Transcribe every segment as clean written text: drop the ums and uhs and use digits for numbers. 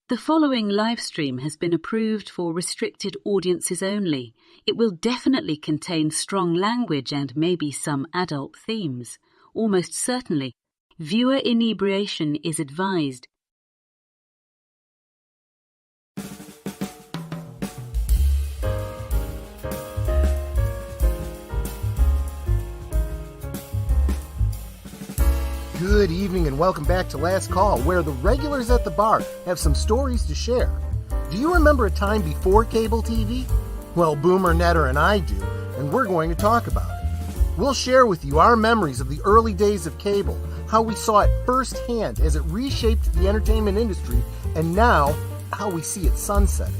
The following live stream has been approved for restricted audiences only. It will definitely contain strong language and maybe some adult themes. Almost certainly. Viewer inebriation is advised. Good evening and welcome back to Last Call, where the regulars at the bar have some stories to share. Do you remember a time before cable TV? Well, Boomer, Netter, and I do, and we're going to talk about it. We'll share with you our memories of the early days of cable, how we saw it firsthand as it reshaped the entertainment industry, and now how we see it sunsetting.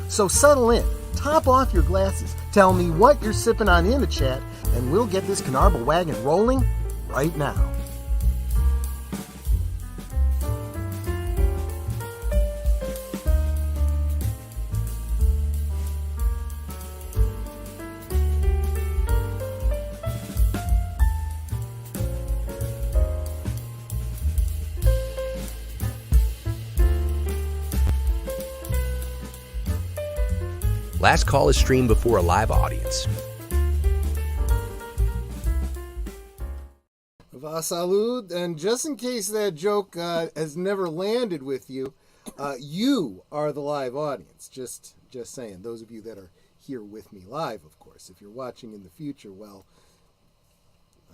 So settle in, top off your glasses, tell me what you're sipping on in the chat, and we'll get this Canarble Wagon rolling right now. Last Call is streamed before a live audience. Salud, and just in case that joke has never landed with you, you are the live audience. Just saying. Those of you that are here with me live, of course. If you're watching in the future, well,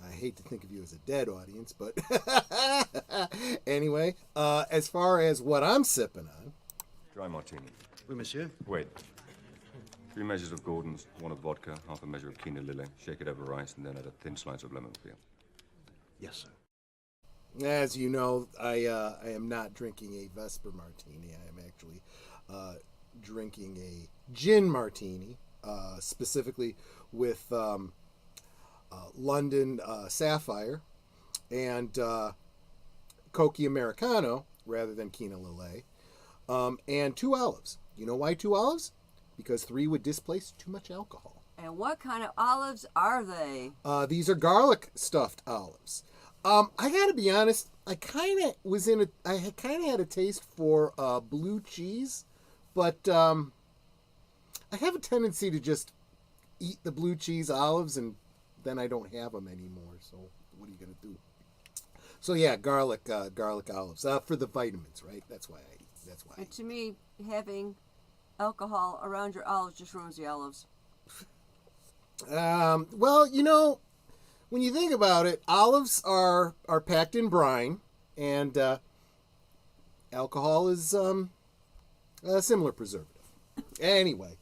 I hate to think of you as a dead audience, but anyway, as far as what I'm sipping on. Dry martini. Oui, monsieur. Wait. 3 measures of Gordon's, 1 of vodka, half a measure of quinoa lily. Shake it over rice and then add a thin slice of lemon peel. Yes, sir. As you know, I am not drinking a Vesper martini. I am actually drinking a gin martini, specifically with London Sapphire and Coca Americano rather than quinoa lily, and 2 olives. You know why 2 olives? Because 3 would displace too much alcohol. And what kind of olives are they? These are garlic stuffed olives. I gotta be honest, I kind of had a taste for blue cheese, but I have a tendency to just eat the blue cheese olives and then I don't have them anymore. So what are you gonna do? So yeah, garlic olives for the vitamins, right? That's why. And to me, having alcohol around your olives just ruins the olives. Well, you know, when you think about it, olives are packed in brine, and alcohol is a similar preservative. Anyway,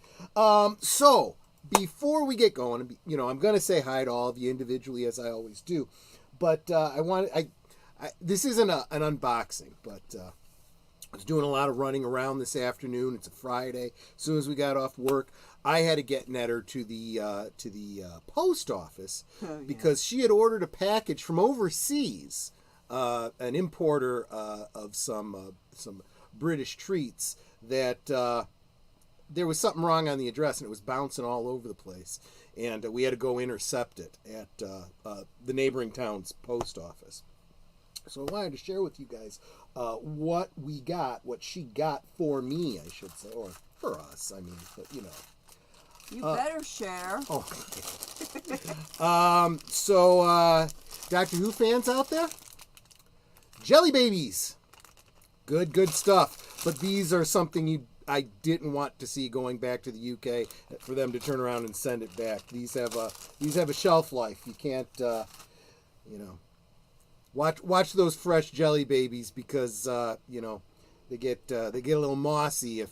so before we get going, you know, I'm going to say hi to all of you individually as I always do, but this isn't an unboxing, but I was doing a lot of running around this afternoon. It's a Friday. As soon as we got off work, I had to get Netter to the post office because she had ordered a package from overseas, an importer of some British treats that there was something wrong on the address and it was bouncing all over the place, and we had to go intercept it at the neighboring town's post office. So I wanted to share with you guys what she got for me, I should say, or for us. I mean, but you know. You better share. Oh. So, Doctor Who fans out there? Jelly babies. Good stuff. But these are something I didn't want to see going back to the UK for them to turn around and send it back. These have a shelf life. You can't, you know. Watch those fresh jelly babies because you know they get a little mossy if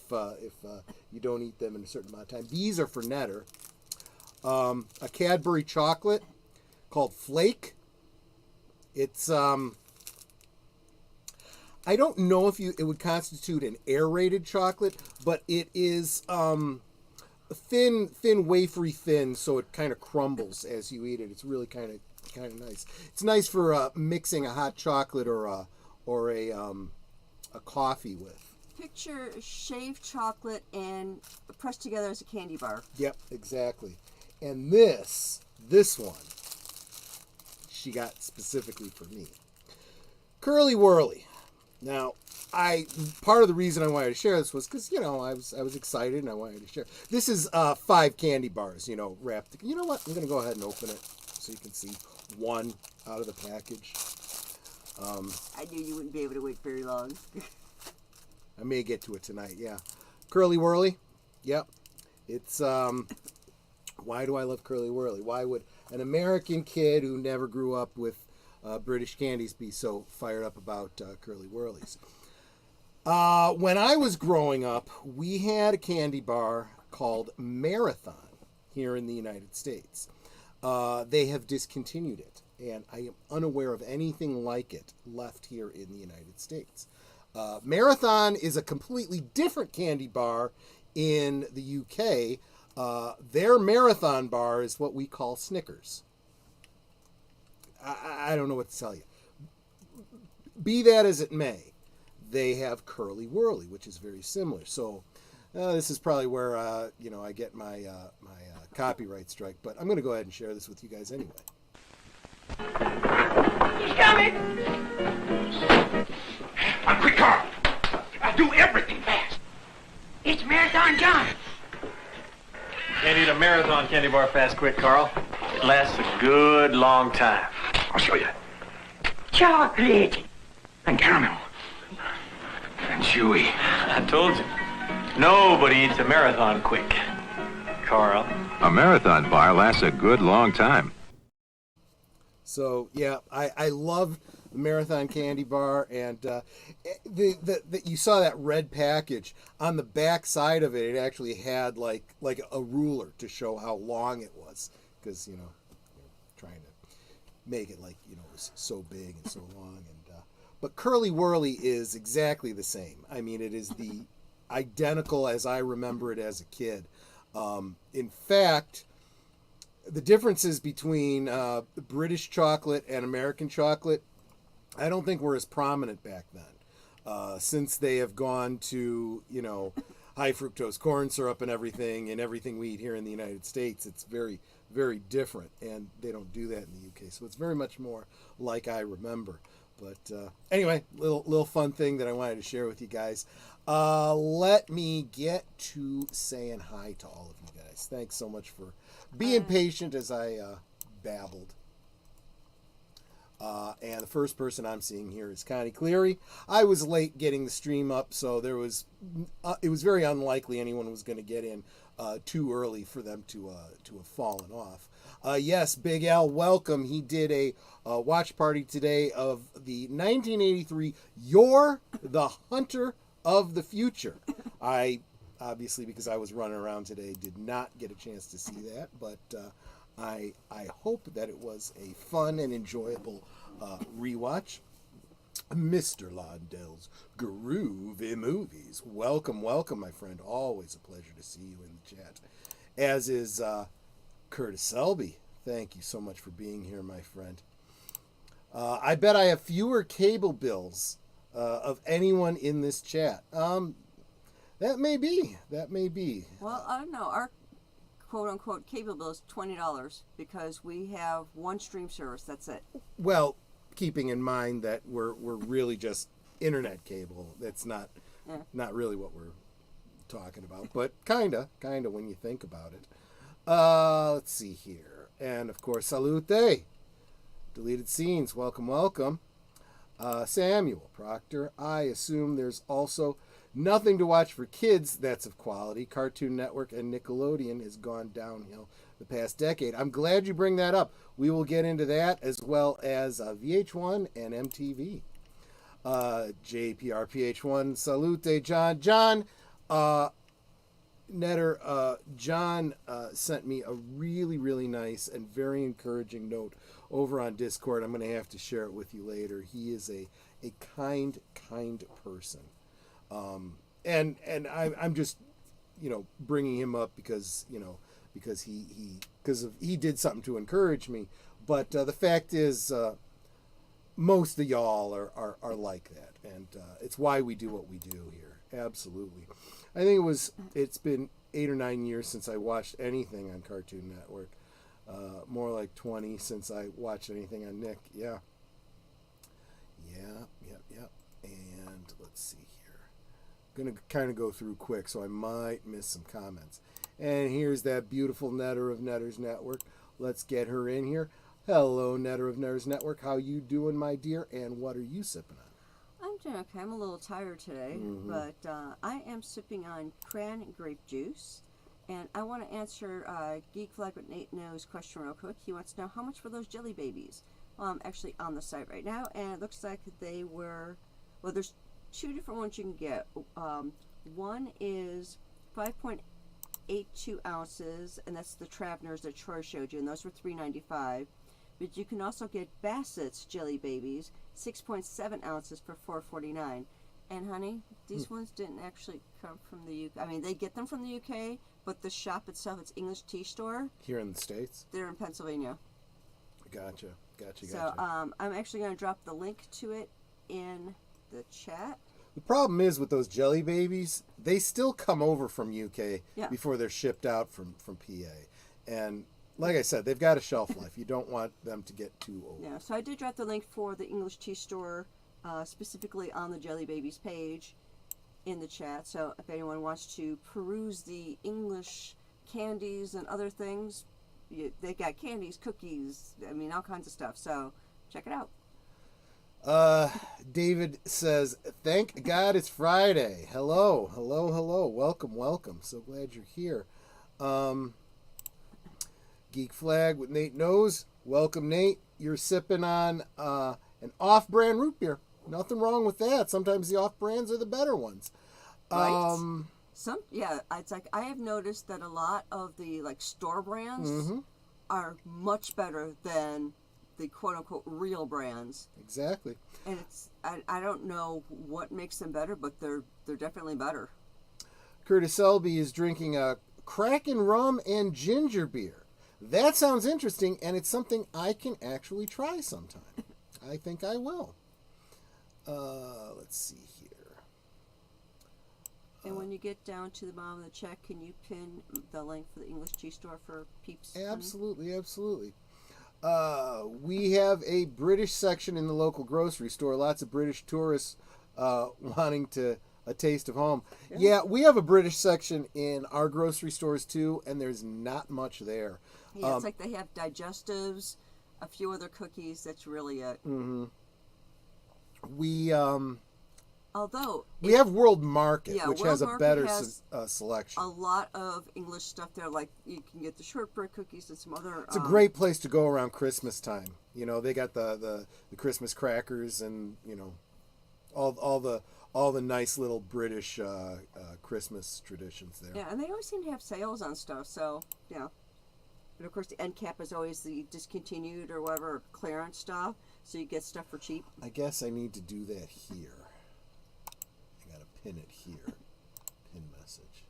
you don't eat them in a certain amount of time. These are for Netter. A Cadbury chocolate called Flake. It's I don't know if it would constitute an aerated chocolate, but it is thin, wafery thin, so it kind of crumbles as you eat it. It's really kind of nice. It's nice for mixing a hot chocolate or a coffee with. Picture shaved chocolate and pressed together as a candy bar. Yep, exactly. And this one, she got specifically for me. Curly Whirly. Now, part of the reason I wanted to share this was because, I was excited and I wanted to share. This is 5 candy bars, wrapped. You know what? I'm going to go ahead and open it so you can see one out of the package. I knew you wouldn't be able to wait very long. I may get to it tonight, yeah. Curly Whirly. Yep. It's, why do I love Curly Whirly? Why would an American kid who never grew up with British candies be so fired up about Curly Whirlies? When I was growing up, we had a candy bar called Marathon here in the United States. They have discontinued it, and I am unaware of anything like it left here in the United States. Marathon is a completely different candy bar in the UK. Their Marathon bar is what we call Snickers. I don't know what to tell you. Be that as it may, they have Curly Whirly, which is very similar. So this is probably where I get my copyright strike. But I'm going to go ahead and share this with you guys anyway. He's coming! Quick, Carl! I'll do everything fast. It's Marathon John. Can't eat a Marathon candy bar fast, quick, Carl. It lasts a good long time. I'll show you. Chocolate and caramel and chewy. I told you. Nobody eats a Marathon quick, Carl. A Marathon bar lasts a good long time. So, yeah, I love the Marathon candy bar, and you saw that red package. On the back side of it, it actually had like a ruler to show how long it was, because, trying to make it like, it was so big and so long. And but Curly Whirly is exactly the same. I mean, it is the identical as I remember it as a kid. In fact, the differences between British chocolate and American chocolate, I don't think were as prominent back then. Since they have gone to, high fructose corn syrup and everything we eat here in the United States, it's very, very different. And they don't do that in the UK. So it's very much more like I remember. But anyway, little fun thing that I wanted to share with you guys. Let me get to saying hi to all of you guys. Thanks so much for being patient as I babbled. And the first person I'm seeing here is Connie Cleary. I was late getting the stream up, so it was very unlikely anyone was going to get in too early for them to have fallen off. Yes, Big Al, welcome. He did a watch party today of the 1983 You're the Hunter of the Future. I, obviously, because I was running around today, did not get a chance to see that, but I hope that it was a fun and enjoyable rewatch. Mr. Londell's Groovy Movies. Welcome, my friend. Always a pleasure to see you in the chat. As is Curtis Selby. Thank you so much for being here, my friend. I bet I have fewer cable bills of anyone in this chat. That may be. Well, I don't know. Our quote-unquote cable bill is $20 because we have one stream service. That's it. Well, keeping in mind that we're really just internet cable. That's not really what we're talking about, but kinda when you think about it. Let's see here, and of course, salute. Deleted scenes. Welcome. Samuel Proctor. I assume there's also nothing to watch for kids that's of quality. Cartoon Network and Nickelodeon has gone downhill the past decade. I'm glad you bring that up. We will get into that as well as VH1 and MTV. JPRPH1, salute, John. John Netter, John sent me a really, really nice and very encouraging note over on Discord. I'm going to have to share it with you later. He is a kind person. And I'm just, bringing him up because he did something to encourage me. But the fact is, most of y'all are like that, and it's why we do what we do here. Absolutely. I think it's been 8 or 9 years since I watched anything on Cartoon Network. More like 20 since I watched anything on Nick. Yeah. And let's let's see here. I'm going to kind of go through quick, so I might miss some comments. And here's that beautiful Netter of Netters Network. Let's get her in here. Hello, Netter of Netters Network. How you doing, my dear? And what are you sipping on? I'm doing okay. I'm a little tired today, but I am sipping on cran grape juice. And I want to answer Geek Flag with Nate Knows question real quick. He wants to know how much were those jelly babies? Well, I'm actually on the site right now, and it looks like they were, well, there's two different ones you can get. One is 5.82 ounces, and that's the Traveners that Troy showed you, and those were $3.95. But you can also get Bassett's Jelly Babies, 6.7 ounces for $4.49. And honey, these ones didn't actually come from the UK. I mean, they get them from the UK, but the shop itself, it's English Tea Store. Here in the States? They're in Pennsylvania. Gotcha. So I'm actually going to drop the link to it in the chat. The problem is with those jelly babies, they still come over from UK Yeah. before they're shipped out from PA. And like I said, they've got a shelf life. You don't want them to get too old. Yeah, so I did drop the link for the English Tea Store, specifically on the Jelly Babies page in the chat. So if anyone wants to peruse the English candies and other things, they got candies, cookies, I mean, all kinds of stuff. So check it out. David says, thank God it's Friday. Hello. Welcome. So glad you're here. Geek Flag with Nate Knows. Welcome, Nate. You're sipping on an off-brand root beer. Nothing wrong with that. Sometimes the off-brands are the better ones. Right. It's like I have noticed that a lot of the like store brands are much better than the quote-unquote real brands. Exactly. And it's I don't know what makes them better, but they're definitely better. Curtis Selby is drinking a Kraken rum and ginger beer. That sounds interesting, and it's something I can actually try sometime. I think I will. Let's see here. And when you get down to the bottom of the check, can you pin the link for the English Tea Store for peeps? Absolutely. We have a British section in the local grocery store. Lots of British tourists wanting a taste of home. Yeah, we have a British section in our grocery stores too, and there's not much there. Yeah, it's like they have digestives, a few other cookies. That's really it. We although we have World Market, which World has a Market better has selection. A lot of English stuff there. Like you can get the shortbread cookies and some other. It's a great place to go around Christmas time. You know, they got the Christmas crackers and all the nice little British Christmas traditions there. Yeah, and they always seem to have sales on stuff. So yeah. But of course, the end cap is always the discontinued or whatever clearance stuff, so you get stuff for cheap. I guess I need to do that here. I gotta pin it here. Pin message.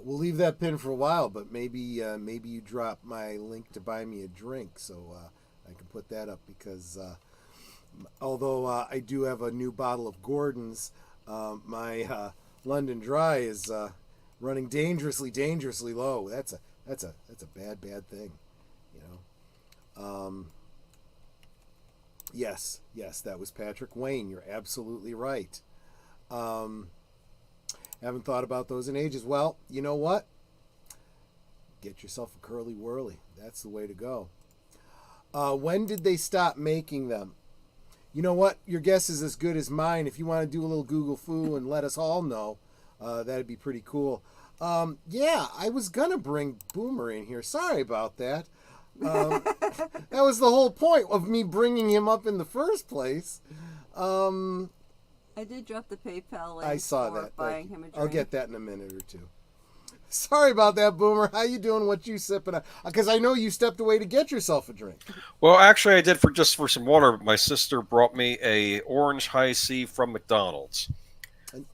We'll leave that pin for a while, but maybe you drop my link to buy me a drink, so I can put that up because although I do have a new bottle of Gordon's, my London Dry is running dangerously low. That's a bad thing, Yes, that was Patrick Wayne. You're absolutely right. Haven't thought about those in ages. Well, you know what? Get yourself a Curly Whirly. That's the way to go. When did they stop making them? You know what? Your guess is as good as mine. If you want to do a little Google foo and let us all know, that'd be pretty cool. Yeah, I was going to bring Boomer in here. Sorry about that. That was the whole point of me bringing him up in the first place. I did drop the PayPal link. I saw that. Buying him a drink. I'll get that in a minute or two. Sorry about that, Boomer. How you doing? What you sipping on? Because I know you stepped away to get yourself a drink. Well, actually, I did for some water. My sister brought me a Orange High C from McDonald's.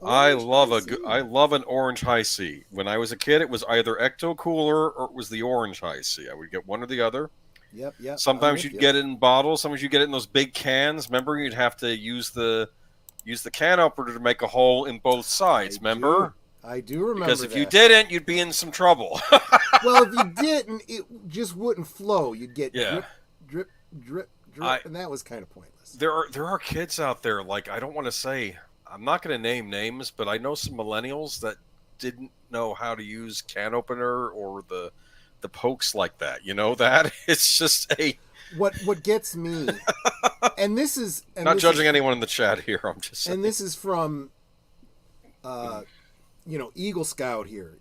I love an Orange High C. When I was a kid, it was either Ecto Cooler or it was the Orange High C. I would get one or the other. Yep. Sometimes you'd get it in bottles. Sometimes you'd get it in those big cans. Remember, you'd have to use the can opener to make a hole in both sides. Remember? I do remember because if you didn't, you'd be in some trouble. Well, if you didn't, it just wouldn't flow. You'd get drip, and that was kind of pointless. There are kids out there, like, I don't want to say, I'm not going to name names, but I know some millennials that didn't know how to use can opener or the pokes like that. You know that? It's just what gets me, and this is not judging anyone in the chat here. I'm just saying. And this is from, Eagle Scout here.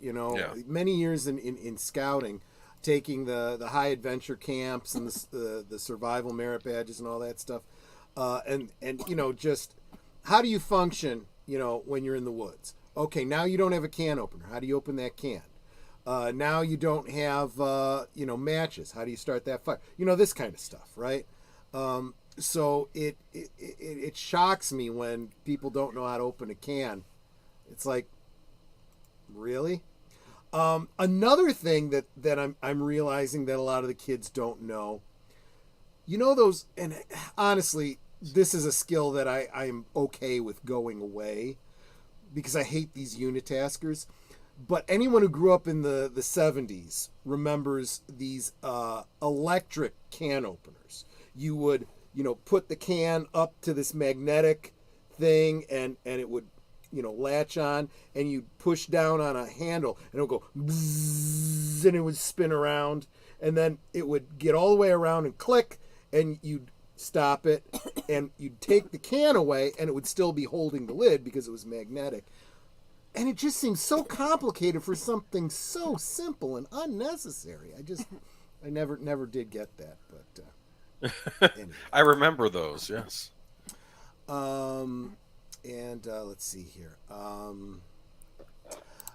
Many years in scouting, taking the high adventure camps and the survival merit badges and all that stuff, and just how do you function when you're in the woods? Okay, now you don't have a can opener. How do you open that can? Now you don't have matches. How do you start that fire? This kind of stuff, right? So it shocks me when people don't know how to open a can. It's like, really? Another thing that I'm realizing that a lot of the kids don't know, those, and honestly, this is a skill that I'm okay with going away because I hate these unitaskers. But anyone who grew up in the 70s remembers these electric can openers. You would, put the can up to this magnetic thing and it would, latch on, and you'd push down on a handle and it would go bzzz, and it would spin around, and then it would get all the way around and click, and you'd stop it, and you'd take the can away, and it would still be holding the lid because it was magnetic. And it just seems so complicated for something so simple and unnecessary. I never did get that, but anyway. I remember those, yes. And let's see here.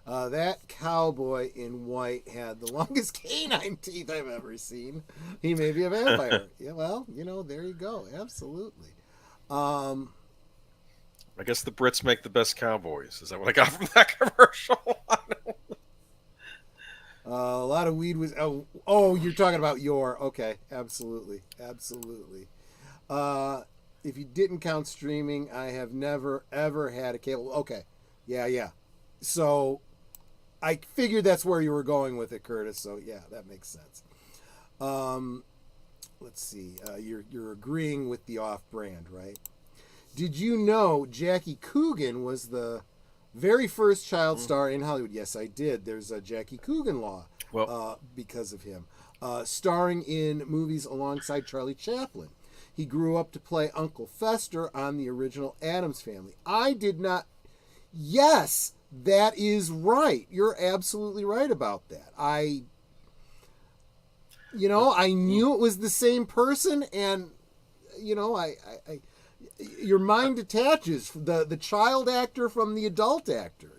That cowboy in white had the longest canine teeth I've ever seen. He may be a vampire. Yeah, well, there you go. Absolutely. I guess the Brits make the best cowboys. Is that what I got from that commercial? A lot of weed was... Oh, you're talking about Okay, absolutely. If you didn't count streaming, I have never, ever had a cable... Okay, yeah. So, I figured that's where you were going with it, Curtis. So, yeah, that makes sense. Let's see. You're agreeing with the off-brand, right? Did you know Jackie Coogan was the very first child star in Hollywood? Yes, I did. There's a Jackie Coogan law because of him. Starring in movies alongside Charlie Chaplin. He grew up to play Uncle Fester on the original Addams Family. I did not... Yes, that is right. You're absolutely right about that. I knew it was the same person, and, your mind detaches the child actor from the adult actor,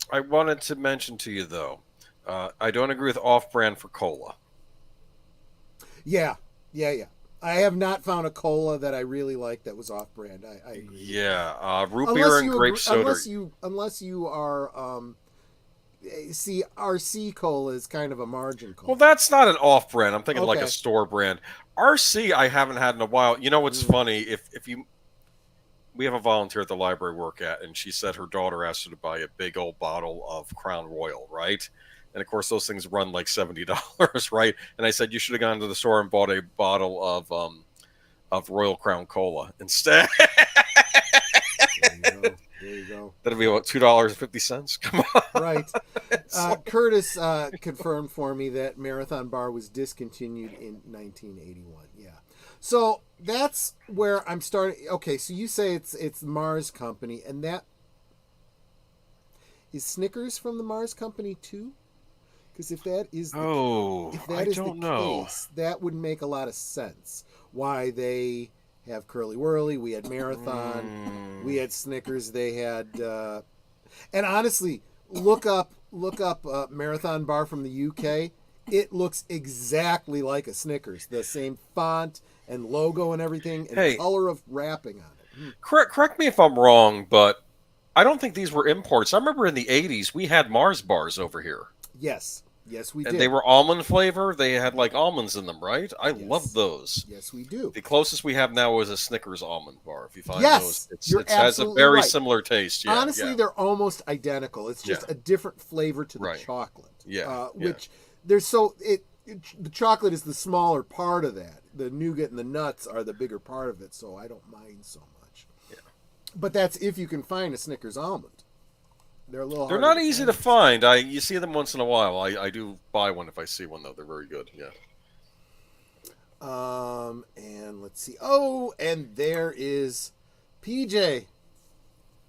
I wanted to mention to you, though, I don't agree with off-brand for cola. Yeah. I have not found a cola that I really like that was off-brand. I agree. Yeah, root beer and grape soda. Unless you are... See, RC Cola is kind of a margin cola. Well, that's not an off-brand. I'm thinking like a store brand. RC I haven't had in a while. You know what's funny? If you... We have a volunteer at the library work at, and she said her daughter asked her to buy a big old bottle of Crown Royal, right? And, of course, those things run like $70, right? And I said, you should have gone to the store and bought a bottle of Royal Crown Cola instead. There you go. That'd be what, $2.50? Come on. Right. Curtis confirmed for me that Marathon Bar was discontinued in 1981. Yeah. So that's where I'm starting. Okay, so you say it's Mars Company, and that is Snickers from the Mars Company too? Because if that is the case, that would make a lot of sense. Why they have Curly Whirly, we had Marathon, we had Snickers, they had, and honestly, look up Marathon Bar from the UK. It looks exactly like a Snickers, the same font and logo and everything, and color of wrapping on it. Correct me if I'm wrong, but I don't think these were imports. I remember in the 80s we had Mars bars over here. Yes, we did. And they were almond flavor. They had like almonds in them, right? I love those. Yes, we do. The closest we have now is a Snickers almond bar. If you find those, it has a very similar taste. Yeah, honestly, they're almost identical. It's just a different flavor to the chocolate. Yeah, which there's the chocolate is the smaller part of that. the nougat and the nuts are the bigger part of it, so I don't mind so much. Yeah. But that's if you can find a Snickers almond. They're a little. They're not easy to find. You see them once in a while. I do buy one if I see one though. They're very good. Yeah. And let's see. Oh, and there is PJ.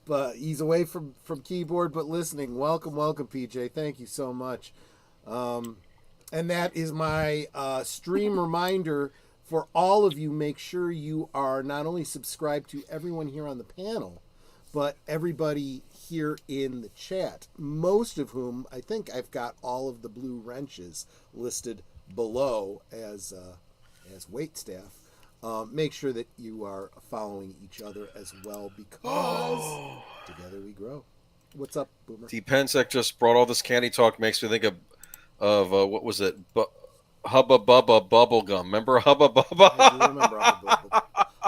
But he's away from keyboard but listening. Welcome, PJ. Thank you so much. And that is my stream reminder for all of you. Make sure you are not only subscribed to everyone here on the panel, but everybody here in the chat, most of whom I think I've got all of the blue wrenches listed below as waitstaff. Make sure that you are following each other as well, because together we grow. What's up, Boomer? D. Pensek just brought all this candy talk. Makes me think of what was it? Hubba Bubba Bubblegum. Remember Hubba Bubba? I do remember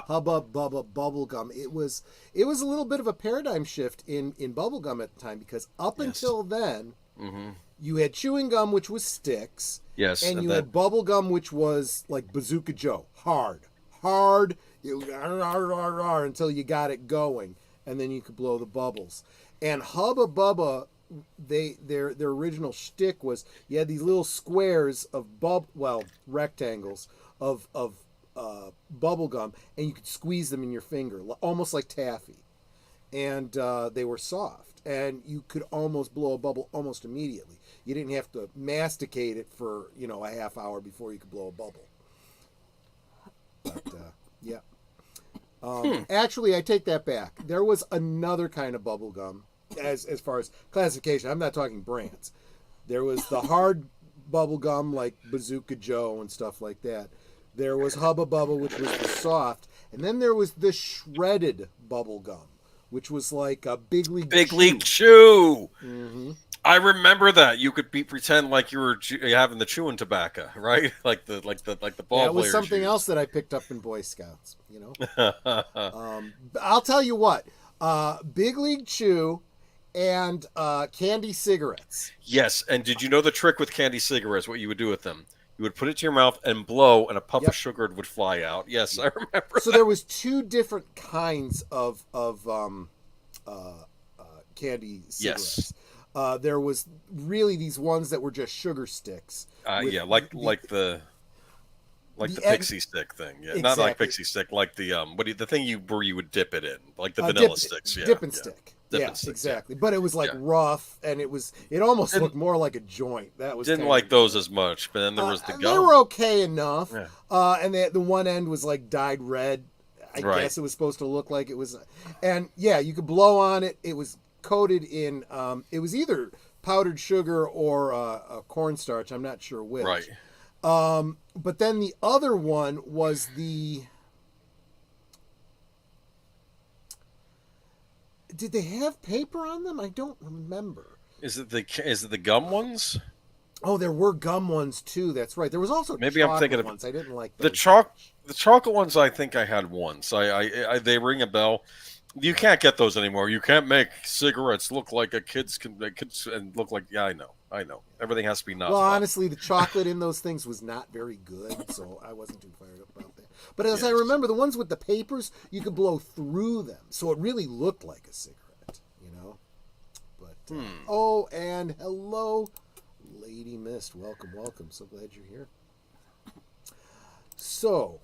Hubba Bubba Bubblegum. It was a little bit of a paradigm shift in bubblegum at the time, because up until then, you had chewing gum, which was sticks. Yes. And you had bubblegum, which was like Bazooka Joe. Hard. It was until you got it going, and then you could blow the bubbles. And Hubba Bubba, their original shtick was you had these little squares of rectangles of bubble gum, and you could squeeze them in your finger, almost like taffy. And they were soft, and you could almost blow a bubble almost immediately. You didn't have to masticate it for a half hour before you could blow a bubble. But yeah. Actually, I take that back. There was another kind of bubble gum as far as classification. I'm not talking brands. There was the hard bubble gum like Bazooka Joe and stuff like that. There was Hubba Bubba, which was the soft, and then there was the shredded bubble gum, which was like a Big League Chew. Mm-hmm. I remember that. You could pretend like you were having the chewing tobacco, right? like the ball. That was something else that I picked up in Boy Scouts. I'll tell you what. Big League Chew and candy cigarettes. Yes, and did you know the trick with candy cigarettes? What you would do with them? You would put it to your mouth and blow, and a puff of sugar would fly out. Yes, I remember. So there was two different kinds of candy cigarettes. Yes. There was really these ones that were just sugar sticks. Like the pixie stick thing. Yeah, exactly. Not like pixie stick, like the the thing where you would dip it in, like the vanilla sticks. Yeah, dip and stick. Exactly. But it was like rough, and it almost looked more like a joint. That was didn't like those as much. But then there was the gum. They were okay enough. Yeah. And the one end was like dyed red. I guess it was supposed to look like it was. And you could blow on it. It was coated in. It was either powdered sugar or a cornstarch. I'm not sure which. Right. But then the other one was the. Did they have paper on them? I don't remember. Is it the gum ones? Oh, there were gum ones too. That's right. There was also maybe I'm thinking of ones. I didn't like those. The chocolate ones. I think I had once. I they ring a bell. You can't get those anymore. You can't make cigarettes look like kids and look like. Yeah, I know. Everything has to be nuts. Well, honestly, the chocolate in those things was not very good, so I wasn't too fired up about that. But as I remember, the ones with the papers, you could blow through them, so it really looked like a cigarette, But oh, and hello, Lady Mist. Welcome. So glad you're here. So,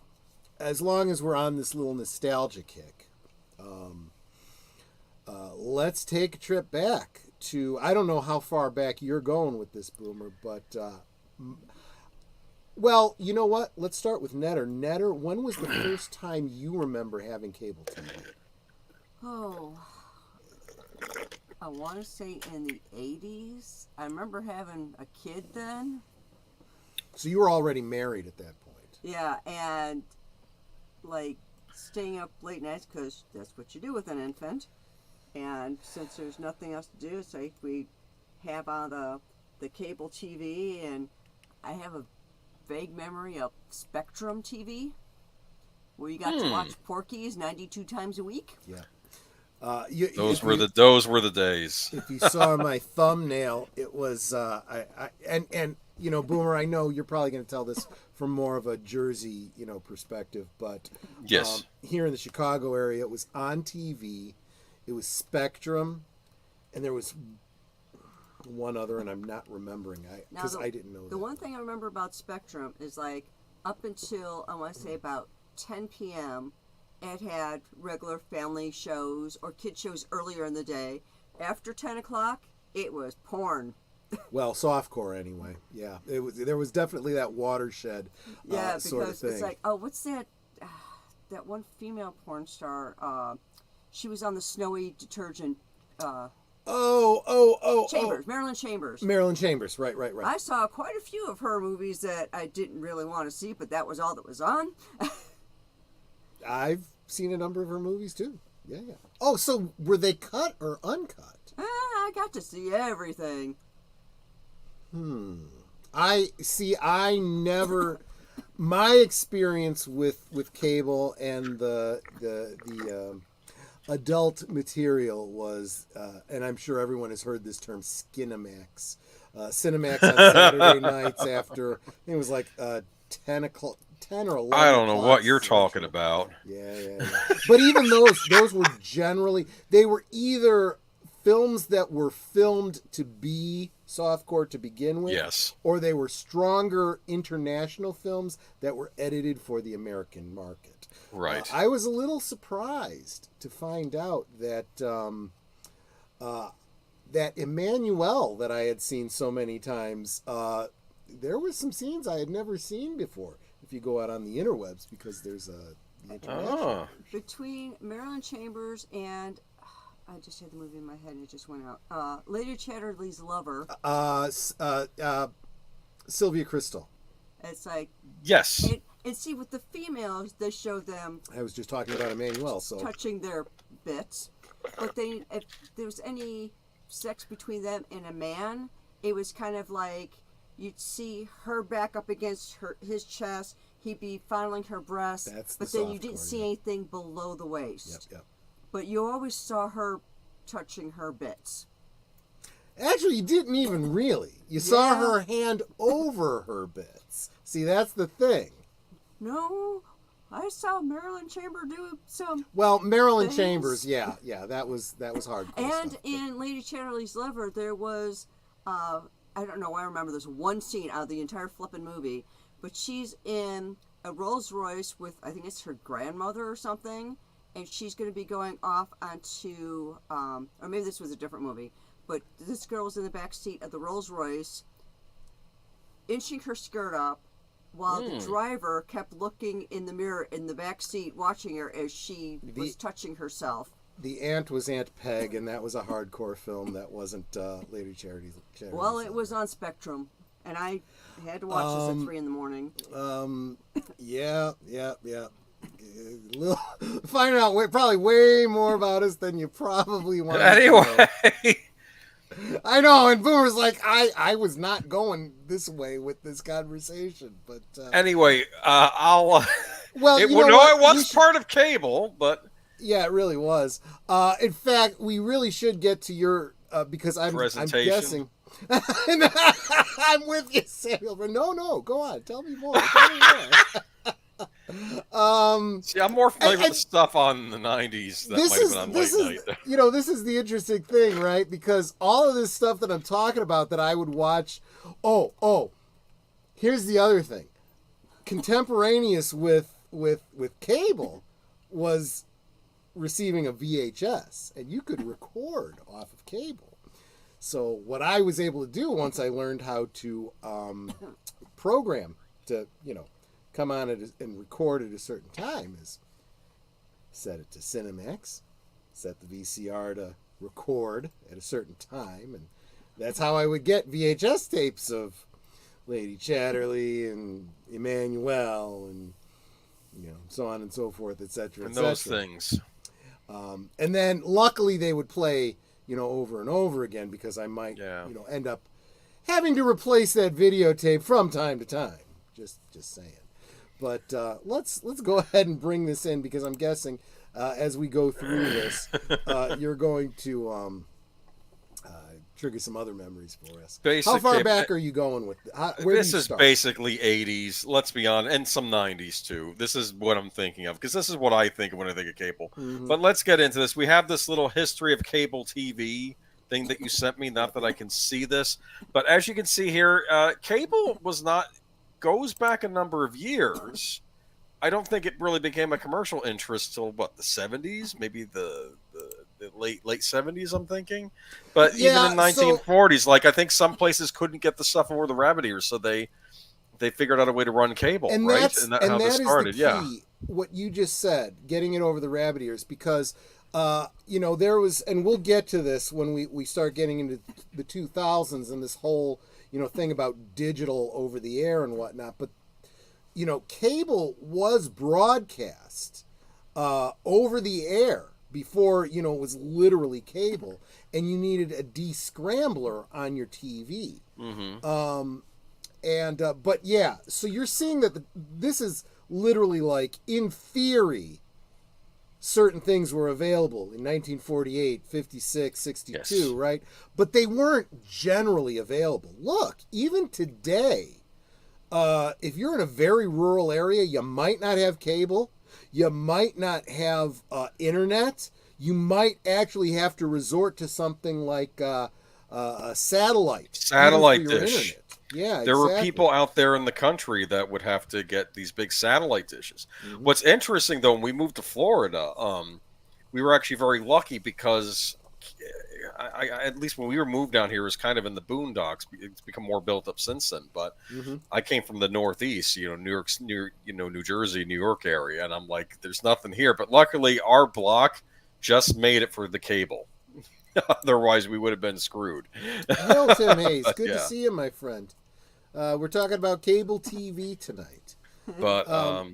as long as we're on this little nostalgia kick, let's take a trip back to, I don't know how far back you're going with this, Boomer, but well, you know what? Let's start with Netter. Netter, when was the first time you remember having cable TV? Oh, I want to say in the 80s. I remember having a kid then. So you were already married at that point. Yeah, and like staying up late nights because that's what you do with an infant. And since there's nothing else to do, it's like we have on the cable TV, and I have a vague memory of Spectrum TV, where you got to watch Porky's 92 times a week. Yeah. Those were the days. If you saw my thumbnail, it was and Boomer, I know you're probably going to tell this from more of a Jersey, perspective, but yes, here in the Chicago area, it was on TV. It was Spectrum, and there was one other, and I'm not remembering because I didn't know. The one thing I remember about Spectrum is like up until I want to say about 10 p.m. it had regular family shows or kid shows earlier in the day. After 10 o'clock, it was porn. Well, softcore anyway. Yeah, there was definitely that watershed sort of thing. It's like, oh, what's that? That one female porn star. She was on the Snowy detergent. Chambers, Marilyn Chambers. Marilyn Chambers, right. I saw quite a few of her movies that I didn't really want to see, but that was all that was on. I've seen a number of her movies too. Yeah. Oh, so were they cut or uncut? I got to see everything. I never. My experience with cable and the adult material was, and I'm sure everyone has heard this term, Skinamax. Cinemax on Saturday nights after, it was like 10 o'clock, 10 or 11 I don't know what you're talking about. Yeah. But even those were generally, they were either films that were filmed to be softcore to begin with, yes, or they were stronger international films that were edited for the American market. Right. I was a little surprised to find out that that Emmanuel that I had seen so many times, there were some scenes I had never seen before. If you go out on the interwebs, because there's the international between Marilyn Chambers and I just had the movie in my head and it just went out. Lady Chatterley's Lover. Sylvia Crystal. It's like yes. And see, with the females, they show them. I was just talking about Emmanuel, so touching their bits. But if there was any sex between them and a man, it was kind of like you'd see her back up against his chest. He'd be fondling her breast, but then you didn't see anything below the waist. Yep. But you always saw her touching her bits. Actually, you didn't even really. You saw her hand over her bits. See, that's the thing. No, I saw Marilyn Chambers do some. Well, Marilyn Chambers, yeah, that was hardcore. And stuff, in Lady Chatterley's Lover, there was, I don't know, I remember there's one scene out of the entire flippin' movie, but she's in a Rolls Royce with, I think it's her grandmother or something, and she's going to be going off onto, or maybe this was a different movie, but this girl was in the back seat of the Rolls Royce, inching her skirt up, while the driver kept looking in the mirror in the back seat, watching her as she was touching herself. The aunt was Aunt Peg, and that was a hardcore film. That wasn't Lady Charity's. Well, it was on Spectrum, and I had to watch this at 3 a.m. Yeah. Finding out probably way more about us than you probably want. Anyway. I know, and Boomer's like, I was not going this way with this conversation, but anyway, I'll. Well, it was part of cable, but yeah, it really was. In fact, we really should get to your because I'm guessing. I'm with you, Samuel. But no, go on, tell me more. See, I'm more familiar with the stuff on the 90s that might have been on late night. This is the interesting thing, right? Because all of this stuff that I'm talking about that I would watch. Oh, here's the other thing. Contemporaneous with cable was receiving a VHS, and you could record off of cable. So what I was able to do once I learned how to program to, come on and record at a certain time is set it to Cinemax, set the VCR to record at a certain time, and that's how I would get VHS tapes of Lady Chatterley and Emmanuel and so on and so forth, etc. And those things. And then luckily they would play over and over again because I might end up having to replace that videotape from time to time. Just saying. But let's go ahead and bring this in because I'm guessing as we go through this, you're going to trigger some other memories for us. Basic How far cable. back are you going with where This do you is start? basically 80s, let's be honest, and some 90s too. This is what I'm thinking of, because this is what I think of when I think of cable. But let's get into this. We have this little history of cable TV thing that you sent me, not that I can see this. But as you can see here, cable goes back a number of years. I don't think it really became a commercial interest till, what, the 70s? Maybe the late 70s, I'm thinking. But even in 1940s, like, I think some places couldn't get the stuff over the rabbit ears, so they figured out a way to run cable, and right? That's, and that's how this started, the key, what you just said, getting it over the rabbit ears, because there was, and we'll get to this when we start getting into the 2000s and this whole thing about digital over the air and whatnot, but cable was broadcast over the air before it was literally cable, and you needed a descrambler on your TV. But yeah, so you're seeing that this is literally, like, in theory, certain things were available in 1948, 56, 62, yes. Right? But they weren't generally available. Look, even today, if you're in a very rural area, you might not have cable. You might not have internet. You might actually have to resort to something like a satellite dish. Internet. Yeah, there were people out there in the country that would have to get these big satellite dishes. What's interesting, though, when we moved to Florida, we were actually very lucky because I at least when we were moved down here, it was kind of in the boondocks. It's become more built up since then. But I came from the Northeast, New Jersey, New York area, and I'm like, there's nothing here. But luckily, our block just made it for the cable. Otherwise, we would have been screwed. Hello, Tim Hayes. Good to see you, my friend. We're talking about cable TV tonight. But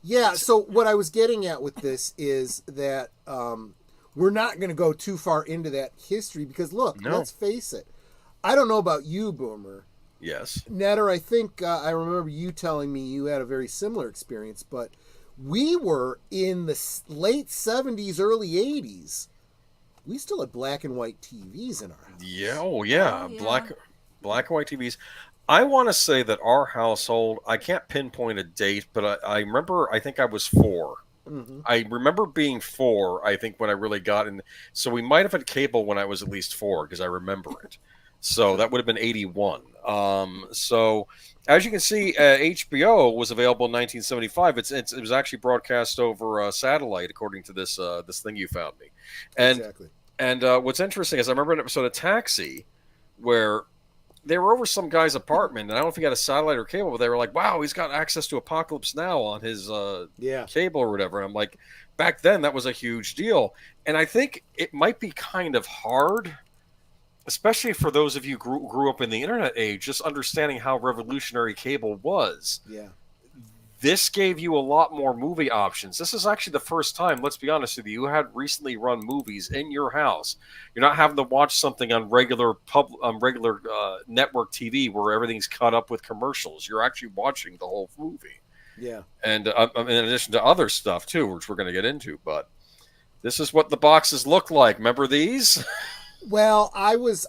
yeah, so what I was getting at with this is that we're not going to go too far into that history because, look, let's face it. I don't know about you, Boomer. Yes. Netter, I think I remember you telling me you had a very similar experience, but we were in the late 70s, early 80s. We still had black and white TVs in our house. Yeah, black and white TVs. I want to say that our household, I can't pinpoint a date, but I remember, I think I was 4. I remember being 4, I think, when I really got in. So we might have had cable when I was at least 4, because I remember it. So that would have been 81. So as you can see, HBO was available in 1975. It was actually broadcast over satellite, according to this thing you found me. And what's interesting is I remember an episode of Taxi where they were over some guy's apartment, and I don't know if he got a satellite or cable, but they were like, wow, he's got access to Apocalypse Now on his cable or whatever. And I'm like, back then, that was a huge deal. And I think it might be kind of hard, especially for those of you who grew up in the internet age, just understanding how revolutionary cable was. Yeah. This gave you a lot more movie options. This is actually the first time, let's be honest with you, had recently run movies in your house. You're not having to watch something on regular network TV where everything's cut up with commercials. You're actually watching the whole movie. Yeah. And in addition to other stuff, too, which we're going to get into. But this is what the boxes look like. Remember these? Well, I was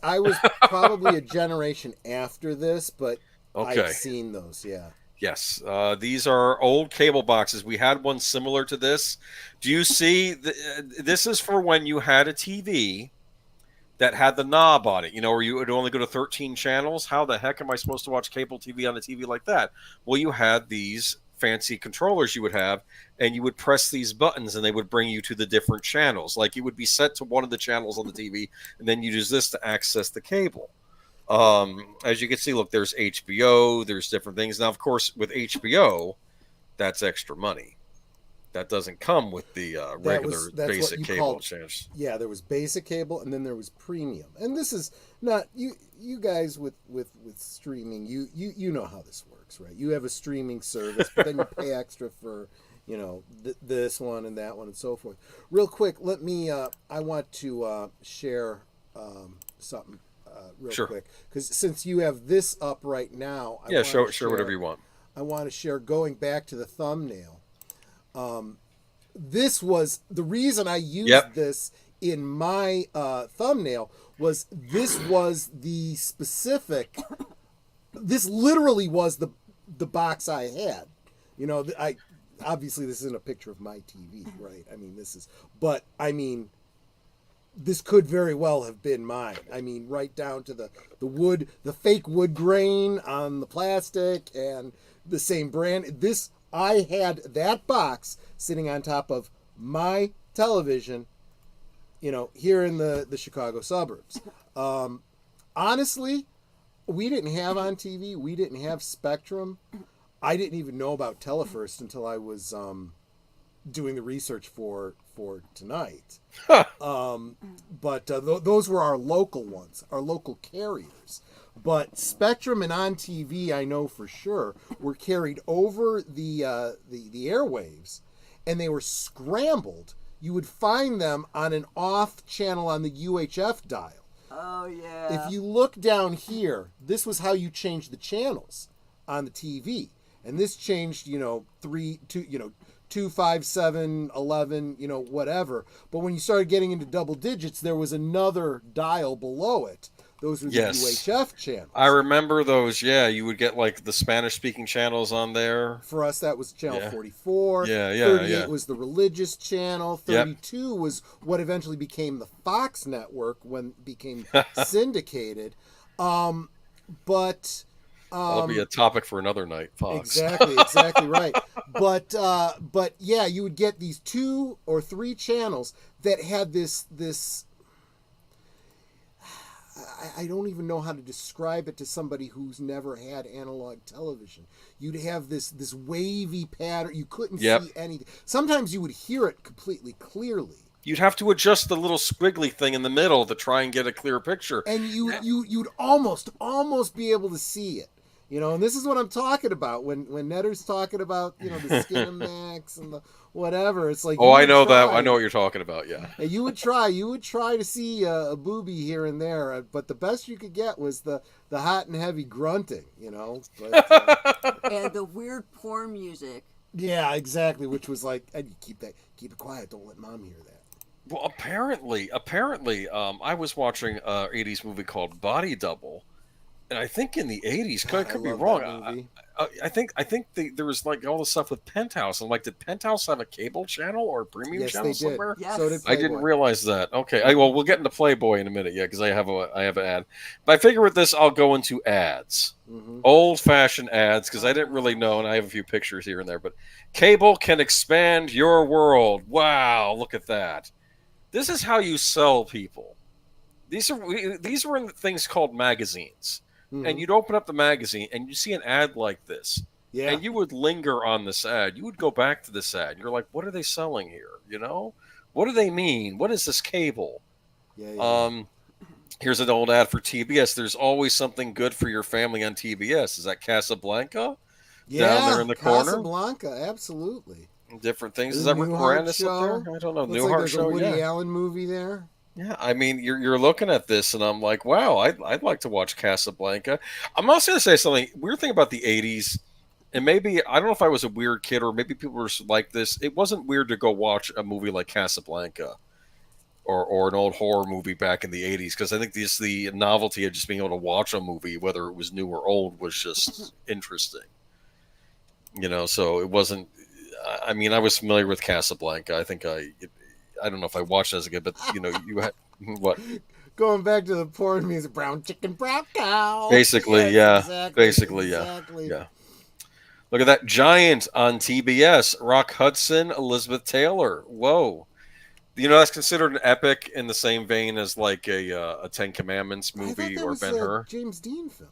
probably a generation after this, but I've seen those, yeah. Yes, these are old cable boxes. We had one similar to this. Do you see? This is for when you had a TV that had the knob on it, where you would only go to 13 channels. How the heck am I supposed to watch cable TV on a TV like that? Well, you had these fancy controllers you would have, and you would press these buttons, and they would bring you to the different channels. Like, you would be set to one of the channels on the TV, and then you use this to access the cable. As you can see, look, there's HBO, there's different things. Now, of course, with HBO, that's extra money. That doesn't come with the regular basic cable channels. Yeah, there was basic cable, and then there was premium. And this is not you guys with streaming. You know how this works, right? You have a streaming service, but then you pay extra for this one and that one and so forth. Real quick, let me. I want to share something. Real quick, because since you have this up right now, share whatever you want. I want to share, going back to the thumbnail. This was the reason I used this in my thumbnail was the specific. This literally was the box I had. You know, obviously this isn't a picture of my TV, right? I mean, this could very well have been mine. I mean, right down to the wood, the fake wood grain on the plastic, and the same brand. I had that box sitting on top of my television, you know, here in the Chicago suburbs. Honestly, we didn't have on TV. We didn't have Spectrum. I didn't even know about Telefirst until I was doing the research for tonight. But those were our local ones, our local carriers. But Spectrum and On TV, I know for sure, were carried over the airwaves, and they were scrambled. You would find them on an off channel on the UHF dial. Oh yeah. If you look down here, this was how you changed the channels on the TV, and this changed, 2, 5, 7, 11, whatever. But when you started getting into double digits, there was another dial below it. Those were the UHF channels. I remember those. Yeah, you would get like the Spanish-speaking channels on there. For us, that was channel 44. Yeah, 38 was the religious channel. 32 was what eventually became the Fox network when it became syndicated. But that'll be a topic for another night, Fox. Exactly right. But yeah, you would get these 2 or 3 channels that had this. I don't even know how to describe it to somebody who's never had analog television. You'd have this wavy pattern. You couldn't see anything. Sometimes you would hear it completely clearly. You'd have to adjust the little squiggly thing in the middle to try and get a clear picture. And you'd almost be able to see it. And this is what I'm talking about when Netter's talking about, the Skinamax and the whatever. It's like, I know that. I know what you're talking about. Yeah. And you would try to see a booby here and there, but the best you could get was the hot and heavy grunting, But, and the weird porn music. Yeah, exactly. Which was like, keep it quiet. Don't let mom hear that. Well, apparently, I was watching an 80s movie called Body Double. And I think in the 80s, could be wrong. I think there was like all the stuff with Penthouse. And like, did Penthouse have a cable channel or a premium channel somewhere? Yes, so did Playboy. I didn't realize that. Okay, well, we'll get into Playboy in a minute, because I have an ad. But I figure with this, I'll go into ads, old-fashioned ads, because I didn't really know, and I have a few pictures here and there. But cable can expand your world. Wow, look at that. This is how you sell people. These were in things called magazines. And you'd open up the magazine and you see an ad like this. Yeah. And you would linger on this ad. You would go back to this ad. You're like, what are they selling here? What do they mean? What is this cable? Yeah. Here's an old ad for TBS. There's always something good for your family on TBS. Is that Casablanca? Yeah, down there in the corner? Casablanca, absolutely. Different things. Is that Rick Moranis up there? I don't know. Newhart Show. There's a Woody Allen movie there. Yeah, I mean, you're looking at this, and I'm like, wow, I'd like to watch Casablanca. I'm also going to say something weird thing about the 80s, and maybe, I don't know if I was a weird kid, or maybe people were like this. It wasn't weird to go watch a movie like Casablanca or an old horror movie back in the 80s, because I think the novelty of just being able to watch a movie, whether it was new or old, was just interesting. So it wasn't, I mean, I was familiar with Casablanca. I think I don't know if I watched it as a kid, but you had what? Going back to the porn music, brown chicken, brown cow. Basically, Basically, exactly. Yeah. Look at that giant on TBS. Rock Hudson, Elizabeth Taylor. Whoa. That's considered an epic in the same vein as like a Ten Commandments movie or Ben-Hur. James Dean film.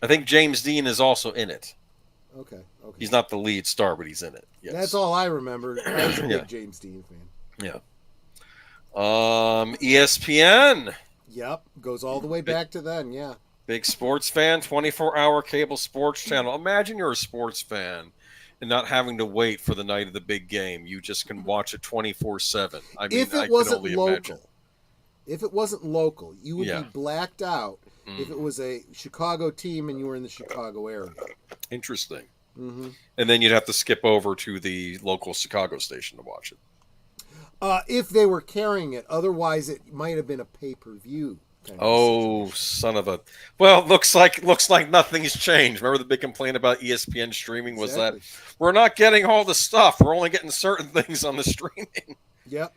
I think James Dean is also in it. Okay. He's not the lead star, but he's in it. Yes. That's all I remember. I was a big James Dean fan. Yeah. ESPN. Yep. Goes all the way back to then, yeah. Big sports fan, 24-hour cable sports channel. Imagine you're a sports fan and not having to wait for the night of the big game. You just can watch it 24/7. I mean, if it wasn't local, you would be blacked out if it was a Chicago team and you were in the Chicago area. Interesting. Mm-hmm. And then you'd have to skip over to the local Chicago station to watch it. If they were carrying it. Otherwise, it might have been a pay-per-view. Oh, son of a! Well, looks like nothing's changed. Remember the big complaint about ESPN streaming was that we're not getting all the stuff. We're only getting certain things on the streaming. Yep.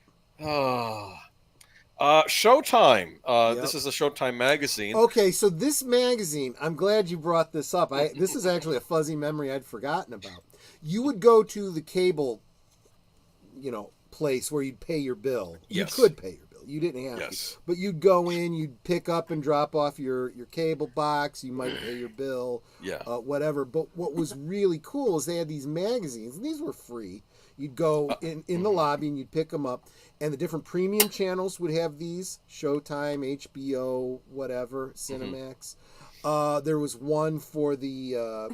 Showtime. This is a Showtime magazine. Okay, so this magazine, I'm glad you brought this up. This is actually a fuzzy memory I'd forgotten about. You would go to the cable, place where you'd pay your bill. Yes. You could pay your bill. You didn't have to. But you'd go in, you'd pick up and drop off your cable box. You might pay your bill. Whatever. But what was really cool is they had these magazines, and these were free. You'd go in the lobby and you'd pick them up. And the different premium channels would have these: Showtime, HBO, whatever, Cinemax. There was one for the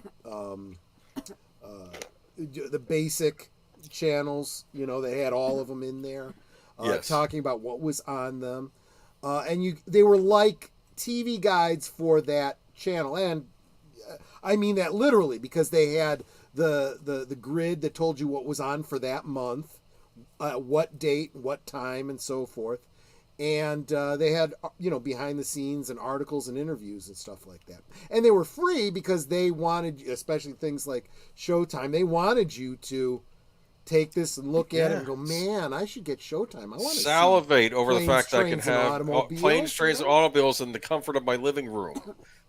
basic channels. They had all of them in there, talking about what was on them. And they were like TV guides for that channel, and I mean that literally, because they had the grid that told you what was on for that month. What date, what time, and so forth. And they had, behind the scenes and articles and interviews and stuff like that. And they were free because they wanted, especially things like Showtime, they wanted you to take this and look at it and go, man, I should get Showtime. I want to salivate over the fact that I can have planes, trains, and automobiles in the comfort of my living room.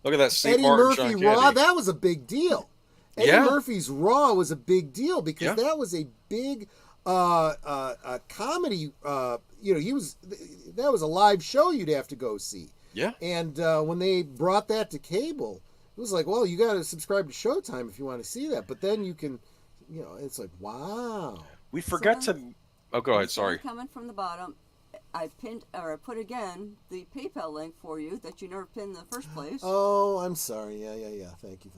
Look at that. Eddie Murphy Raw, that was a big deal. Eddie Murphy's Raw was a big deal because that was a big... comedy, that was a live show you'd have to go see. Yeah. And when they brought that to cable, it was like, well, you got to subscribe to Showtime if you want to see that. But then you can, it's like, wow. We forgot to. Oh, go ahead. Sorry. Coming from the bottom, I put again the PayPal link for you that you never pinned in the first place. Oh, I'm sorry. Yeah. Thank you.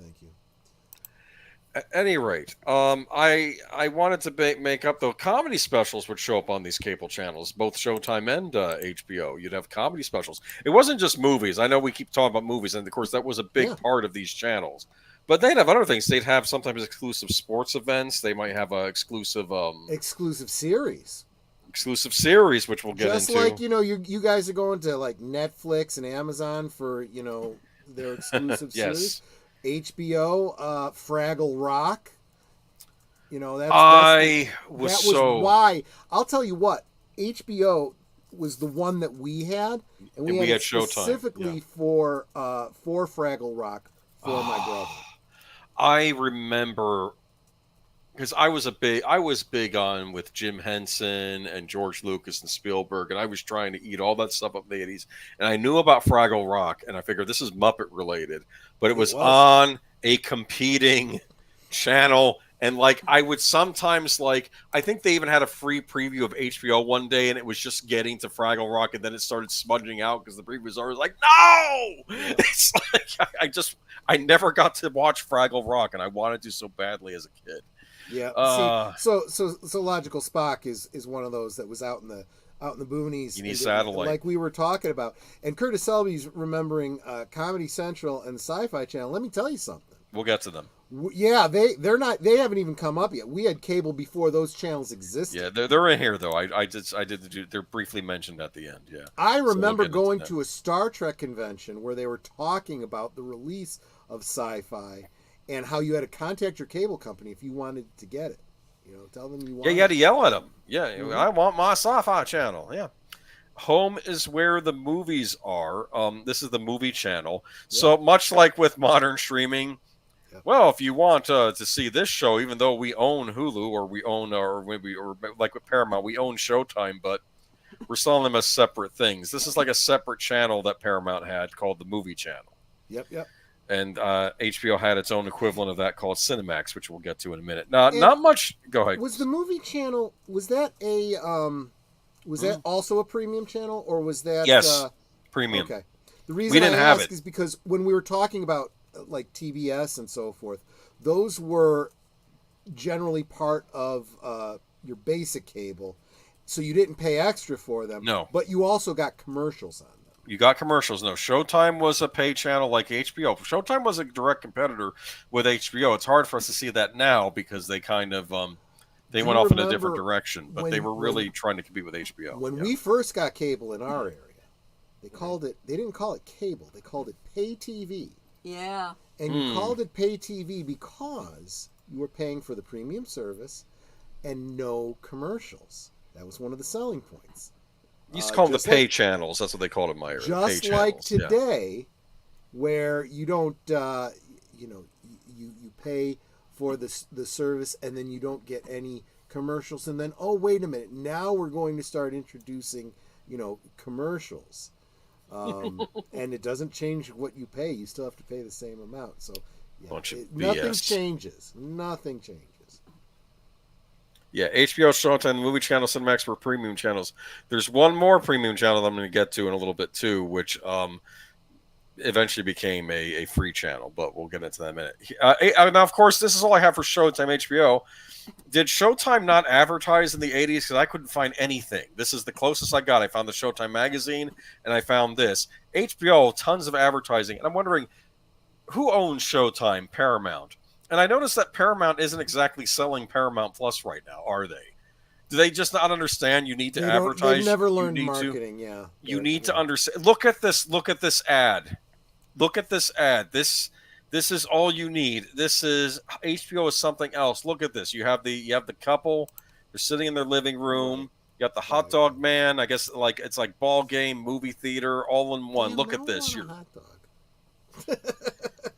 At any rate, I wanted to make up the comedy specials would show up on these cable channels, both Showtime and HBO. You'd have comedy specials. It wasn't just movies. I know we keep talking about movies, and of course that was a big part of these channels. But they'd have other things. They'd have sometimes exclusive sports events. They might have a exclusive series. Exclusive series, which we'll get into. Just like you guys are going to like Netflix and Amazon for their exclusive series. HBO, Fraggle Rock. That was why. I'll tell you what, HBO was the one that we had, and we had Showtime specifically for Fraggle Rock for my brother. I remember because I was big on with Jim Henson and George Lucas and Spielberg, and I was trying to eat all that stuff up in the 80s, and I knew about Fraggle Rock, and I figured this is Muppet related, but it was on a competing channel, and like I would sometimes I think they even had a free preview of HBO one day, and it was just getting to Fraggle Rock, and then it started smudging out because the preview was always like, no! It's like I never got to watch Fraggle Rock, and I wanted to so badly as a kid. Yeah. So Logical Spock is one of those that was out in the boonies. You need satellite, like we were talking about. And Curtis Selby's remembering Comedy Central and the Sci-Fi Channel. Let me tell you something. We'll get to them. Yeah, they haven't even come up yet. We had cable before those channels existed. Yeah, they're in here though. They're briefly mentioned at the end. Yeah. I remember going to a Star Trek convention where they were talking about the release of Sci-Fi and how you had to contact your cable company if you wanted to get it. Tell them you want. Yeah, you had to yell at them. Yeah, I want my Sci-Fi channel. Yeah. Home is where the movies are. This is the movie channel. Yeah. So much like with modern streaming, well, if you want to see this show, even though we own Hulu or like with Paramount, we own Showtime, but we're selling them as separate things. This is like a separate channel that Paramount had called the movie channel. Yep. And HBO had its own equivalent of that called Cinemax, which we'll get to in a minute. Not much. Go ahead. Was the movie channel, was that that also a premium channel, or was that... Yes, premium. Okay. The reason I ask is because when we were talking about like TBS and so forth, those were generally part of your basic cable, so you didn't pay extra for them. No. But you also got commercials on them. You got commercials. No, Showtime was a pay channel like HBO. Showtime was a direct competitor with HBO. It's hard for us to see that now because they kind of They Do went you off in a remember different direction, but they were really when trying to compete with HBO. When we first got cable in our area, they didn't call it cable, they called it pay TV. Yeah. And you called it pay TV because you were paying for the premium service and no commercials. That was one of the selling points. You used to call them the pay channels. That's what they called it in my area. Just like today, where you don't, you pay for the service and then you don't get any commercials. And then, oh, wait a minute, now we're going to start introducing, commercials. And it doesn't change what you pay. You still have to pay the same amount. So, nothing changes. Nothing changes. Yeah, HBO, Showtime, Movie Channel, Cinemax were premium channels. There's one more premium channel that I'm going to get to in a little bit too, which eventually became a free channel, but we'll get into that in a minute. Now, of course, this is all I have for Showtime, HBO. Did Showtime not advertise in the 80s? Because I couldn't find anything. This is the closest I got. I found the Showtime magazine, and I found this. HBO, tons of advertising. And I'm wondering, who owns Showtime? Paramount. And I noticed that Paramount isn't exactly selling Paramount Plus right now, are they? Do they just not understand you need to advertise? They've never learned marketing, You need to understand. Look at this. Look at this ad. Look at this ad. This is all you need. This is HBO is something else. Look at this. You have the couple. They're sitting in their living room. You got the hot dog man. I guess it's like ball game, movie theater, all in one. Look at this. Hot dog.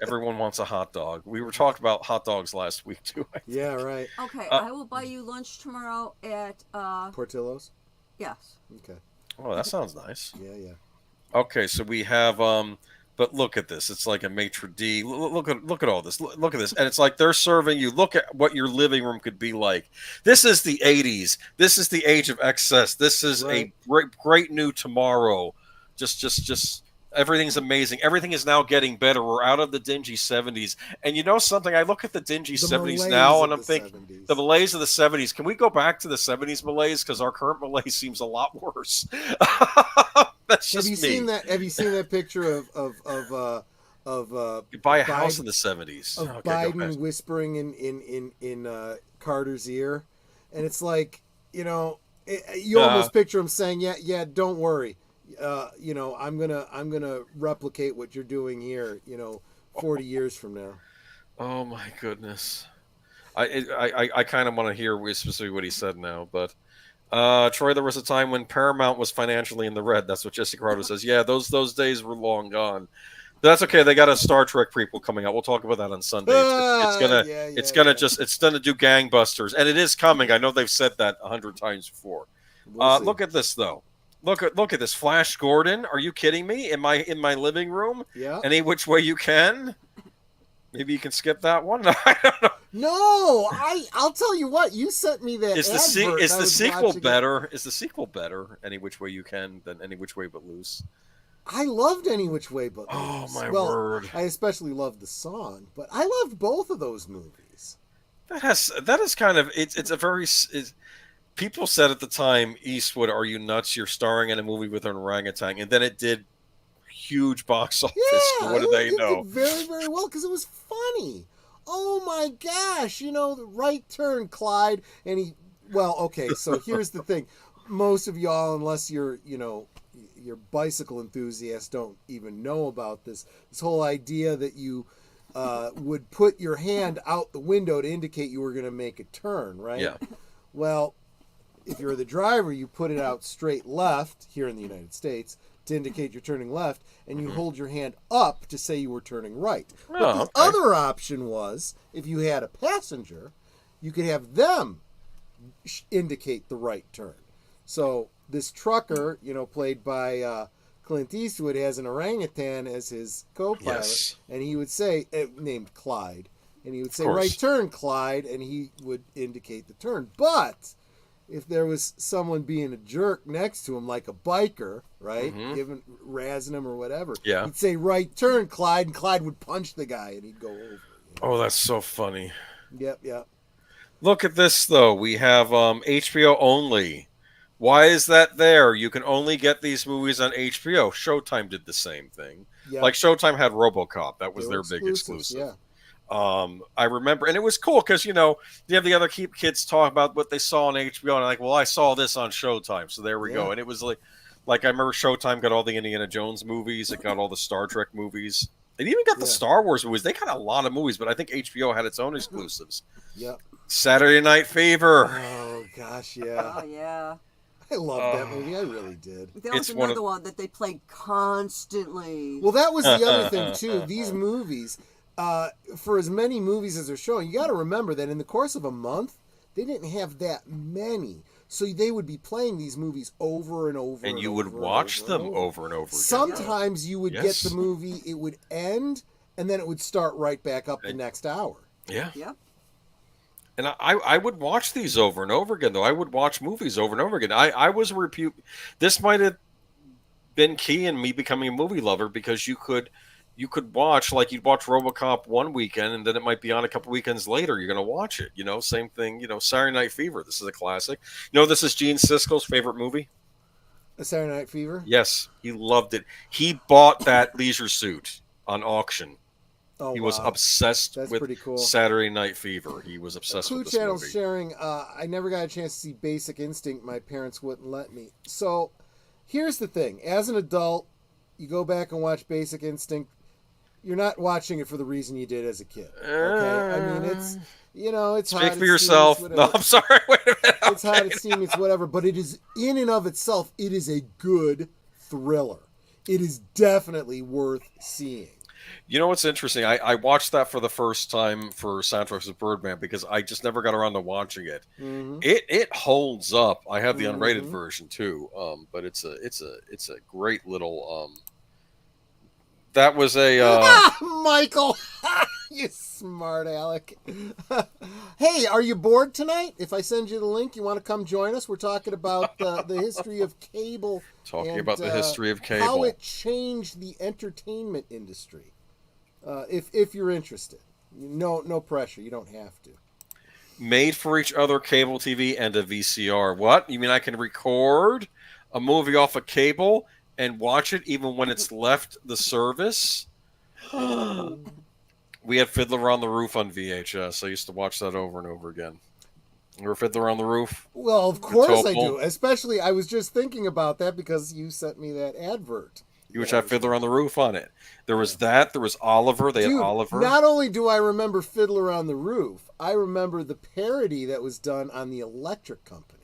Everyone wants a hot dog. We were talking about hot dogs last week too. Yeah, right. Okay, I will buy you lunch tomorrow at Portillo's. Yes. Okay. Oh, that sounds nice. Yeah. Okay, so we have but look at this. It's like a maitre d'. Look at all this. Look at this. And it's like they're serving you. Look at what your living room could be like. This is the 80s. This is the age of excess. This is a great new tomorrow. Just everything's amazing. Everything is now getting better. We're out of the dingy 70s. And you know something? I look at the dingy 70s now and I'm thinking, the malaise of the 70s. Can we go back to the 70s malaise? Because our current malaise seems a lot worse. That's just Seen that? Have you seen that picture of you buy a house in the 70s? Of Biden whispering in Carter's ear, and it's like you almost picture him saying, "Yeah, don't worry, I'm gonna replicate what you're doing here, 40 years from now." Oh my goodness, I kind of want to hear specifically what he said now, but. Troy, there was a time when Paramount was financially in the red. That's what Jesse Corrado says. Yeah, those days were long gone. But that's okay. They got a Star Trek prequel coming out. We'll talk about that on Sunday. It's gonna do gangbusters, and it is coming. I know they've said that 100 times before. Look at this though. Look at this. Flash Gordon. Are you kidding me? In my living room? Yeah. Any which way you can. Maybe you can skip that one. I don't know. No, I'll tell you what. You sent me that. Is the sequel better? Is the sequel better? Any which way you can than Any Which Way But Loose. I loved Any Which Way But Loose. Oh my word! I especially loved the song, but I loved both of those movies. That is kind of it's a very. People said at the time, Eastwood, are you nuts? You're starring in a movie with an orangutan, and then it did huge box office. Yeah, what do they know? It did very, very well because it was funny. Oh my gosh, the right turn, Clyde, and so here's the thing. Most of y'all, unless you're bicycle enthusiasts, don't even know about this whole idea that you would put your hand out the window to indicate you were going to make a turn, right? Yeah. Well, if you're the driver, you put it out straight left here in the United States to indicate you're turning left, and you hold your hand up to say you were turning right. But the other option was, if you had a passenger, you could have them indicate the right turn. So this trucker, played by Clint Eastwood, has an orangutan as his co-pilot, and he would say, named Clyde, and he would say, right turn, Clyde, and he would indicate the turn. But if there was someone being a jerk next to him, like a biker, right, razzing him or whatever, he'd say, right turn, Clyde, and Clyde would punch the guy, and he'd go over. Oh, that's so funny. Yep. Look at this, though. We have HBO only. Why is that there? You can only get these movies on HBO. Showtime did the same thing. Yep. Like Showtime had RoboCop. That was their big exclusive. I remember, and it was cool because you have the other kids talk about what they saw on HBO, and like, well, I saw this on Showtime, so there we go. And it was like I remember Showtime got all the Indiana Jones movies, it got all the Star Trek movies, it even got the Star Wars movies. They got a lot of movies, but I think HBO had its own exclusives. Yep. Saturday Night Fever. Oh gosh, yeah. Oh yeah. I loved that movie. I really did. That was another one that they played constantly. Well, that was the other thing too. These movies, for as many movies as they're showing, you got to remember that in the course of a month, they didn't have that many. So they would be playing these movies over and over. And you would watch them over and over again. Sometimes you would get the movie, it would end, and then it would start right back up the next hour. Yeah. Yep. And I would watch these over and over again, though. I would watch movies over and over again. I was this might have been key in me becoming a movie lover, because you could watch, like, you'd watch RoboCop one weekend, and then it might be on a couple weekends later. You're going to watch it, same thing, Saturday Night Fever. This is a classic. This is Gene Siskel's favorite movie. A Saturday Night Fever? Yes, he loved it. He bought that leisure suit on auction. Oh, he was obsessed with pretty cool. Saturday Night Fever. He was obsessed with this Channel's movie. sharing, I never got a chance to see Basic Instinct. My parents wouldn't let me. So, here's the thing. As an adult, you go back and watch Basic Instinct, you're not watching it for the reason you did as a kid. Okay? I mean, it's, it's hot. Speak for yourself. No, I'm sorry. Wait a minute. Okay. It's hot, it's steamy, it's whatever. But it is, in and of itself, it is a good thriller. It is definitely worth seeing. You know what's interesting? I watched that for the first time for Soundtracks of Birdman, because I just never got around to watching it. Mm-hmm. It holds up. I have the unrated version too, but it's a great little. That was a Michael, you smart Alec. Hey, are you bored tonight? If I send you the link, you want to come join us? We're talking about the history of cable. About the history of cable, how it changed the entertainment industry. If you're interested, no pressure. You don't have to. Made for each other cable TV and a VCR. What? You mean I can record a movie off of cable and watch it even when it's left the service? We had Fiddler on the Roof on VHS. I used to watch that over and over again. Remember Fiddler on the Roof? Well, of course I do. Especially, I was just thinking about that because you sent me that advert. Which had Fiddler on the Roof on it. There was that. There was Oliver. They had Oliver. Not only do I remember Fiddler on the Roof, I remember the parody that was done on the Electric Company.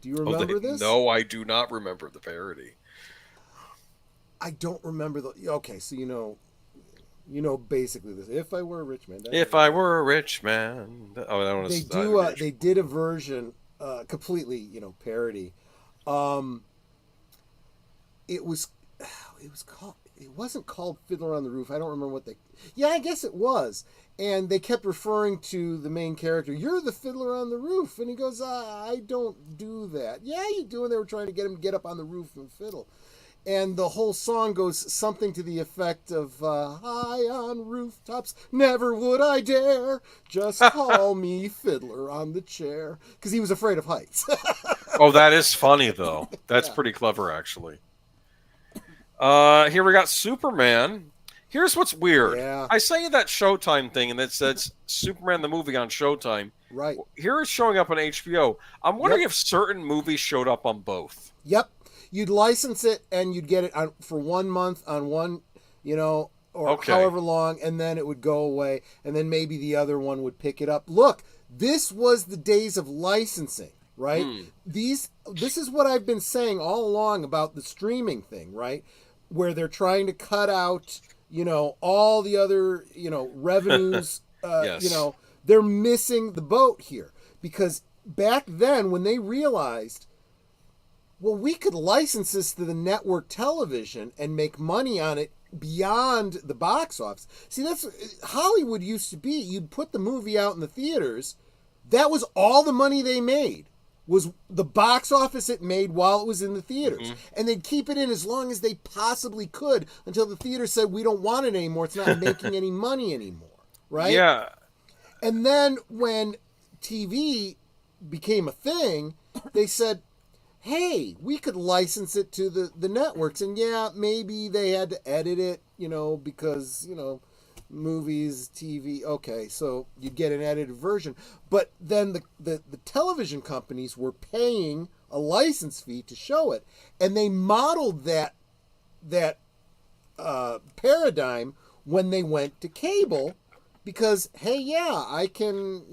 Do you remember this? No, I do not remember the parody. I don't remember the. Okay, so you know basically this. If I were a rich man. If I were a rich man. Oh, that one is. They did a version, completely, parody. It wasn't called Fiddler on the Roof. I don't remember what yeah, I guess it was. And they kept referring to the main character, "You're the fiddler on the roof." And he goes, "I don't do that." "Yeah, you do." And they were trying to get him to get up on the roof and fiddle. And the whole song goes something to the effect of, "High on rooftops, never would I dare. Just call me fiddler on the chair." Because he was afraid of heights. Oh, that is funny, though. That's pretty clever, actually. Here we got Superman. Here's what's weird. Yeah. I say that Showtime thing, and it says Superman the movie on Showtime. Right. Here it's showing up on HBO. I'm wondering if certain movies showed up on both. Yep. You'd license it, and you'd get it for 1 month on one, or however long, and then it would go away, and then maybe the other one would pick it up. Look, this was the days of licensing, right? This is what I've been saying all along about the streaming thing, right? Where they're trying to cut out, all the other, revenues, yes. They're missing the boat here. Because back then, when they realized, well, we could license this to the network television and make money on it beyond the box office. See, that's Hollywood used to be. You'd put the movie out in the theaters. That was all the money they made, was the box office it made while it was in the theaters. And they'd keep it in as long as they possibly could until the theater said, "We don't want it anymore. It's not making any money anymore." Right? Yeah. And then when TV became a thing, they said, "Hey, we could license it to the networks." And yeah, maybe they had to edit it, because, movies, TV. Okay, so you'd get an edited version. But then the television companies were paying a license fee to show it. And they modeled that paradigm when they went to cable because, hey, yeah, I can,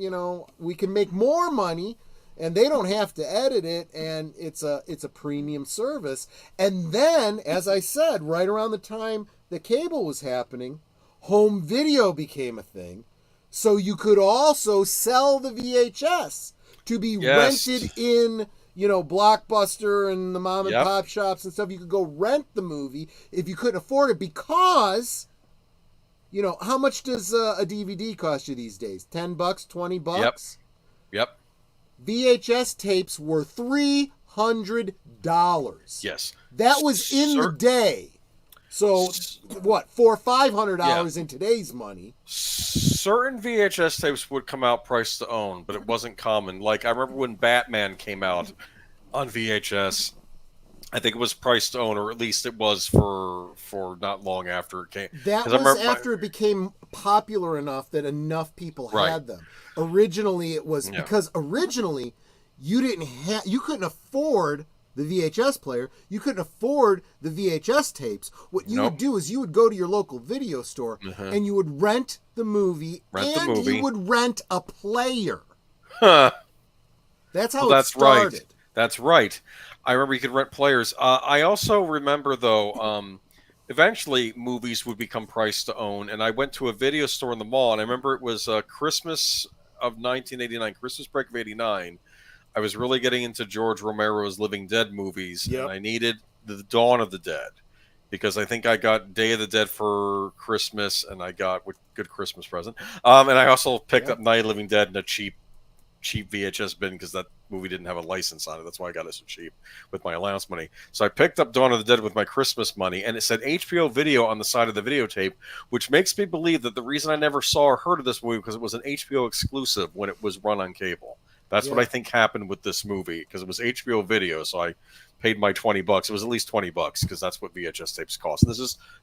we can make more money and they don't have to edit it, and it's a premium service. And then, as I said, right around the time the cable was happening, home video became a thing. So you could also sell the VHS to be rented in, Blockbuster and the mom and pop shops and stuff. You could go rent the movie if you couldn't afford it because, how much does a DVD cost you these days? $10, $20? Yep. VHS tapes were $300. Yes. That was in the day. So, what, $400 or $500 in today's money? Certain VHS tapes would come out priced to own, but it wasn't common. Like, I remember when Batman came out on VHS, I think it was priced to own, or at least it was for not long after it came. That was after it became popular enough that enough people had them. Originally, it was because originally you couldn't afford the VHS player. You couldn't afford the VHS tapes. What you would do is you would go to your local video store and you would rent the movie you would rent a player. Huh. That's how it started. Right. That's right. I remember you could rent players. I also remember, though, eventually movies would become priced to own. And I went to a video store in the mall, and I remember it was Christmas of 1989, Christmas break of 89. I was really getting into George Romero's Living Dead movies, and I needed the Dawn of the Dead because I think I got Day of the Dead for Christmas, and I got a good Christmas present. And I also picked up Night of the Living Dead in a cheap VHS bin because that movie didn't have a license on it. That's why I got it so cheap with my allowance money. So I picked up Dawn of the Dead with my Christmas money, and it said HBO Video on the side of the videotape, which makes me believe that the reason I never saw or heard of this movie because it was an HBO exclusive when it was run on cable. That's what I think happened with this movie because it was HBO Video, so I paid my $20. It was at least $20 because that's what VHS tapes cost. And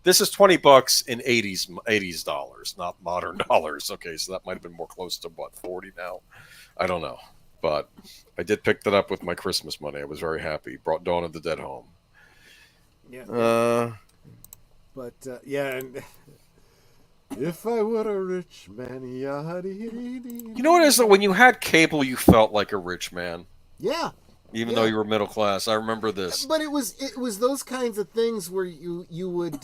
this is $20 in 80s dollars, not modern dollars. Okay, so that might have been more close to 40 now. I don't know, but I did pick that up with my Christmas money. I was very happy. Brought Dawn of the Dead home. Yeah. And if I were a rich man, you know what it is though? When you had cable, you felt like a rich man. Yeah. Even though you were middle class, I remember this. But it was those kinds of things where you would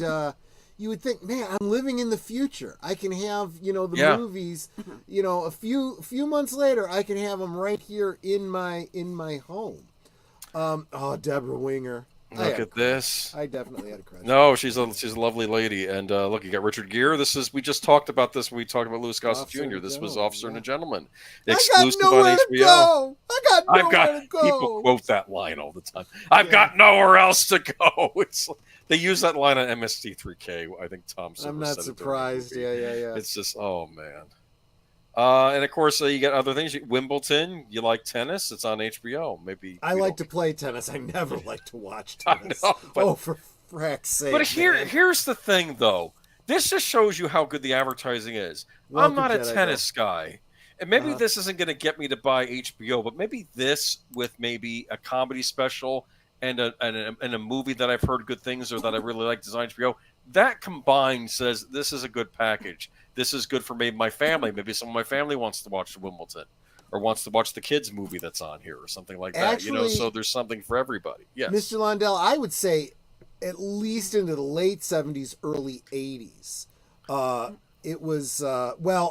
think, man, I'm living in the future. I can have the movies. A few months later, I can have them right here in my home. Deborah Winger. Look at this. I definitely had a crush. No, she's a lovely lady. And look, you got Richard Gere. We just talked about this when we talked about Louis Gossett Jr. This was Officer and a Gentleman. Exclusive on HBO. I got nowhere to go. People quote that line all the time. I've got nowhere else to go. They use that line on MST3K. I think Tom Silver I'm not said surprised. Yeah. It's just, oh, man. And of course, you got other things. Wimbledon, you like tennis? It's on HBO. Maybe I like to play tennis. I never like to watch tennis. I know, for frack's sake! But here's the thing, though. This just shows you how good the advertising is. I'm not a tennis guy, and maybe this isn't going to get me to buy HBO. But maybe this with maybe a comedy special and a movie that I've heard good things or that I really like on HBO. That combined says this is a good package. This is good for maybe my family. Maybe some of my family wants to watch Wimbledon or wants to watch the kids movie that's on here or something like that. Actually, so there's something for everybody. Yes. Mr. Lundell, I would say at least into the late 70s, early 80s. It was,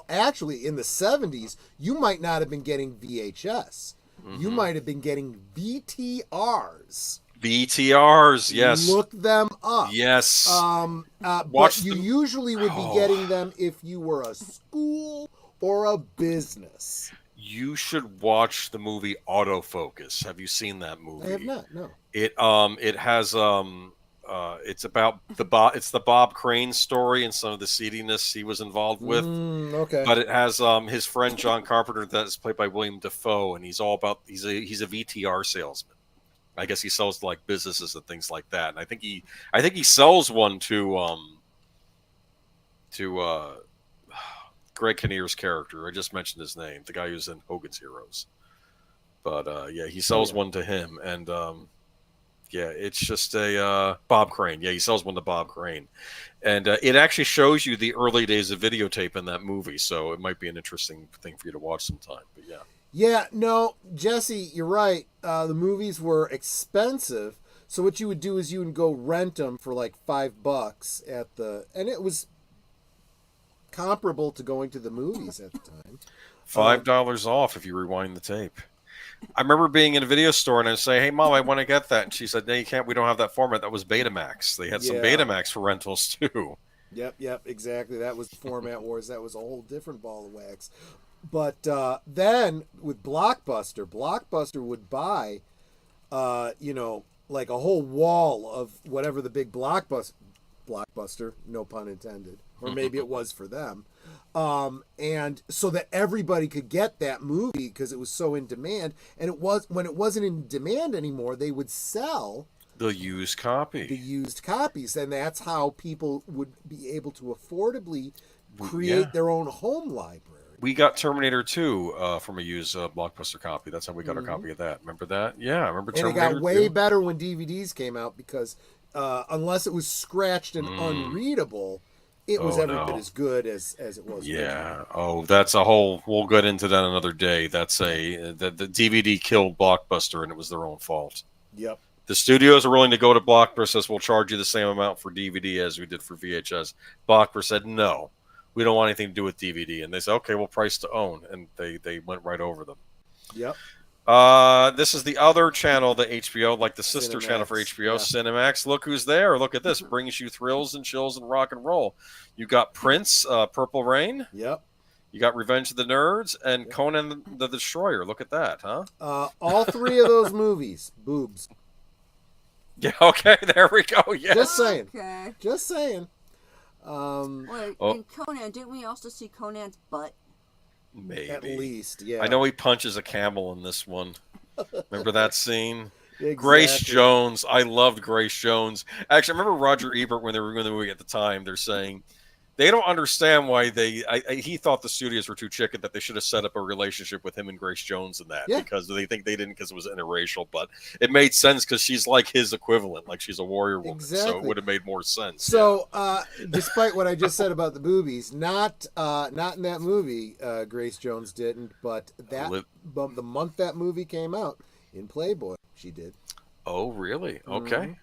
actually in the 70s, you might not have been getting VHS. Mm-hmm. You might have been getting VTRs. VTRs, yes. Look them up. Yes. But you usually would be getting them if you were a school or a business. You should watch the movie Autofocus. Have you seen that movie? I have not. No. It has it's about the Bob Crane story and some of the seediness he was involved with. Okay. But it has his friend John Carpenter that is played by William Dafoe, and he's all about he's a VTR salesman. I guess he sells to like businesses and things like that. And I think he sells one to Greg Kinnear's character. I just mentioned his name, the guy who's in Hogan's Heroes. But yeah, he sells one to him, and yeah, it's just a Bob Crane. Yeah, he sells one to Bob Crane, and it actually shows you the early days of videotape in that movie. So it might be an interesting thing for you to watch sometime. But yeah. Yeah, no, Jesse, you're right. The movies were expensive, so what you would do is you would go rent them for like $5 at the, and it was comparable to going to the movies at the time. $5 off if you rewind the tape. I remember being in a video store and I say, "Hey, Mom, I want to get that," and she said, "No, you can't. We don't have that format." That was Betamax. They had some Betamax for rentals too. Yep, exactly. That was Format Wars. That was a whole different ball of wax. But then with Blockbuster would buy, like a whole wall of whatever the big Blockbuster, no pun intended, or maybe it was for them. And so that everybody could get that movie because it was so in demand. And it was, when it wasn't in demand anymore, they would sell the used copies. And that's how people would be able to affordably create their own home library. We got Terminator 2 from a used Blockbuster copy. That's how we got our copy of that. Remember that? Yeah, I remember Terminator 2. And it got way better when DVDs came out because unless it was scratched and unreadable, it was every bit as good as it was. Yeah. Oh, that's a whole. We'll get into that another day. That's the DVD killed Blockbuster, and it was their own fault. Yep. The studios are willing to go to Blockbuster. Says we'll charge you the same amount for DVD as we did for VHS. Blockbuster said no. We don't want anything to do with DVD, and they said, "Okay, well, price to own," and they went right over them. Yep. This is the other channel, the HBO, like the sister channel for HBO, Cinemax. Look who's there. Look at this. Brings you thrills and chills and rock and roll. You got Prince, Purple Rain. Yep. You got Revenge of the Nerds and Conan the Destroyer. Look at that, huh? All three of those movies, boobs. Yeah, okay, there we go. Yeah. Just saying. Okay. Just saying. Wait, in Conan, didn't we also see Conan's butt? Maybe. At least, yeah. I know he punches a camel in this one. Remember that scene? Exactly. Grace Jones. I loved Grace Jones. Actually, I remember Roger Ebert when they were doing the movie at the time. They're saying they don't understand why he thought the studios were too chicken, that they should have set up a relationship with him and Grace Jones in that because they think they didn't because it was interracial. But it made sense because she's like his equivalent, like she's a warrior woman. Exactly. So it would have made more sense. So despite what I just said about the boobies, not in that movie, Grace Jones didn't, but the month that movie came out in Playboy, she did. Oh, really? Okay.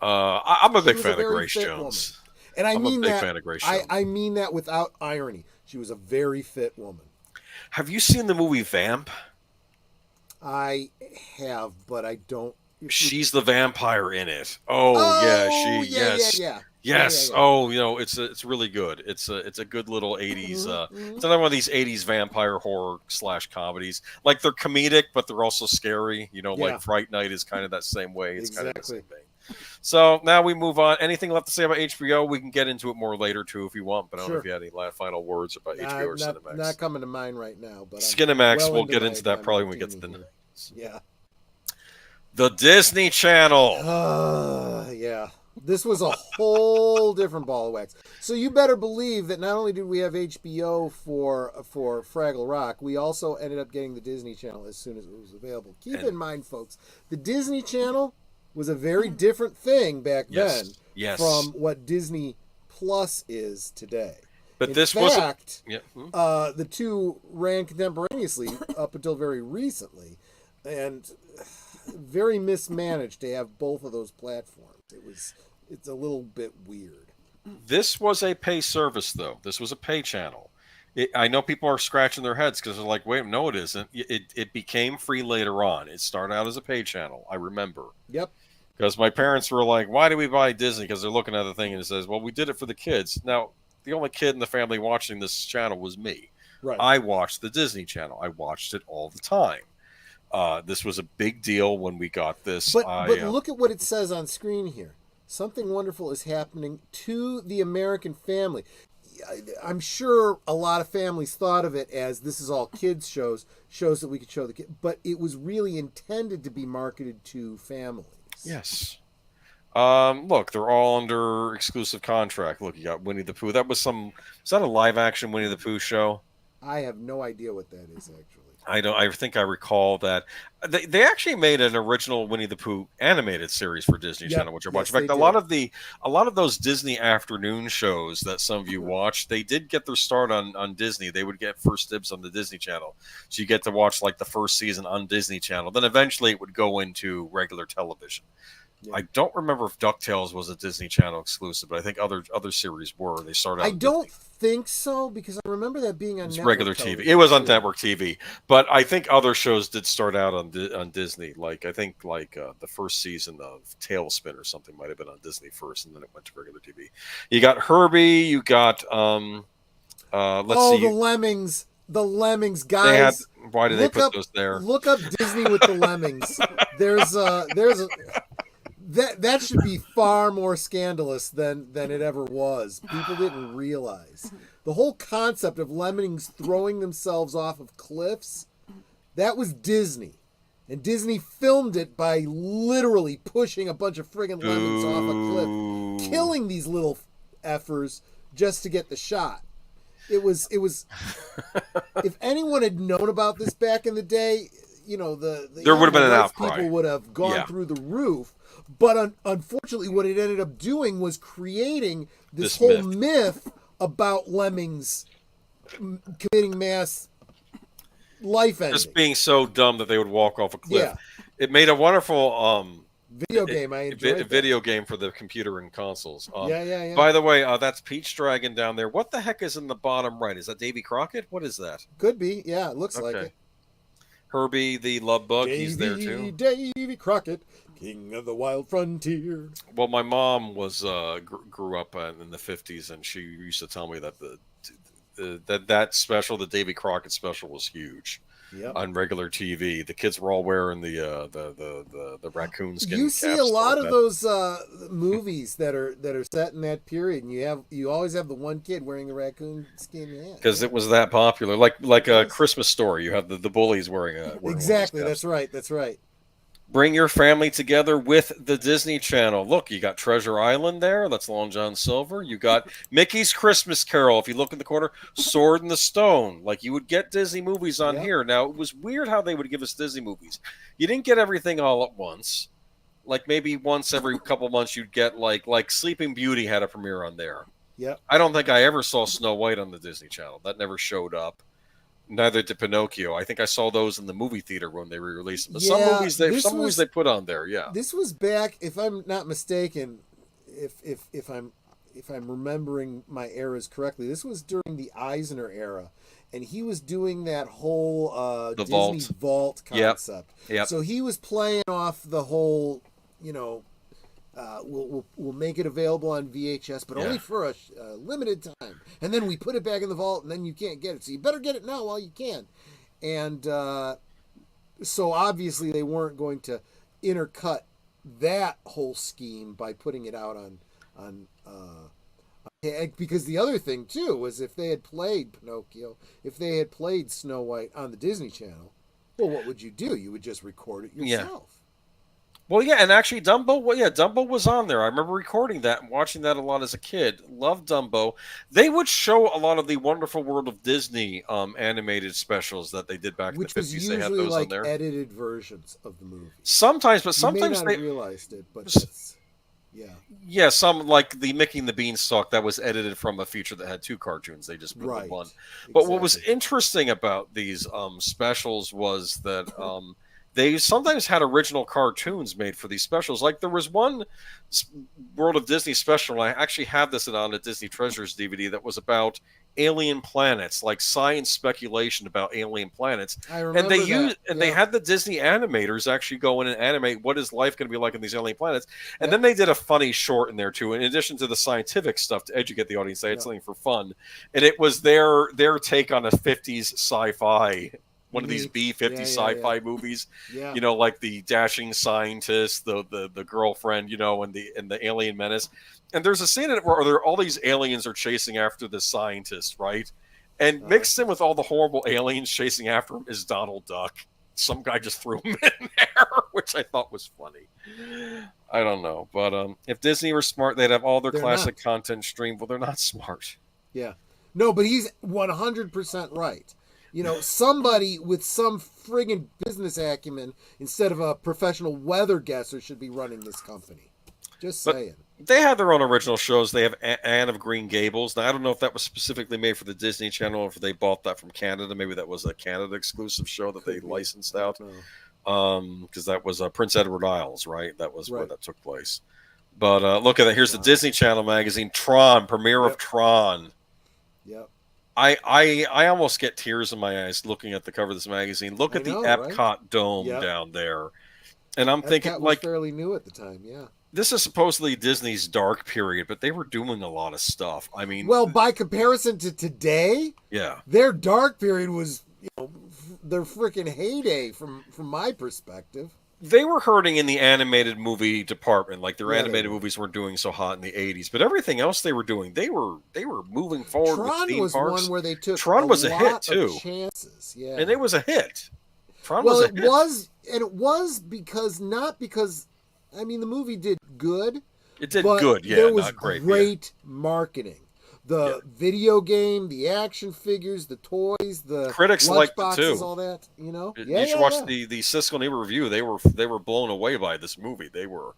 I'm a big fan of Grace Jones. Woman. And I mean that. Fan of Grace Jones. I mean that without irony. She was a very fit woman. Have you seen the movie Vamp? I have, but I don't. She's the vampire in it. Oh yeah, yes. Yeah. Oh, it's really good. It's a good little 80s. It's another one of these 80s vampire horror / comedies. Like they're comedic, but they're also scary. Like Fright Night is kind of that same way. It's kind of the same thing. So now we move on. Anything left to say about HBO? We can get into it more later too if you want. But I don't know if you had any final words about HBO or Cinemax. Not coming to mind right now. But Cinemax, we'll get into that probably when we get to the news. Yeah. The Disney Channel. Yeah. This was a whole different ball of wax. So you better believe that not only did we have HBO for Fraggle Rock, we also ended up getting the Disney Channel as soon as it was available. Keep in mind, folks, the Disney Channel was a very different thing back then from what Disney Plus is today. But the two ran contemporaneously up until very recently, and very mismanaged to have both of those platforms. It's a little bit weird. This was a pay service, though. This was a pay channel. I know people are scratching their heads because they're like, wait, no, it isn't. It became free later on. It started out as a pay channel, I remember. Yep. Because my parents were like, why do we buy Disney? Because they're looking at the thing and it says, well, we did it for the kids. Now, the only kid in the family watching this channel was me. Right. I watched the Disney Channel. I watched it all the time. This was a big deal when we got this. But look at what it says on screen here. Something wonderful is happening to the American family. I'm sure a lot of families thought of it as this is all kids shows that we could show the kids, but it was really intended to be marketed to families. Yes. Look, they're all under exclusive contract. Look, you got Winnie the Pooh. Is that a live action Winnie the Pooh show? I have no idea what that is actually. I think I recall that they actually made an original Winnie the Pooh animated series for Disney Channel, which I watched. In fact, a lot of those Disney afternoon shows that some of you watch, they did get their start on Disney. They would get first dibs on the Disney Channel, so you get to watch like the first season on Disney Channel. Then eventually it would go into regular television. Yeah. I don't remember if DuckTales was a Disney Channel exclusive, but I think other series were. They started out I don't think so, because I remember that being on regular TV. It was on network TV, but I think other shows did start out on Disney. Like I think the first season of Tailspin or something might have been on Disney first, and then it went to regular TV. You got Herbie. You got the Lemmings. The Lemmings, guys. Why did they put those there? Look up Disney with the Lemmings. There's a that should be far more scandalous than it ever was. People didn't realize the whole concept of lemmings throwing themselves off of cliffs. That was Disney, and Disney filmed it by literally pushing a bunch of friggin' lemmings off a cliff, killing these little effers just to get the shot. It was. If anyone had known about this back in the day, there would have been an outcry. People would have gone through the roof. But unfortunately, what it ended up doing was creating this whole myth about lemmings committing mass life ending. Just being so dumb that they would walk off a cliff. Yeah. It made a wonderful video game. I enjoyed video game for the computer and consoles. Yeah. By the way, that's Peach Dragon down there. What the heck is in the bottom right? Is that Davy Crockett? What is that? Could be. Yeah, it looks like it. Herbie the Love Bug, he's there too. Davy Crockett, king of the wild frontier. Well, my mom was grew up in the 50s, and she used to tell me that that special, the Davy Crockett special, was huge. Yep. On regular TV, the kids were all wearing the raccoon skin. You see a lot of those movies that are set in that period, and you always have the one kid wearing the raccoon skin hat because it was that popular. Like a Christmas Story, you have the bullies wearing exactly. That's right. Bring your family together with the Disney Channel. Look, you got Treasure Island there. That's Long John Silver. You got Mickey's Christmas Carol. If you look in the corner, Sword in the Stone. Like, you would get Disney movies on here. Now, it was weird how they would give us Disney movies. You didn't get everything all at once. Like, maybe once every couple months you'd get, like Sleeping Beauty had a premiere on there. Yep. I don't think I ever saw Snow White on the Disney Channel. That never showed up. Neither did Pinocchio. I think I saw those in the movie theater when they re-released them. But some movies they put on there. Yeah, this was back, if I'm not mistaken, if I'm remembering my eras correctly, this was during the Eisner era, and he was doing that whole Disney Vault concept. Yep. So he was playing off the whole, we'll make it available on VHS, but only for a limited time. And then we put it back in the vault, and then you can't get it. So you better get it now while you can. And so obviously they weren't going to intercut that whole scheme by putting it out on because the other thing, too, was if they had played Pinocchio, if they had played Snow White on the Disney Channel, well, what would you do? You would just record it yourself. Yeah. Well, yeah, and actually Dumbo was on there. I remember recording that and watching that a lot as a kid. Loved Dumbo. They would show a lot of the Wonderful World of Disney animated specials that they did back in the 50s. Which was usually they had those like on there. Edited versions of the movie. Sometimes you may not have realized it, but yeah, some like the Mickey and the Beanstalk that was edited from a feature that had 2 cartoons. They just put in one. But what was interesting about these specials was that they sometimes had original cartoons made for these specials. Like there was one World of Disney special, and I actually have this on a Disney Treasures DVD that was about alien planets, like science speculation about alien planets. I remember they had the Disney animators actually go in and animate what is life going to be like on these alien planets. And then they did a funny short in there too, in addition to the scientific stuff to educate the audience. They had something for fun, and it was their take on a 50s sci-fi. One of these B-50 sci-fi movies, like the dashing scientist, the girlfriend, and the alien menace. And there's a scene in it where all these aliens are chasing after the scientist, right? And mixed in with all the horrible aliens chasing after him is Donald Duck. Some guy just threw him in there which I thought was funny. I don't know, but if Disney were smart, they'd have all their classic content streamed. Well, they're not smart. Yeah. No, but he's 100% right. You know, somebody with some friggin' business acumen instead of a professional weather guesser should be running this company. Just saying. They have their own original shows. They have Anne of Green Gables. Now, I don't know if that was specifically made for the Disney Channel or if they bought that from Canada. Maybe that was a Canada exclusive show that they licensed out. Because that was Prince Edward Isles, right? That was where that took place. But look at that. Here's the Disney Channel magazine, Tron, premiere of Tron. Yep. I almost get tears in my eyes looking at the cover of this magazine. Look at the Epcot Dome down there. And I'm thinking, was like, fairly new at the time, this is supposedly Disney's dark period, but they were doing a lot of stuff. I mean, well, by comparison to today, their dark period was, their freaking heyday from my perspective. They were hurting in the animated movie department. Like their animated movies weren't doing so hot in the 80s, but everything else they were doing, they were moving forward. Tron with theme was parks. one where they took Tron was a hit too. Chances, and it was a hit. Tron well, was a it hit. was, and it was not because. I mean, the movie did good. It did good, yeah. There was not great, great marketing. The video game, the action figures, the toys, the critics liked it too. All that, you should watch the Siskel and Ebert review. They were blown away by this movie. They were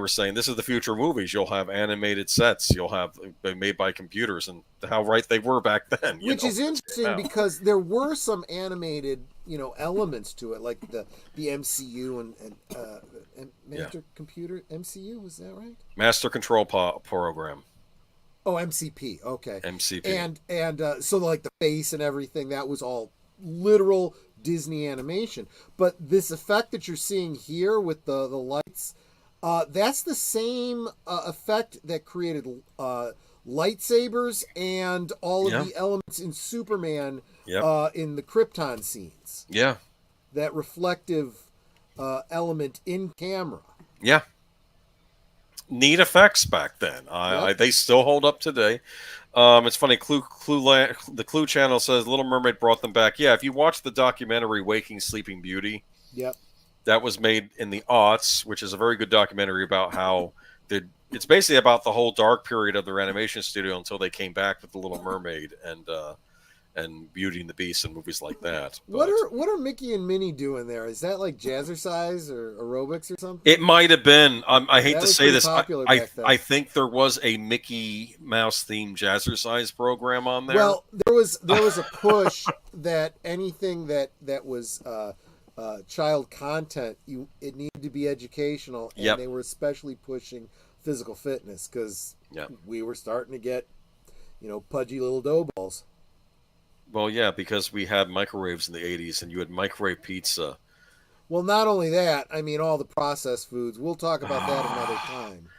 saying this is the future of movies. You'll have animated sets. You'll have made by computers, and how right they were back then. Which is interesting because there were some animated, elements to it, like the MCU and Master Computer MCU, was that right? Master Control Program. Oh, MCP. Okay. MCP. And so like the face and everything, that was all literal Disney animation. But this effect that you're seeing here with the lights, that's the same effect that created lightsabers and all of the elements in Superman in the Krypton scenes. Yeah. That reflective element in camera. Yeah. Neat effects back then. They still hold up today. It's funny. The Clue Channel says Little Mermaid brought them back. Yeah, if you watch the documentary Waking Sleeping Beauty, that was made in the aughts, which is a very good documentary about how it's basically about the whole dark period of their animation studio until they came back with the Little Mermaid and Beauty and the Beast and movies like that. What are Mickey and Minnie doing there? Is that like jazzercise or aerobics or something? It might have been. I hate to say this. I think there was a Mickey Mouse themed jazzercise program on there. Well, there was a push that anything that was child content, it needed to be educational, and they were especially pushing physical fitness because we were starting to get, pudgy little dough balls. Well, yeah, because we had microwaves in the 80s, and you had microwave pizza. Well, not only that, I mean, all the processed foods. We'll talk about that another time.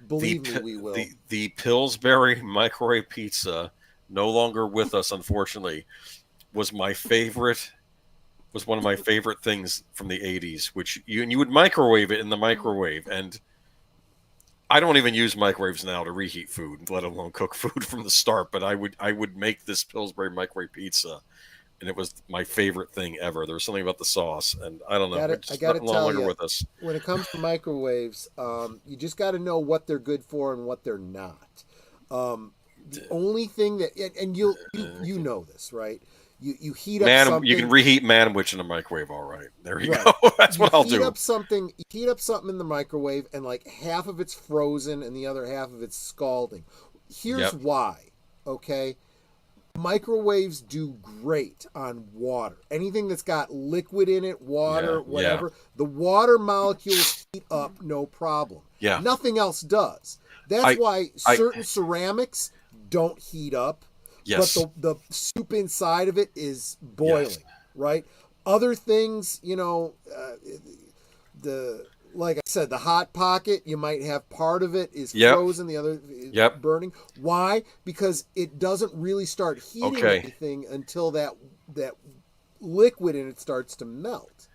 Believe me, we will. The Pillsbury microwave pizza, no longer with us, unfortunately, was one of my favorite things from the 80s, which you would microwave it in the microwave, and I don't even use microwaves now to reheat food, let alone cook food from the start. But I would make this Pillsbury microwave pizza, and it was my favorite thing ever. There was something about the sauce, and I don't know. I got to tell you, with us. When it comes to microwaves, you just got to know what they're good for and what they're not. The only thing that, and you know this, right? You heat up something. You can reheat manwich in a microwave, all right. There you go. That's what I'll do. You heat up something in the microwave, and like half of it's frozen, and the other half of it's scalding. Here's why. Okay, microwaves do great on water. Anything that's got liquid in it, water, whatever. The water molecules heat up, no problem. Yeah. Nothing else does. That's why certain ceramics don't heat up. Yes. But the soup inside of it is boiling, right? Other things, like I said, the Hot Pocket, you might have part of it is frozen, the other is burning. Why? Because it doesn't really start heating anything until that liquid in it starts to melt.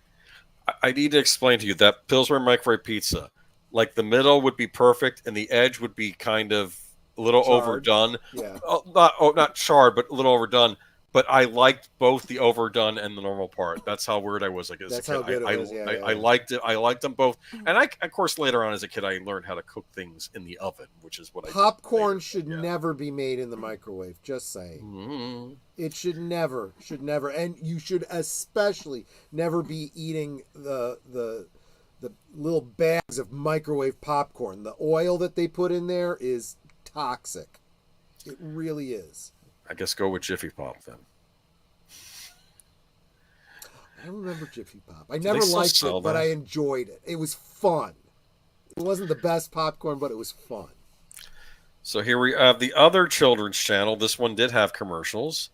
I need to explain to you that Pillsbury microwave pizza, like the middle would be perfect and the edge would be kind of a little charred. overdone. Yeah. Not charred, but a little overdone. but I liked both the overdone and the normal part. That's how weird I was. Like as That's a kid, how good it was. I liked it. I liked them both, and of course, later on as a kid, I learned how to cook things in the oven, which is what Popcorn should never be made in the microwave. Just saying, it should never, and you should especially never be eating the little bags of microwave popcorn. The oil that they put in there is toxic. It really is. I guess go with Jiffy Pop then. I remember Jiffy Pop. I never liked it, but I enjoyed it. It was fun. It wasn't the best popcorn, but it was fun. So here we have the other children's channel. This one did have commercials.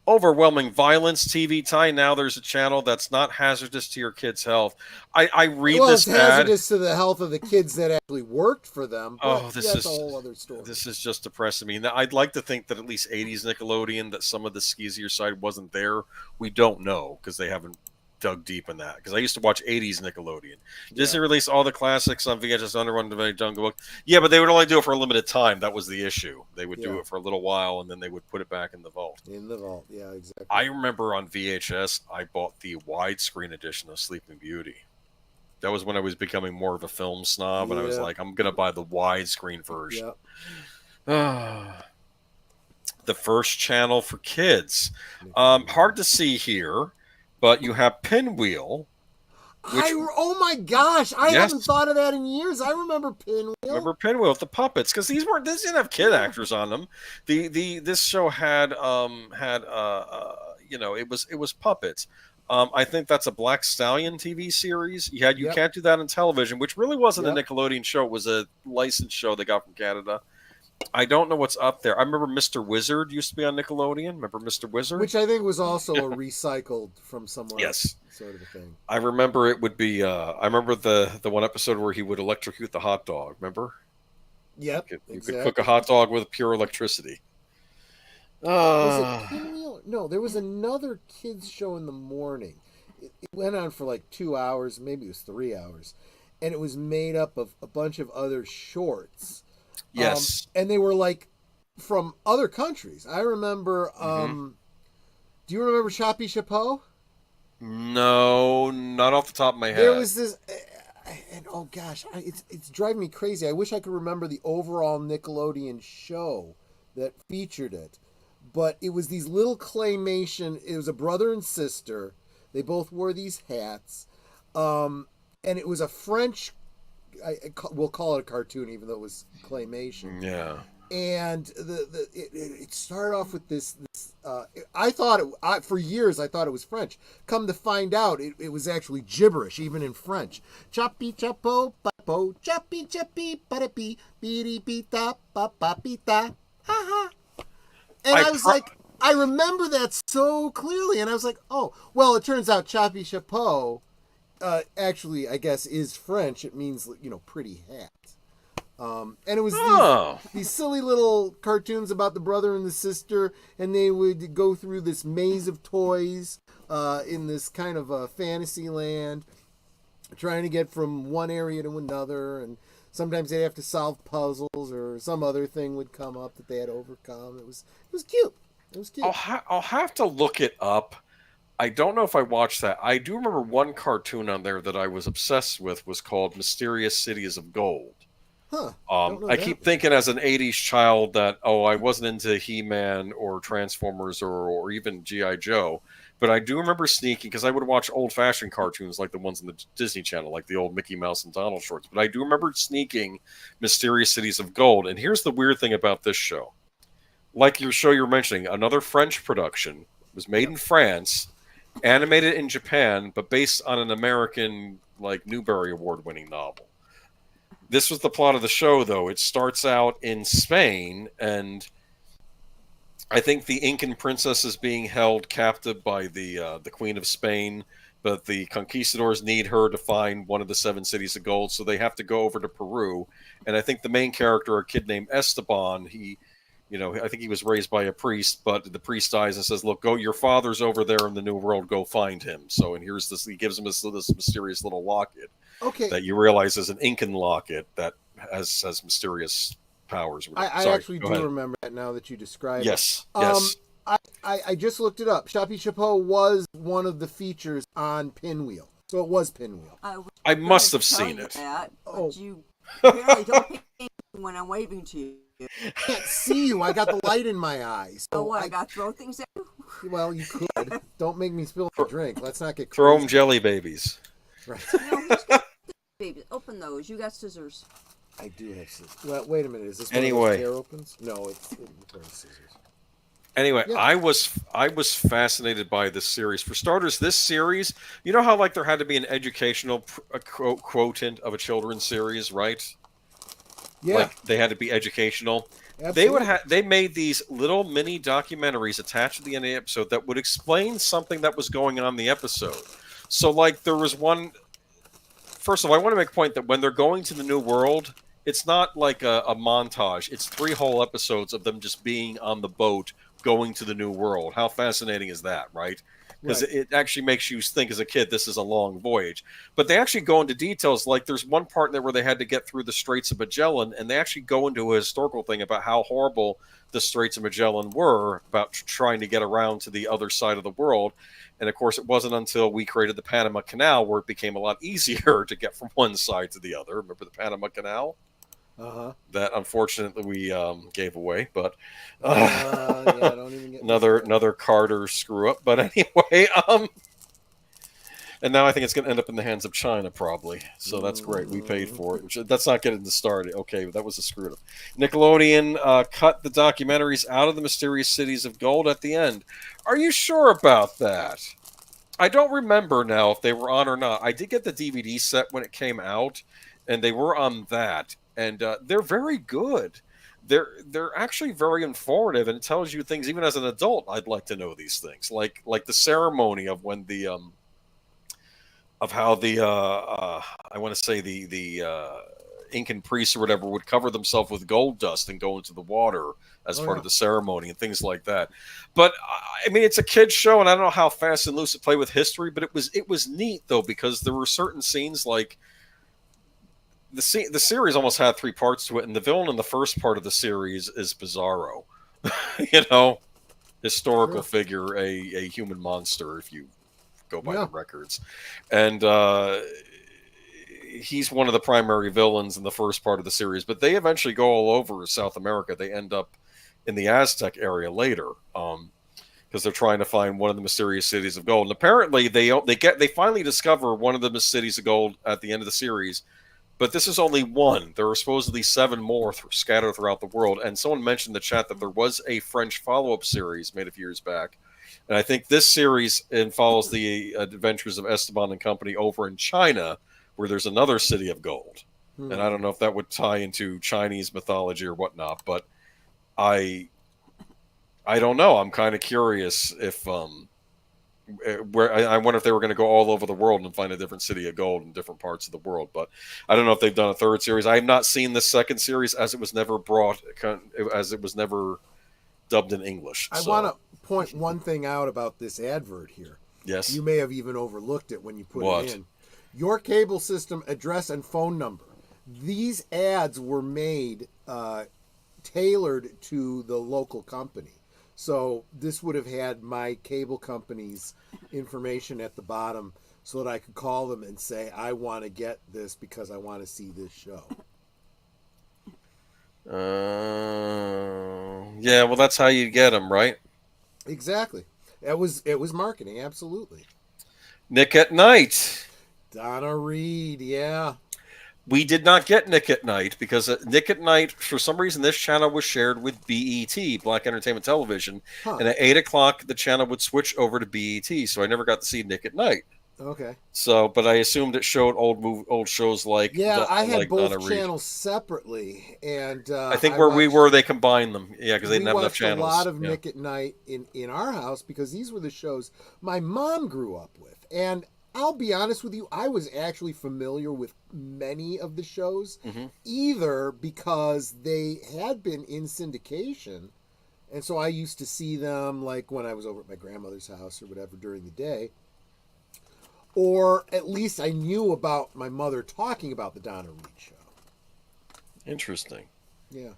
Overwhelming violence TV time. Now there's a channel that's not hazardous to your kids' health. I read this ad. It's hazardous to the health of the kids that actually worked for them. But that's a whole other story. This is just depressing me. Now, I'd like to think that at least 80s Nickelodeon, that some of the skeezier side wasn't there. We don't know because they haven't dug deep in that. Because I used to watch 80s Nickelodeon. Disney released all the classics on VHS, Underrun, The Jungle Book. Yeah, but they would only do it for a limited time. That was the issue. They would do it for a little while, and then they would put it back in the vault. Yeah, exactly. I remember on VHS, I bought the widescreen edition of Sleeping Beauty. That was when I was becoming more of a film snob, and I was like, I'm going to buy the widescreen version. The first channel for kids. Hard to see here, but you have Pinwheel. Oh my gosh, I haven't thought of that in years. I remember Pinwheel. Remember Pinwheel with the puppets, because these didn't have kid actors on them. This show had it was puppets. I think that's a Black Stallion TV series. You can't do that on television, which really wasn't a Nickelodeon show. It was a licensed show they got from Canada. I don't know what's up there. I remember Mr. Wizard used to be on Nickelodeon. Remember Mr. Wizard? Which I think was also a recycled from somewhere. Yes. Sort of a thing. I remember it would be, I remember the one episode where he would electrocute the hot dog. Remember? Yep. You could cook a hot dog with pure electricity. Was it Pinwheel? No, there was another kids show in the morning. It went on for like 2 hours, maybe it was 3 hours. And it was made up of a bunch of other shorts. Yes. And they were like from other countries. I remember, do you remember Choppy Chapeau? No, not off the top of my head. There was this, and oh gosh, it's driving me crazy. I wish I could remember the overall Nickelodeon show that featured it. But it was these little claymation, it was a brother and sister. They both wore these hats. And it was a French, we'll call it a cartoon, even though it was claymation. Yeah. And it started off with this I thought for years I thought it was French. Come to find out, it was actually gibberish, even in French. Choppy chapo papo, choppy choppy parapi, biri pita papa pita, ha ha. And I was like, I remember that so clearly, and I was like, oh, well, it turns out Choppy Chapeau actually, I guess, is French. It means, pretty hat. And it was these silly little cartoons about the brother and the sister, and they would go through this maze of toys in this kind of a fantasy land, trying to get from one area to another, and sometimes they'd have to solve puzzles, or some other thing would come up that they had to overcome. It was cute. It was cute. I'll have to look it up. I don't know if I watched that. I do remember one cartoon on there that I was obsessed with was called Mysterious Cities of Gold. Huh. I keep thinking as an 80s child that, I wasn't into He-Man or Transformers or even G.I. Joe. But I do remember sneaking, because I would watch old-fashioned cartoons like the ones on the Disney Channel, like the old Mickey Mouse and Donald shorts. But I do remember sneaking Mysterious Cities of Gold. And here's the weird thing about this show. Like your show you're mentioning, another French production. It was made in France, animated in Japan, but based on an American, Newbery Award-winning novel. This was the plot of the show, though. It starts out in Spain, and I think the Incan princess is being held captive by the Queen of Spain, but the conquistadors need her to find one of the 7 cities of gold, so they have to go over to Peru. And I think the main character, a kid named Esteban, I think he was raised by a priest, but the priest dies and says, "Look, go. Your father's over there in the New World. Go find him." So, and here's this. He gives him this mysterious little locket. Okay. That you realize is an Incan locket that has mysterious powers. I actually do remember that now that you describe it. Yes. I I just looked it up. Chappie Chapeau was one of the features on Pinwheel. So it was Pinwheel. I must have seen it. But you apparently don't pay attention when I'm waving to you. I can't see you. I got the light in my eyes. So I got to throw things at you? Well, you could. Don't make me spill the drink. Let's not get crazy. Throw them jelly babies. Right. Baby, open those. You got scissors. I do have scissors. Well, wait a minute. Is this one Anyway. of those hair opens? No, it's scissors. Anyway, yeah. I was fascinated by this series. For starters, this series, you know how like there had to be an educational quotient of a children's series, right? Yeah. Like they had to be educational. Absolutely. They made these little mini documentaries attached to the end of the episode that would explain something that was going on in the episode. So like there was one. First of all, I want to make a point that when they're going to the new world, it's not like a montage. It's 3 whole episodes of them just being on the boat going to the new world. How fascinating is that, right? Because it actually makes you think as a kid this is a long voyage. But they actually go into details. Like there's one part there where they had to get through the Straits of Magellan, and they actually go into a historical thing about how horrible the Straits of Magellan were about trying to get around to the other side of the world. And of course, it wasn't until we created the Panama Canal where it became a lot easier to get from one side to the other. Remember the Panama Canal? That unfortunately we gave away, but yeah, don't even get another Carter screw up. But anyway, and now I think it's going to end up in the hands of China probably. So that's great. We paid for it. That's not getting started. Okay, that was a screw up. Nickelodeon cut the documentaries out of the Mysterious Cities of Gold at the end. Are you sure about that? I don't remember now if they were on or not. I did get the DVD set when it came out, and they were on that. And they're very good. They're actually very informative, and it tells you things. Even as an adult, I'd like to know these things, like the ceremony of when the of how the I want to say the Incan priests or whatever would cover themselves with gold dust and go into the water as part of the ceremony and things like that. But I mean, it's a kids show, and I don't know how fast and loose it play with history, but it was neat though, because there were certain scenes like. The series almost had 3 parts to it, and the villain in the first part of the series is Bizarro. Historical figure, a human monster, if you go by the records. And he's one of the primary villains in the first part of the series, but they eventually go all over South America. They end up in the Aztec area later, because they're trying to find one of the Mysterious Cities of Gold. And apparently they finally discover one of the cities of gold at the end of the series. But this is only one. There are supposedly 7 more scattered throughout the world. And someone mentioned in the chat that there was a French follow-up series made a few years back. And I think this series follows the adventures of Esteban and company over in China, where there's another city of gold. And I don't know if that would tie into Chinese mythology or whatnot, but I don't know. I'm kind of curious if... where I wonder if they were going to go all over the world and find a different city of gold in different parts of the world. But I don't know if they've done a 3rd series. I have not seen the 2nd series, as it was never dubbed in English. I want to point one thing out about this advert here. Yes. You may have even overlooked it when you put it in. Your cable system address and phone number. These ads were made tailored to the local company. So this would have had my cable company's information at the bottom so that I could call them and say, I want to get this because I want to see this show. Yeah, well, that's how you get them, right? Exactly. It was marketing, absolutely. Nick at Night. Donna Reed, yeah. We did not get Nick at Night because Nick at Night, for some reason, this channel was shared with BET, Black Entertainment Television. And at 8 o'clock, the channel would switch over to BET, so I never got to see Nick at Night. Okay. So, but I assumed it showed old shows like I had like both Donna Reed. channels separately, and I think where we were, they combined them. Yeah, because they didn't have enough channels. We watched a lot of Nick at Night in our house because these were the shows my mom grew up with, and I'll be honest with you, I was actually familiar with many of the shows, either because they had been in syndication, and so I used to see them like when I was over at my grandmother's house or whatever during the day, or at least I knew about my mother talking about the Donna Reed show. Interesting. Yeah.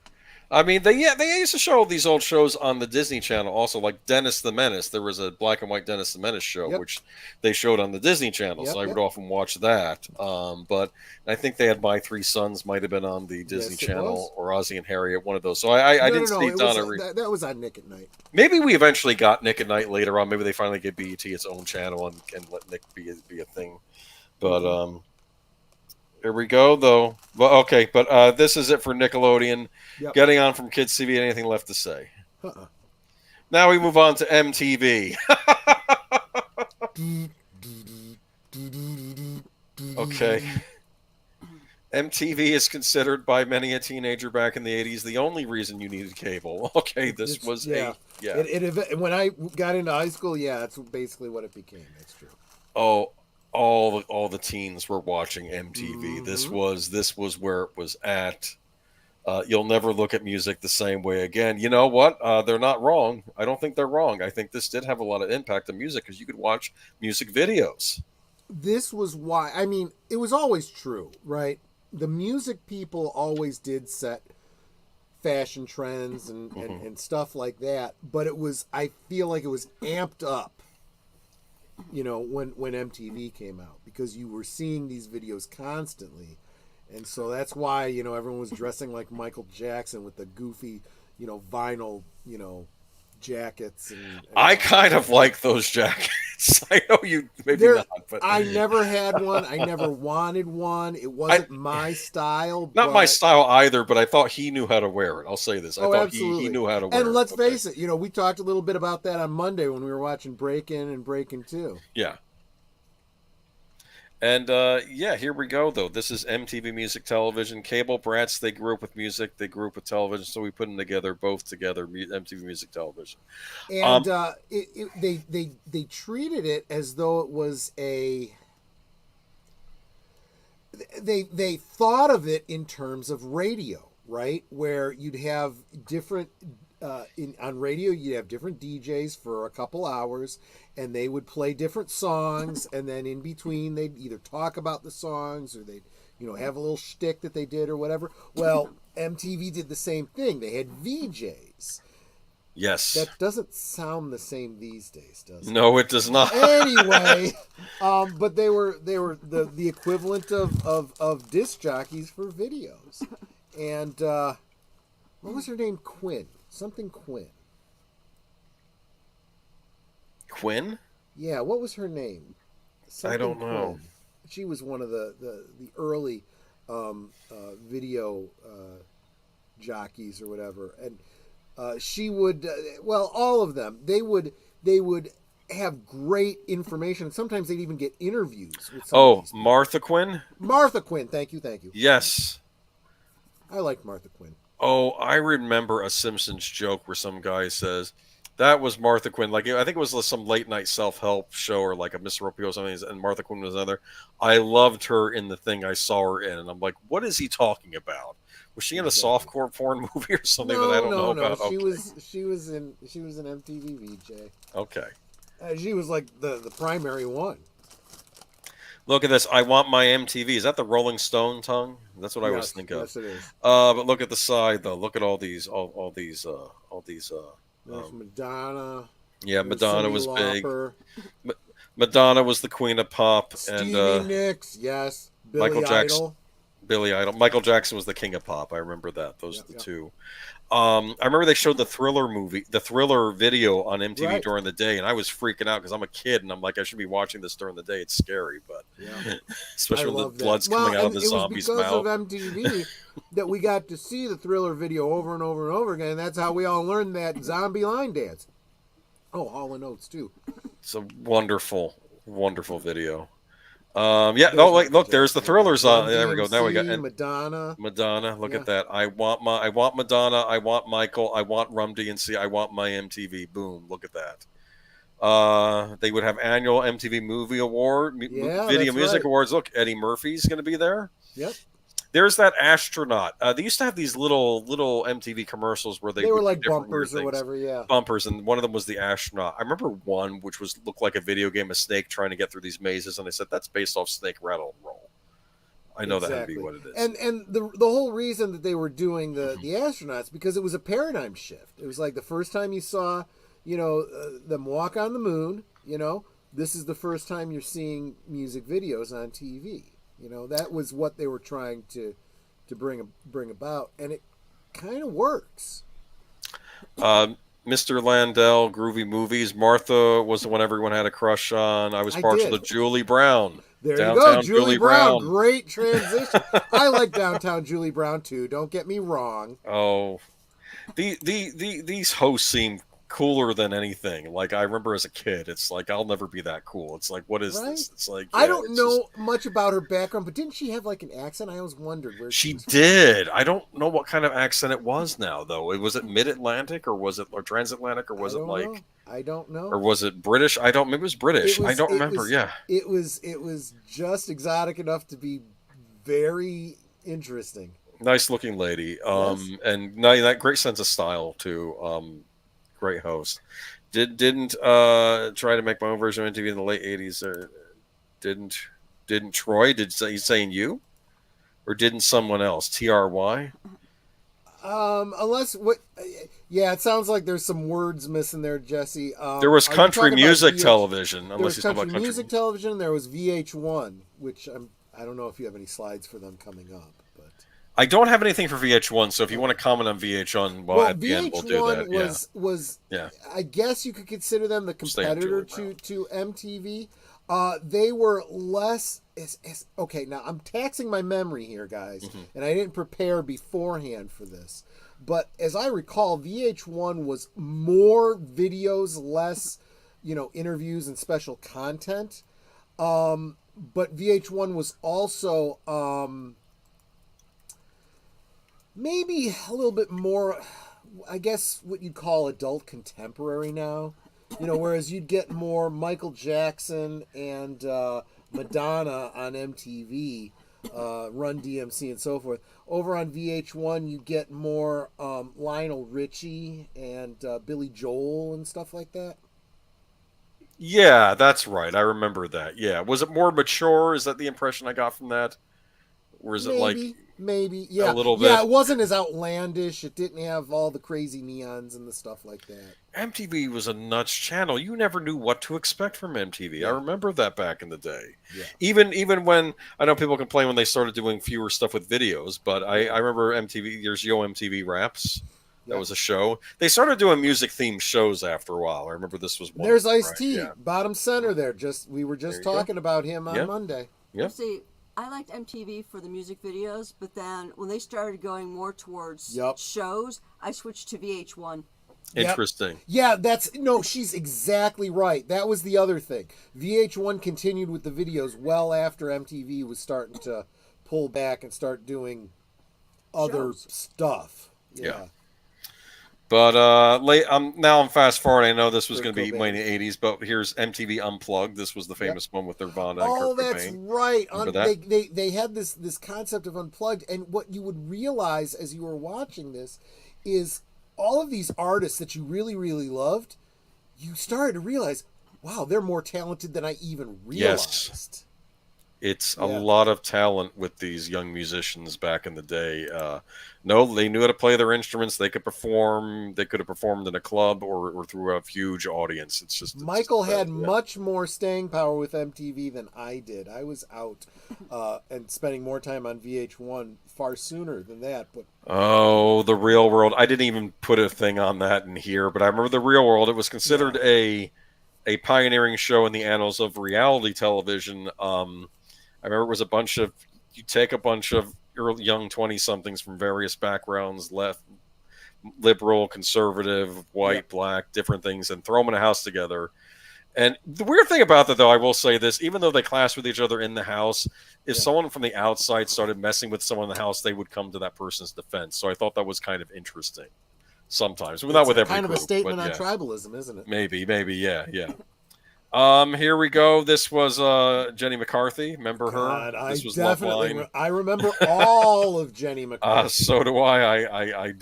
I mean, they used to show these old shows on the Disney Channel also, like Dennis the Menace. There was a black and white Dennis the Menace show, which they showed on the Disney Channel, so I would often watch that. But I think they had My Three Sons might have been on the Disney Channel, or Ozzie and Harriet, one of those. So I didn't see Donna Reed. That was on Nick at Night. Maybe we eventually got Nick at Night later on. Maybe they finally gave BET its own channel and let Nick be a thing. But here we go, though. Well, okay, but this is it for Nickelodeon. Yep. Getting on from Kids TV. Anything left to say? Now we move on to MTV. Okay. MTV is considered by many a teenager back in the 80s the only reason you needed cable. Okay, this was when I got into high school, that's basically what it became. That's true. Oh, all the teens were watching MTV. Mm-hmm. This was where it was at. You'll never look at music the same way again. You know what? They're not wrong. I don't think they're wrong. I think this did have a lot of impact on music because you could watch music videos. This was why. I mean, it was always true, right? The music people always did set fashion trends and stuff like that. But I feel like it was amped up, when MTV came out, because you were seeing these videos constantly. And so that's why, everyone was dressing like Michael Jackson with the goofy, vinyl, jackets. And I kind of like those jackets. I know you maybe not, but I never had one. I never wanted one. It wasn't my style. Not my style either, but I thought he knew how to wear it. I'll say this. I thought absolutely. He knew how to wear it. And let's face it, we talked a little bit about that on Monday when we were watching Break-In and Breakin' 2. Yeah. And, here we go, though. This is MTV Music Television. Cable brats, they grew up with music. They grew up with television, so we put them together, MTV Music Television. And they treated it as though it was a... They thought of it in terms of radio, right? Where you'd have different... on radio, you'd have different DJs for a couple hours, and they would play different songs, and then in between they'd either talk about the songs or they'd have a little shtick that they did or whatever. Well, MTV did the same thing. They had VJs. Yes. That doesn't sound the same these days, does it? No, it does not. Anyway, but they were the equivalent of disc jockeys for videos. And what was her name? Quinn. Something Quinn. Quinn? Yeah, what was her name? I don't know. Quinn. She was one of the early video jockeys or whatever, and she would all of them. They would have great information, and sometimes they'd even get interviews with some of these people. Martha Quinn? Martha Quinn, thank you. Yes. I liked Martha Quinn. Oh, I remember a Simpsons joke where some guy says, that was Martha Quinn. Like, I think it was some late night self-help show or like a Mr. Opie or something, and Martha Quinn was another. I loved her in the thing I saw her in, and I'm like, what is he talking about? Was she in a softcore porn movie or something that I don't know about? She was in MTV VJ. Okay. She was like the primary one. Look at this. I want my MTV. Is that the Rolling Stone tongue? That's what I always think of. Yes, it is. But look at the side, though. Look at all these. There's Madonna. Yeah, Madonna was Lauper. big. Madonna was the queen of pop, Stevie Nicks, yes. Michael Jackson. Billy Idol. Michael Jackson was the king of pop. I remember that. Those are the two. I remember they showed the Thriller video on MTV during the day, and I was freaking out because I'm a kid, and I'm like, I should be watching this during the day. It's scary, but especially when the blood's coming out of the zombie's mouth. It was because of MTV that we got to see the Thriller video over and over and over again, and that's how we all learned that zombie line dance. Oh, Hall & Oates, too. It's a wonderful, wonderful video. Look, there's the Thrillers on. There we go. Now we got Madonna. Look at that. I want Madonna. I want Michael. I want Rum DNC. I want my MTV. Boom. Look at that. They would have annual MTV Movie Award, Video Music Awards. Look, Eddie Murphy's going to be there. Yep. There's that astronaut. They used to have these little MTV commercials where they were like bumpers or whatever, bumpers, and one of them was the astronaut. I remember one which looked like a video game, a snake trying to get through these mazes, and they said that's based off Snake Rattle and Roll. I know that had to be what it is. And the whole reason that they were doing the astronauts, because it was a paradigm shift. It was like the first time you saw, them walk on the moon. This is the first time you're seeing music videos on TV. That was what they were trying to bring about, and it kind of works. Mr. Landell, Groovy Movies. Martha was the one everyone had a crush on. I was partial to Julie Brown. There Downtown you go, Julie Brown. Great transition. I like Downtown Julie Brown too. Don't get me wrong. Oh, these hosts seem cooler than anything. Like, I remember as a kid, it's like, I'll never be that cool. It's like, what is this? It's like, I don't know much about her background, but didn't she have like an accent? I always wondered where she did. I don't know what kind of accent it was now, though. Was it mid-Atlantic, or was it transatlantic, or was it like? I don't know. Or was it British? Maybe it was British. I don't remember. It was just exotic enough to be very interesting. Nice looking lady. And that great sense of style too. Great host. Didn't try to make my own version of MTV in the late 80s. Didn't Troy? He's saying you? Or didn't someone else? TRY? Unless what? Yeah, it sounds like there's some words missing there, Jesse. There was country music television. There was country music television. There was VH1, which I don't know if you have any slides for them coming up. I don't have anything for VH1, so if you want to comment on VH1, at the end we'll do that. Was I guess you could consider them the competitor to MTV. They were less. Okay, now I'm taxing my memory here, guys, and I didn't prepare beforehand for this. But as I recall, VH1 was more videos, less, interviews and special content. But VH1 was also maybe a little bit more, I guess, what you'd call adult contemporary now. Whereas you'd get more Michael Jackson and Madonna on MTV, Run DMC and so forth. Over on VH1, you get more Lionel Richie and Billy Joel and stuff like that. Yeah, that's right. I remember that. Yeah. Was it more mature? Is that the impression I got from that? Or is it Maybe, yeah. A little bit. Yeah, it wasn't as outlandish. It didn't have all the crazy neons and the stuff like that. MTV was a nuts channel. You never knew what to expect from MTV. Yeah. I remember that back in the day. Yeah. Even when, I know people complain when they started doing fewer stuff with videos, but I remember MTV, there's Yo MTV Raps. That was a show. They started doing music-themed shows after a while. I remember this was one. There's Ice-T, bottom center there. We were just talking about him on Monday. Yep. See, I liked MTV for the music videos, but then when they started going more towards shows, I switched to VH1. Interesting. Yeah, she's exactly right. That was the other thing. VH1 continued with the videos well after MTV was starting to pull back and start doing other stuff. Yeah. But now I'm fast forward. I know this was going to be in the 80s, but here's MTV Unplugged. This was the famous one with Nirvana and Kurt Cobain. That's right. They had this concept of Unplugged, and what you would realize as you were watching this is all of these artists that you really, really loved, you started to realize, wow, they're more talented than I even realized. Yes. It's a lot of talent with these young musicians back in the day. They knew how to play their instruments. They could perform. They could have performed in a club or through a huge audience. Michael had much more staying power with MTV than I did. I was out and spending more time on VH1 far sooner than that. But The Real World. I didn't even put a thing on that in here, but I remember The Real World. It was considered a pioneering show in the annals of reality television. I remember it was you take a bunch of young 20-somethings from various backgrounds, left, liberal, conservative, white, black, different things, and throw them in a house together. And the weird thing about that, though, I will say this, even though they clashed with each other in the house, if someone from the outside started messing with someone in the house, they would come to that person's defense. So I thought that was kind of interesting sometimes. Well, not with every kind of group, a statement on tribalism, isn't it? Maybe, yeah. Here we go. This was Jenny McCarthy. Remember her? This was Loveline. I remember all of Jenny McCarthy. So do I.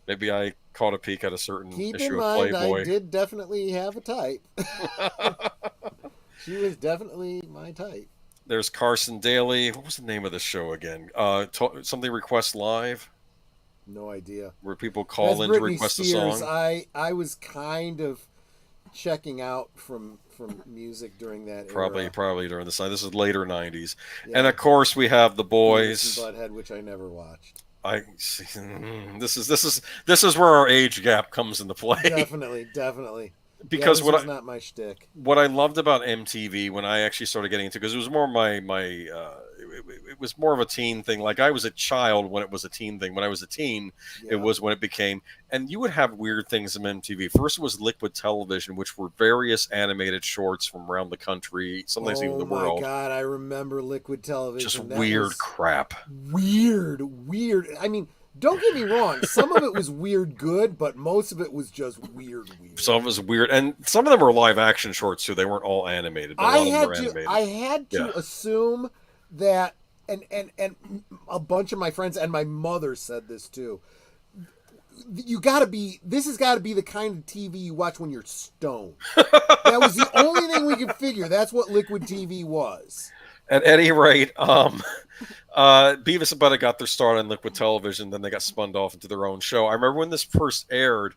Maybe I caught a peek at a certain issue of Playboy. I did definitely have a type. She was definitely my type. There's Carson Daly. What was the name of the show again? Something Request Live. No idea. Where people call in to request a song. I was kind of checking out from music during that era. Probably during this time. This is later 90s. Yeah. And of course we have The Boys. Butthead, which I never watched. This is where our age gap comes into play. Definitely. Because this was not my shtick. What I loved about MTV when I actually started getting into, because it was more it was more of a teen thing. Like I was a child when it was a teen thing. When I was a teen, it was when it became. And you would have weird things on MTV. First, it was Liquid Television, which were various animated shorts from around the country, sometimes even the world. Oh my God, I remember Liquid Television. Just weird crap. Weird. I mean, don't get me wrong. Some of it was weird good, but most of it was just weird. Some of it was weird. And some of them were live action shorts, too. They weren't all animated. But I had to assume that, and a bunch of my friends and my mother said this, too. This has got to be the kind of TV you watch when you're stoned. That was the only thing we could figure. That's what Liquid TV was. At any rate, Beavis and Butthead got their start on Liquid Television, then they got spun off into their own show. I remember when this first aired,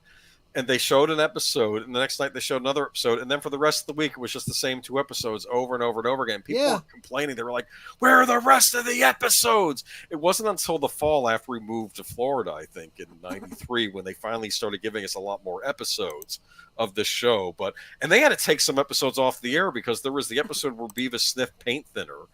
and they showed an episode, and the next night they showed another episode, and then for the rest of the week, it was just the same 2 episodes over and over and over again. People were complaining. They were like, where are the rest of the episodes? It wasn't until the fall after we moved to Florida, I think, in 93, when they finally started giving us a lot more episodes of this show. And they had to take some episodes off the air because there was the episode where Beavis sniffed paint thinner.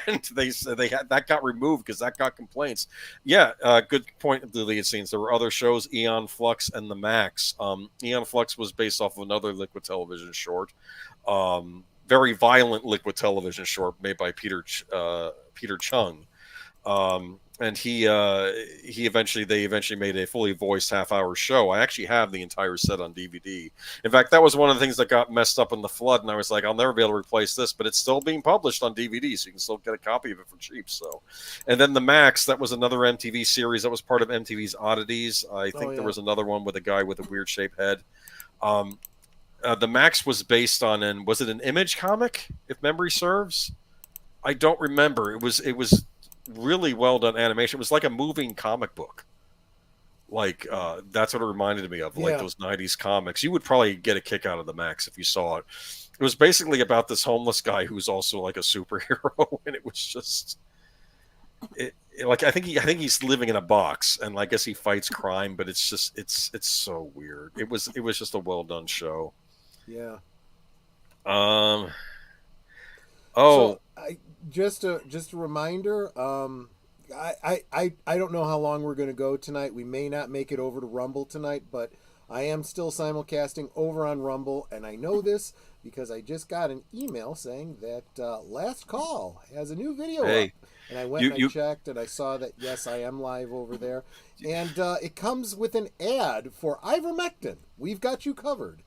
And they said that got removed because that got complaints. Good point of the lead scenes. There were other shows, Eon Flux and The Max. Eon Flux was based off of another Liquid Television short, very violent Liquid Television short made by Peter Chung. And they eventually made a fully voiced half-hour show. I actually have the entire set on DVD. In fact, that was one of the things that got messed up in the flood, and I was like, I'll never be able to replace this, but it's still being published on DVD, so you can still get a copy of it for cheap. So, and then The Max, that was another MTV series that was part of MTV's Oddities. I think there was another one with a guy with a weird-shaped head. The Max was based on was it an Image comic, if memory serves? I don't remember. It was really well done animation. It was like a moving comic book. That's what it reminded me of, like those 90s comics. You would probably get a kick out of The Max if you saw it. It was basically about this homeless guy who's also like a superhero, and it was just I think he's living in a box, and I guess he fights crime, but it's just it's so weird. It was just a well done show. Yeah. Just a reminder. I don't know how long we're going to go tonight. We may not make it over to Rumble tonight, but I am still simulcasting over on Rumble, and I know this because I just got an email saying that Last Call has a new video up. And I went and I checked, and I saw that, yes, I am live over there. And it comes with an ad for ivermectin. We've got you covered.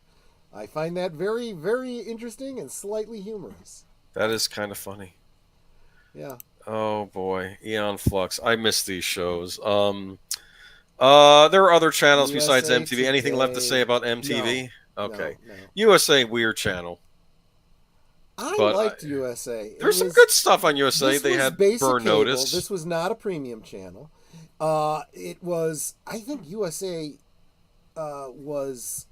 I find that very, very interesting and slightly humorous. That is kind of funny. Yeah. Oh, boy. Eon Flux. I miss these shows. There are other channels besides MTV. Today. Anything left to say about MTV? No, okay. No. USA, weird channel. I liked USA. There's some good stuff on USA. They had Burn Notice. This was not a premium channel. It was, I think USA was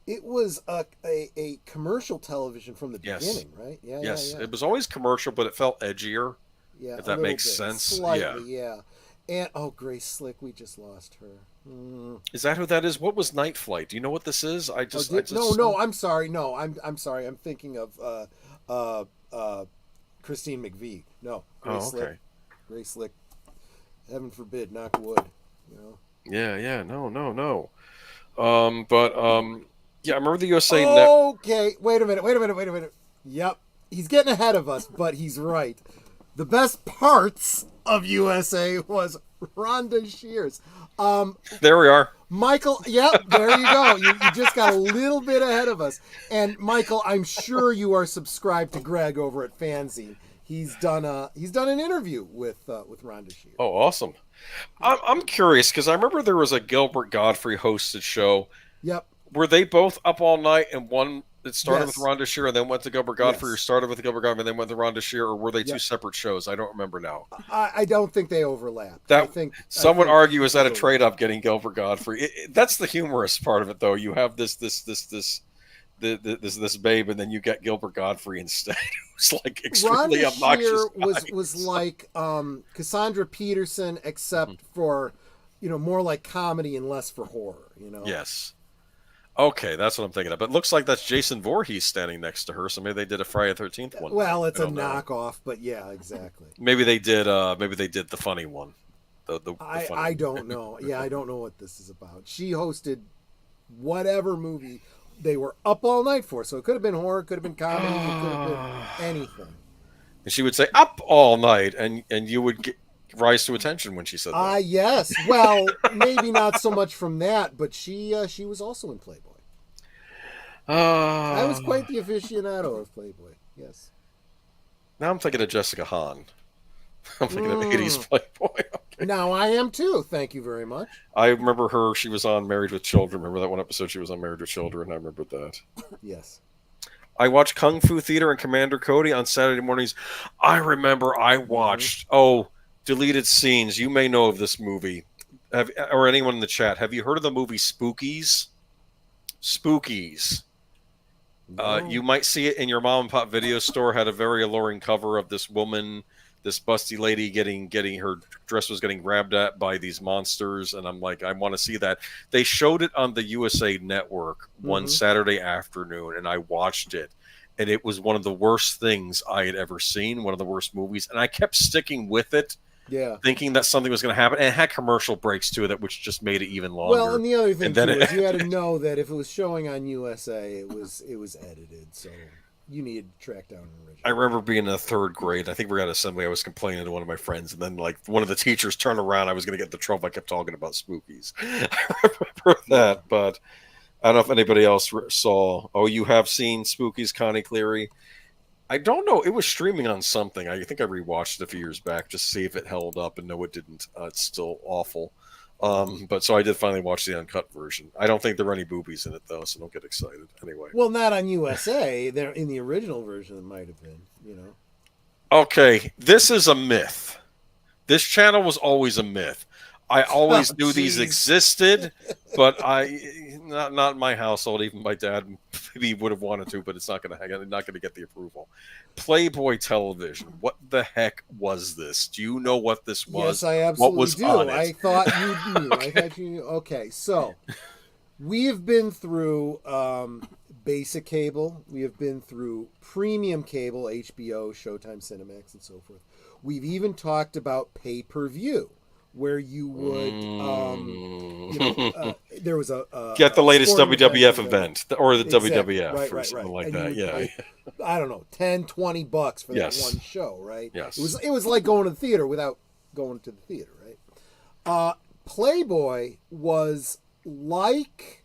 it was a commercial television from the beginning, right? Yeah, yes, yeah. It was always commercial, but it felt edgier. Yeah, if that makes sense. Slightly, yeah. And Grace Slick, we just lost her. Is that who that is? What was Night Flight? Do you know what this is? No, I'm sorry. No, I'm sorry. I'm thinking of Christine McVie. No, Grace Slick. Grace Slick. Heaven forbid, knock wood. You know. Yeah. No. Yeah, I remember the USA. Okay, wait a minute. Yep, he's getting ahead of us, but he's right. The best parts of USA was Rhonda Shears. There we are. Michael, yep, there you go. You just got a little bit ahead of us. And Michael, I'm sure you are subscribed to Greg over at Fanzine. He's done an interview with Rhonda Shears. Oh, awesome. I'm curious because I remember there was a Gilbert Godfrey hosted show. Yep. Were they both up all night and one It started Yes. with Rhonda Shear and then went to Gilbert Godfrey, Yes. or started with Gilbert Godfrey and then went to Rhonda Shear, or were they two Yep. separate shows? I don't remember now. I don't think they overlap. That some would think argue is that a because trade up getting Gilbert Godfrey. That's the humorous part of it, though. You have this babe, and then you get Gilbert Godfrey instead, who's like extremely Rhonda obnoxious. Shear was like Cassandra Peterson, except for more like comedy and less for horror. Yes. Okay, that's what I'm thinking of. But it looks like that's Jason Voorhees standing next to her, so maybe they did a Friday the 13th one. Well, it's a knockoff, but yeah, exactly. Maybe they did the funny one. I don't know. Yeah, I don't know what this is about. She hosted whatever movie they were up all night for, so it could have been horror, could have been comedy, it could have been anything. And she would say "up all night," and you would rise to attention when she said that. Yes. Well, maybe not so much from that, but she was also in Playboy. I was quite the aficionado of Playboy. Yes. Now I'm thinking of Jessica Hahn. I'm thinking of 80s Playboy. Okay. Now I am too. Thank you very much. I remember her. She was on Married with Children. Remember that one episode? She was on Married with Children. I remember that. Yes. I watched Kung Fu Theater and Commander Cody on Saturday mornings. I remember I watched, deleted scenes. You may know of this movie. Or anyone in the chat. Have you heard of the movie Spookies? Spookies. No. You might see it in your mom and pop video store. Had a very alluring cover of this woman, this busty lady getting her dress was getting grabbed at by these monsters, and I'm like, I want to see that. They showed it on the USA Network one Saturday afternoon, and I watched it, and it was one of the worst things I had ever seen, one of the worst movies, and I kept sticking with it. Yeah, thinking that something was going to happen, and it had commercial breaks to it, which just made it even longer. Well, and the other thing too is you had to know that if it was showing on USA, it was edited, so you needed to track down an original. I remember being in the third grade. I think we were at assembly. I was complaining to one of my friends, and then like one of the teachers turned around. I was going to get in trouble. I kept talking about Spookies. I remember that, but I don't know if anybody else saw. Oh, you have seen Spookies, Connie Cleary? I don't know. It was streaming on something. I think I rewatched it a few years back just to see if it held up, and no, it didn't. It's still awful. But so I did finally watch the uncut version. I don't think there were any boobies in it, though, so don't get excited. Anyway. Well, not on USA. There in the original version, it might have been. Okay, this is a myth. This channel was always a myth. I always knew these existed, but not in my household. Even my dad maybe would have wanted to, but it's not going to get the approval. Playboy Television. What the heck was this? Do you know what this was? Yes, I absolutely what was do. On it? I thought you knew. Okay. I thought you knew. Okay, so we have been through basic cable. We have been through premium cable, HBO, Showtime, Cinemax, and so forth. We've even talked about pay-per-view, where you would, there was a get the latest WWF event or the exactly. WWF or right. something like and that. Yeah, I don't know, $10-$20 for Yes. that one show, right? Yes. It was like going to the theater without going to the theater, right? Playboy was like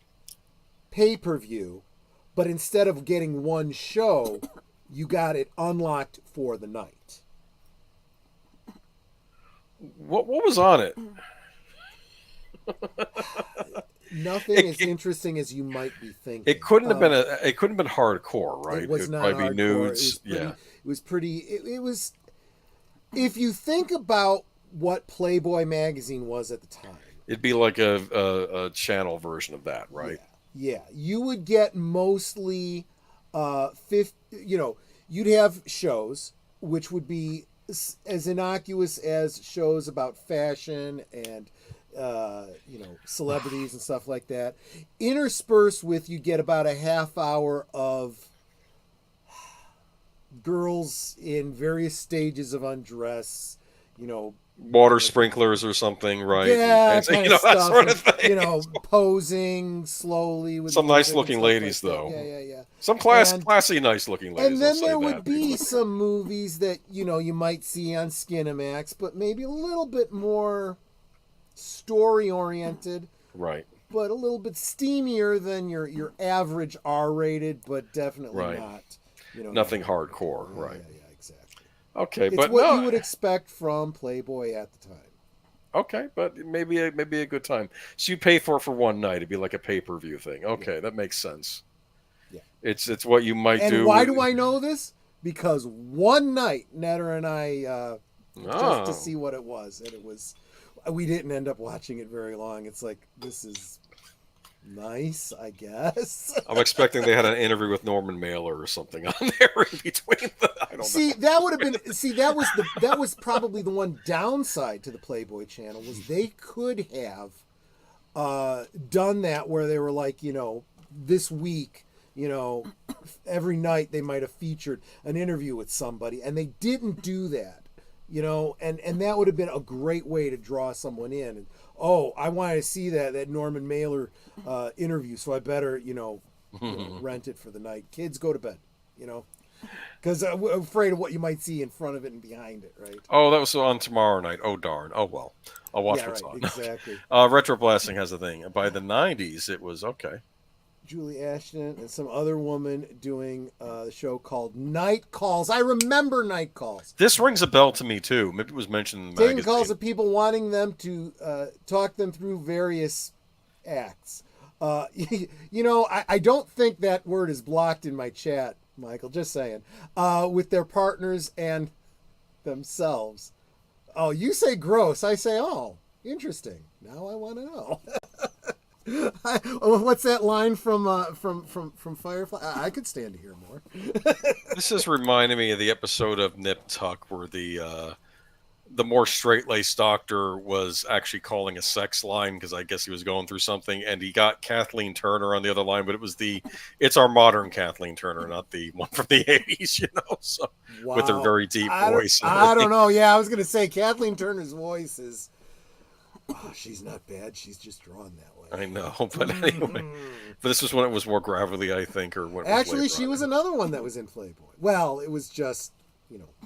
pay-per-view, but instead of getting one show, you got it unlocked for the night. What was on it? Nothing as interesting as you might be thinking. It couldn't have been hardcore, right? It was not probably hardcore. nudes. It was pretty. It was. If you think about what Playboy magazine was at the time, it'd be like a channel version of that, right? Yeah. You would get mostly, you'd have shows which would be as innocuous as shows about fashion and celebrities and stuff like that, interspersed with, you get about a half hour of girls in various stages of undress, water sprinklers or something, right? Yeah, and, kind of that stuff, sort of thing. Posing slowly with some nice looking ladies, like though. Yeah. Some classy, nice looking ladies. And then there would be some movies that you might see on Skinamax, but maybe a little bit more story oriented, right? But a little bit steamier than your average R-rated, but definitely not. Nothing hardcore, right? Yeah, exactly. Okay, it's but what you would expect from Playboy at the time. Okay, but maybe a good time. So you pay for it for one night. It'd be like a pay-per-view thing. Okay, that makes sense. Yeah. It's what you might do. And why do I know this? Because one night, Netter and I, just to see what it was, and we didn't end up watching it very long. It's like, this is nice, I guess. I'm expecting they had an interview with Norman Mailer or something on there in between. I don't know. That would have been. See, that was probably the one downside to the Playboy Channel, was they could have done that where they were like, this week, every night they might have featured an interview with somebody, and they didn't do that. And that would have been a great way to draw someone in. And, I wanted to see that Norman Mailer interview, so I better, rent it for the night. Kids, go to bed, because I'm afraid of what you might see in front of it and behind it, right? Oh, that was on tomorrow night. Oh, darn. Oh, well. I'll watch what's on. Exactly. Retro Blasting has a thing. By the 90s, it was okay. Julie Ashton and some other woman doing a show called Night Calls. I remember Night Calls. This rings a bell to me, too. Maybe it was mentioned in the Taking magazine. calls of people wanting them to talk them through various acts. I don't think that word is blocked in my chat, Michael, just saying. With their partners and themselves. Oh, you say gross. I say, interesting. Now I want to know. What's that line from Firefly? I could stand to hear more. This is reminding me of the episode of Nip Tuck where the more straight-laced doctor was actually calling a sex line because I guess he was going through something, and he got Kathleen Turner on the other line, but it's our modern Kathleen Turner, not the one from the 80s, so wow. With her very deep voice. I don't know. Yeah, I was going to say Kathleen Turner's voice is... she's not bad. She's just drawn that way. I know, but anyway. But this was when it was more gravelly, I think, or what. Actually, she was another one that was in Playboy. Well, it was just,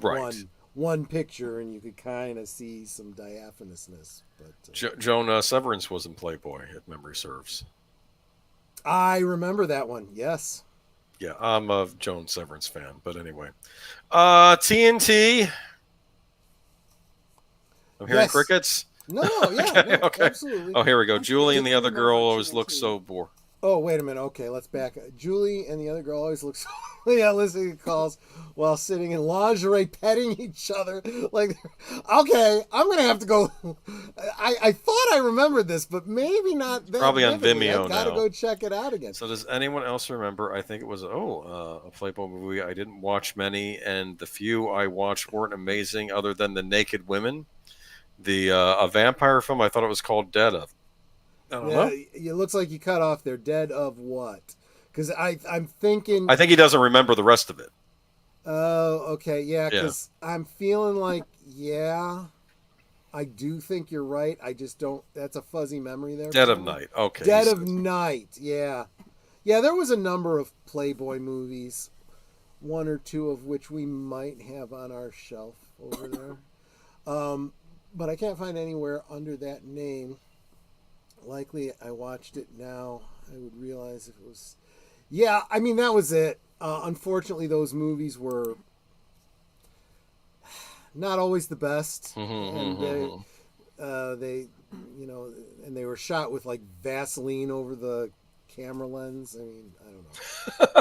right. one picture, and you could kind of see some diaphanousness. But Joan Severance was in Playboy, if memory serves. I remember that one. Yes. Yeah, I'm a Joan Severance fan. But anyway, TNT. I'm hearing crickets. No, yeah, okay. Absolutely. Oh, here we go. Julie and the other girl always look so bored. Oh, wait a minute. Okay, let's back up. Julie and the other girl always look so... yeah, listening to calls while sitting in lingerie, petting each other. Like, okay, I'm going to have to go... I thought I remembered this, but maybe not that probably on vividly. Vimeo I gotta now. Go check it out again. So does anyone else remember? I think it was, a Playboy movie. I didn't watch many, and the few I watched weren't amazing other than The Naked Women. A vampire film, I thought it was called Dead of. I don't know. It looks like you cut off there. Dead of what? Because I'm thinking... I think he doesn't remember the rest of it. Oh, okay. Yeah, because I'm feeling like, I do think you're right. I just don't... That's a fuzzy memory there. Dead of Night. Okay. Dead of Night. Yeah. Yeah, there was a number of Playboy movies, one or two of which we might have on our shelf over there. But I can't find anywhere under that name. Likely I watched it now. I would realize if it was... Yeah, I mean, that was it. Unfortunately, those movies were not always the best. And they, and they were shot with like Vaseline over the camera lens. I mean, I don't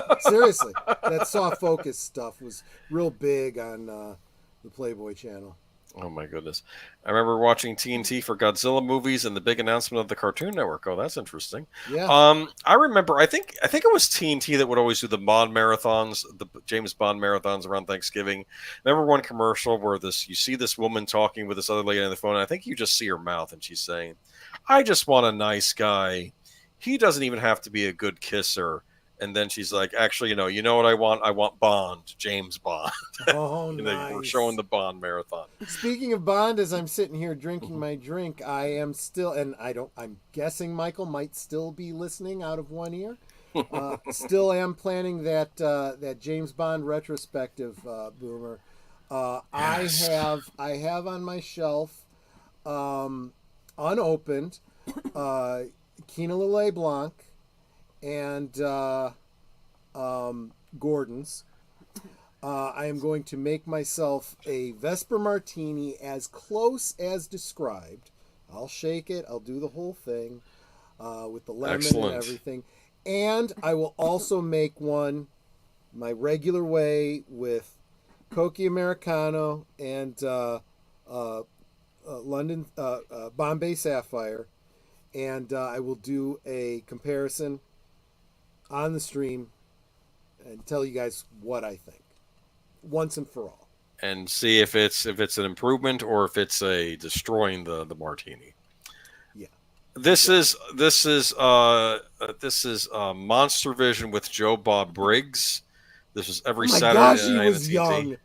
know. Seriously, that soft focus stuff was real big on the Playboy Channel. Oh my goodness. I remember watching TNT for Godzilla movies and the big announcement of the Cartoon Network. Oh, that's interesting. Yeah. I remember, I think it was TNT that would always do the Bond marathons, the James Bond marathons around Thanksgiving. Remember one commercial where you see this woman talking with this other lady on the phone, and I think you just see her mouth, and she's saying, I just want a nice guy. He doesn't even have to be a good kisser. And then she's like, actually, you know what I want? I want Bond, James Bond. Oh, nice. They were showing the Bond marathon. Speaking of Bond, as I'm sitting here drinking my drink, I am still, and I'm guessing Michael might still be listening out of one ear. Still am planning that James Bond retrospective, Boomer. Yes. I have on my shelf, unopened, Quina Lillet Blanc, and Gordon's. I am going to make myself a Vesper Martini as close as described. I'll shake it. I'll do the whole thing with the lemon and everything. And I will also make one my regular way with Cokie Americano and London Bombay Sapphire, and I will do a comparison on the stream and tell you guys what I think once and for all, and see if it's an improvement or if it's a destroying the martini. Yeah. This is Monster Vision with Joe Bob Briggs. This was every Saturday night. He was young.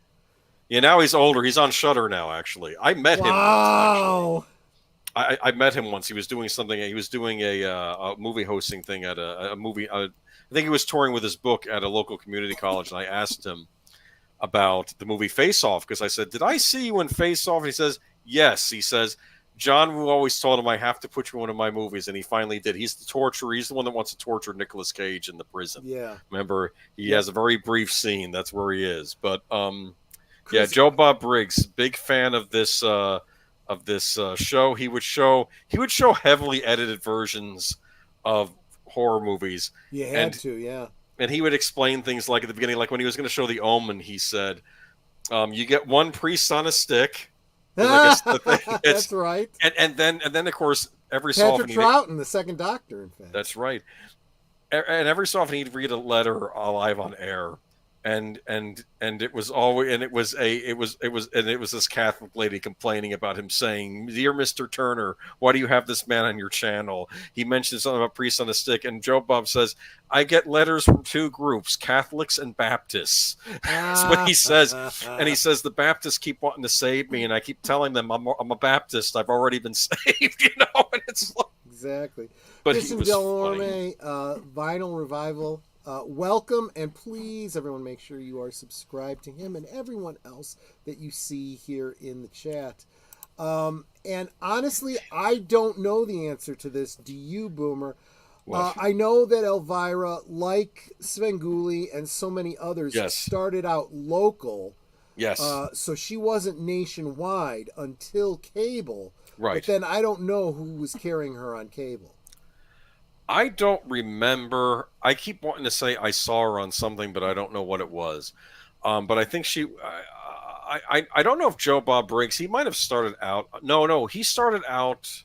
Yeah, now he's older. He's on Shudder now. Actually, I met him. Wow. I met him once. He was doing something. He was doing a movie hosting thing at a movie. I think he was touring with his book at a local community college, and I asked him about the movie Face Off because I said, "Did I see you in Face Off?" And he says, "Yes." He says, "John Woo always told him I have to put you in one of my movies," and he finally did. He's the torturer. He's the one that wants to torture Nicolas Cage in the prison. Yeah. Remember, he has a very brief scene. That's where he is. But yeah, Joe Bob Briggs, big fan of this show. He would show heavily edited versions of horror movies. You had to, yeah. And he would explain things like at the beginning, like when he was going to show The Omen, he said, "You get one priest on a stick." That's right. And then of course every so often Patrick Troughton, the second Doctor, in fact. That's right. And every so often he'd read a letter live on air. And it was always it was this Catholic lady complaining about him saying, "Dear Mr. Turner, why do you have this man on your channel?" He mentioned something about priests on a stick, and Joe Bob says, "I get letters from two groups, Catholics and Baptists." That's what he says, and he says the Baptists keep wanting to save me, and I keep telling them I'm a Baptist. I've already been saved, and it's like, exactly. But Christian he was Delorme, Vinyl Revival. Welcome, and please, everyone, make sure you are subscribed to him and everyone else that you see here in the chat. And honestly, I don't know the answer to this. Do you, Boomer? I know that Elvira, like Svengoolie and so many others, started out local. Yes. So she wasn't nationwide until cable. Right. But then I don't know who was carrying her on cable. I don't remember. I keep wanting to say I saw her on something, but I don't know what it was. But I think I don't know if Joe Bob Briggs, he might have started out. No, he started out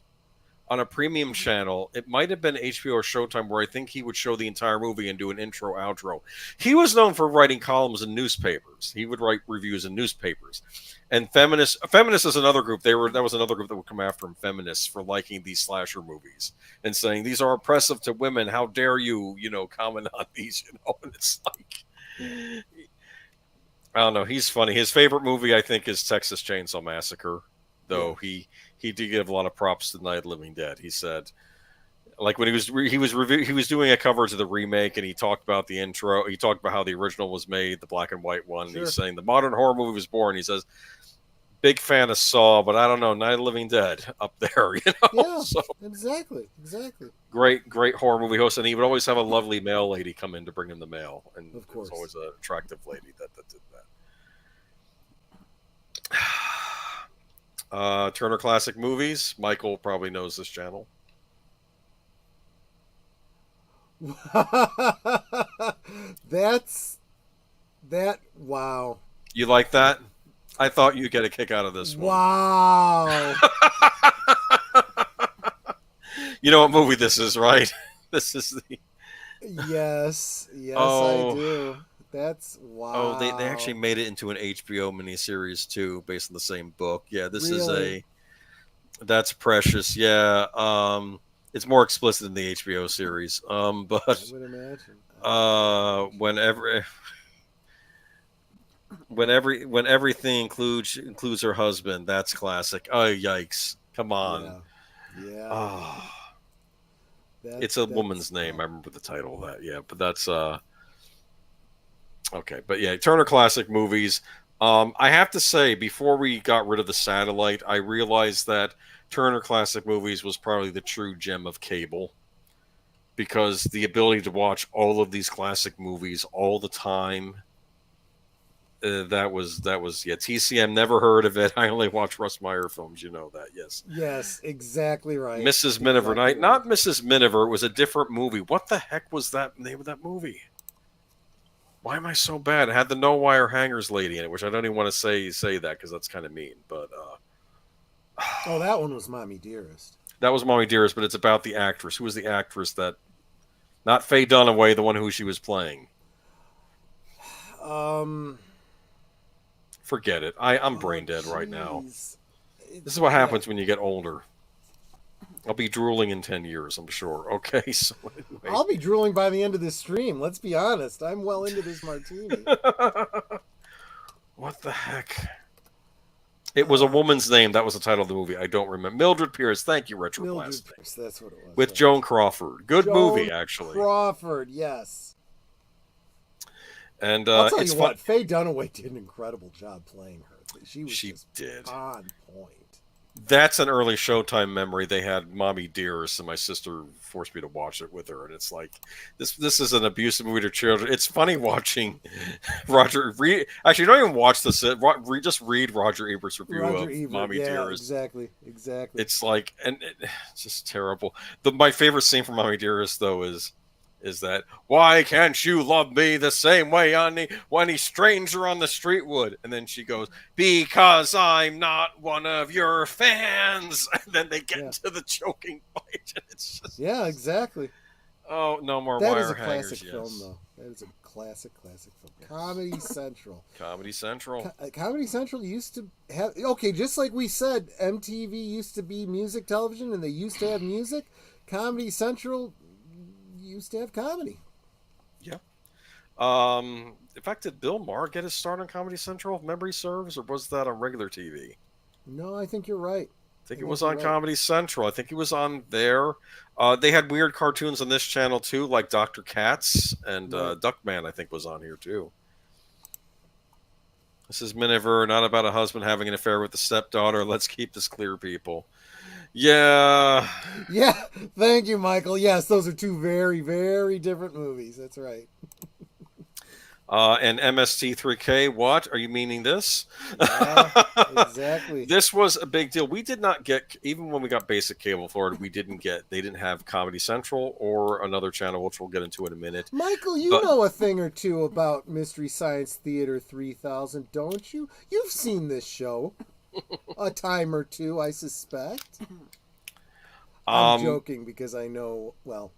on a premium channel. It might have been HBO or Showtime, where I think he would show the entire movie and do an intro, outro. He was known for writing columns in newspapers. He would write reviews in newspapers. And Feminists is another group. That was another group that would come after him, Feminists, for liking these slasher movies and saying these are oppressive to women. How dare you, comment on these, And it's like, I don't know. He's funny. His favorite movie, I think, is Texas Chainsaw Massacre. Though he did give a lot of props to Night of the Living Dead. He said, like when he was doing a cover to the remake, and he talked about the intro. He talked about how the original was made, the black and white one. Sure. He's saying the modern horror movie was born. He says, big fan of Saw, but I don't know, Night of the Living Dead up there. Yeah, so, exactly. Great horror movie host, and he would always have a lovely mail lady come in to bring him the mail, and of course, it was always an attractive lady that did that. Turner Classic Movies. Michael probably knows this channel. Wow. You like that? I thought you'd get a kick out of this one. Wow. You know what movie this is, right? This is the... Yes, I do. That's wow. Oh, they actually made it into an HBO miniseries too, based on the same book. Yeah, this really? is that's precious. Yeah, it's more explicit than the HBO series. But I would imagine. when everything includes her husband, that's classic. Oh, yikes! Come on. Yeah. Oh. It's a woman's name. I remember the title of that. Yeah, but that's okay. But yeah, Turner Classic Movies. I have to say, before we got rid of the satellite, I realized that Turner Classic Movies was probably the true gem of cable, because the ability to watch all of these classic movies all the time, that was TCM. Never heard of it. I only watch Russ Meyer films. You know that, yes. Yes, exactly right. Mrs. Miniver. Exactly Not Mrs. Miniver. It was a different movie. What the heck was that name of that movie? Why am I so bad? It had the no wire hangers lady in it, which I don't even want to say that because that's kind of mean. But oh, that one was Mommy Dearest. That was Mommy Dearest, but it's about the actress. Who was the actress that? Not Faye Dunaway, the one who she was playing. Forget it. I'm brain dead right now. This is what happens when you get older. I'll be drooling in 10 years, I'm sure. Okay, so anyway. I'll be drooling by the end of this stream. Let's be honest. I'm well into this martini. What the heck? It was a woman's name. That was the title of the movie. I don't remember. Mildred Pierce. Thank you, Retroplastic. Mildred Pierce, that's what it was. With Joan Crawford. Good movie, actually. Crawford, yes. And I'll tell you what, Faye Dunaway did an incredible job playing her. She did on point. That's an early Showtime memory. They had Mommy Dearest, and my sister forced me to watch it with her. And it's like, this is an abusive movie to children. It's funny watching Roger. Actually, don't even watch this. Just read Roger Ebert's review of Mommy Dearest. Exactly. It's like, and it's just terrible. My favorite scene from Mommy Dearest, though, is that, why can't you love me the same way any stranger on the street would? And then she goes, because I'm not one of your fans. And then they get into the choking fight. And it's just, yeah, exactly. Oh, no more that wire is a hangers. Classic film, though. That is a classic film. Comedy Central. Comedy Central. Comedy Central used to have, okay, just like we said, MTV used to be music television and they used to have music. Comedy Central used to have comedy. Yeah. In fact, did Bill Maher get his start on Comedy Central, if memory serves, or was that on regular TV? No, I think you're right. I think it was on Comedy Central. I think he was on there. They had weird cartoons on this channel, too, like Dr. Katz, and Duckman, I think, was on here, too. This is Miniver, not about a husband having an affair with the stepdaughter. Let's keep this clear, people. Yeah. Yeah, thank you, Michael. Yes, those are two very, very different movies. That's right. And MST3K, what? Are you meaning this? Yeah, exactly. This was a big deal. We did not get, even when we got basic cable Florida, they didn't have Comedy Central or another channel, which we'll get into in a minute. Michael, you know a thing or two about Mystery Science Theater 3000, don't you? You've seen this show. A time or two, I suspect. I'm joking because I know, well,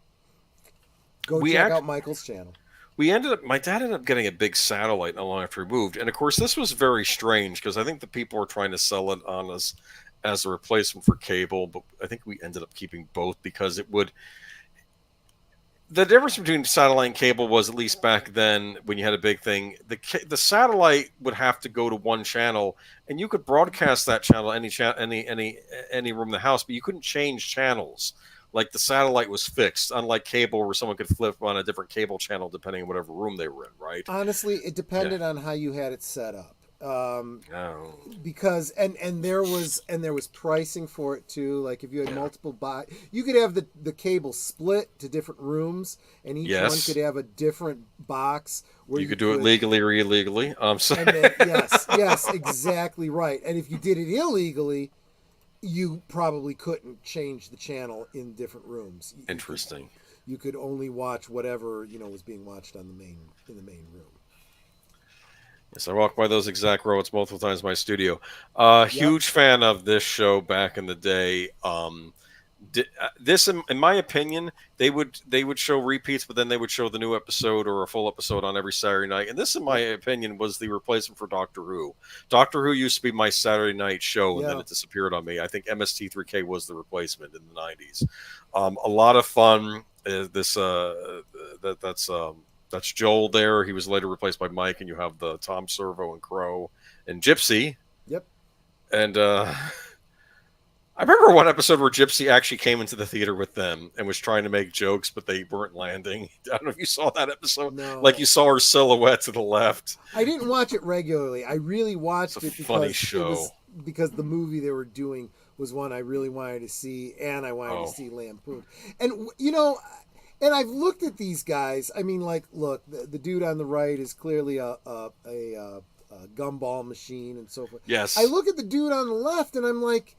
go check out Michael's channel. My dad ended up getting a big satellite not long after he moved. And of course, this was very strange because I think the people were trying to sell it on us as a replacement for cable, but I think we ended up keeping both because it would. The difference between satellite and cable was, at least back then, when you had a big thing, the satellite would have to go to one channel, and you could broadcast that channel any room in the house, but you couldn't change channels. Like the satellite was fixed, unlike cable, where someone could flip on a different cable channel depending on whatever room they were in. Right? Honestly, it depended on how you had it set up. Because and there was pricing for it too. Like if you had multiple you could have the cable split to different rooms, and each one could have a different box where you could do it legally or illegally. Yes, exactly right. And if you did it illegally, you probably couldn't change the channel in different rooms. Interesting. You could only watch whatever was being watched in the main room. Yes, I walked by those exact roads multiple times in my studio. Huge fan of this show back in the day. This, in my opinion, they would show repeats, but then they would show the new episode or a full episode on every Saturday night. And this, in my opinion, was the replacement for Doctor Who. Doctor Who used to be my Saturday night show, and then it disappeared on me. I think MST3K was the replacement in the 90s. A lot of fun. That's Joel there. He was later replaced by Mike, and you have the Tom Servo and Crow and Gypsy. Yep. And I remember one episode where Gypsy actually came into the theater with them and was trying to make jokes, but they weren't landing. I don't know if you saw that episode. No. Like you saw her silhouette to the left. I didn't watch it regularly. I really watched it because funny show. Because the movie they were doing was one I really wanted to see, and I wanted to see lampooned. And and I've looked at these guys. I mean, like, look, the dude on the right is clearly a gumball machine and so forth. Yes. I look at the dude on the left and I'm like,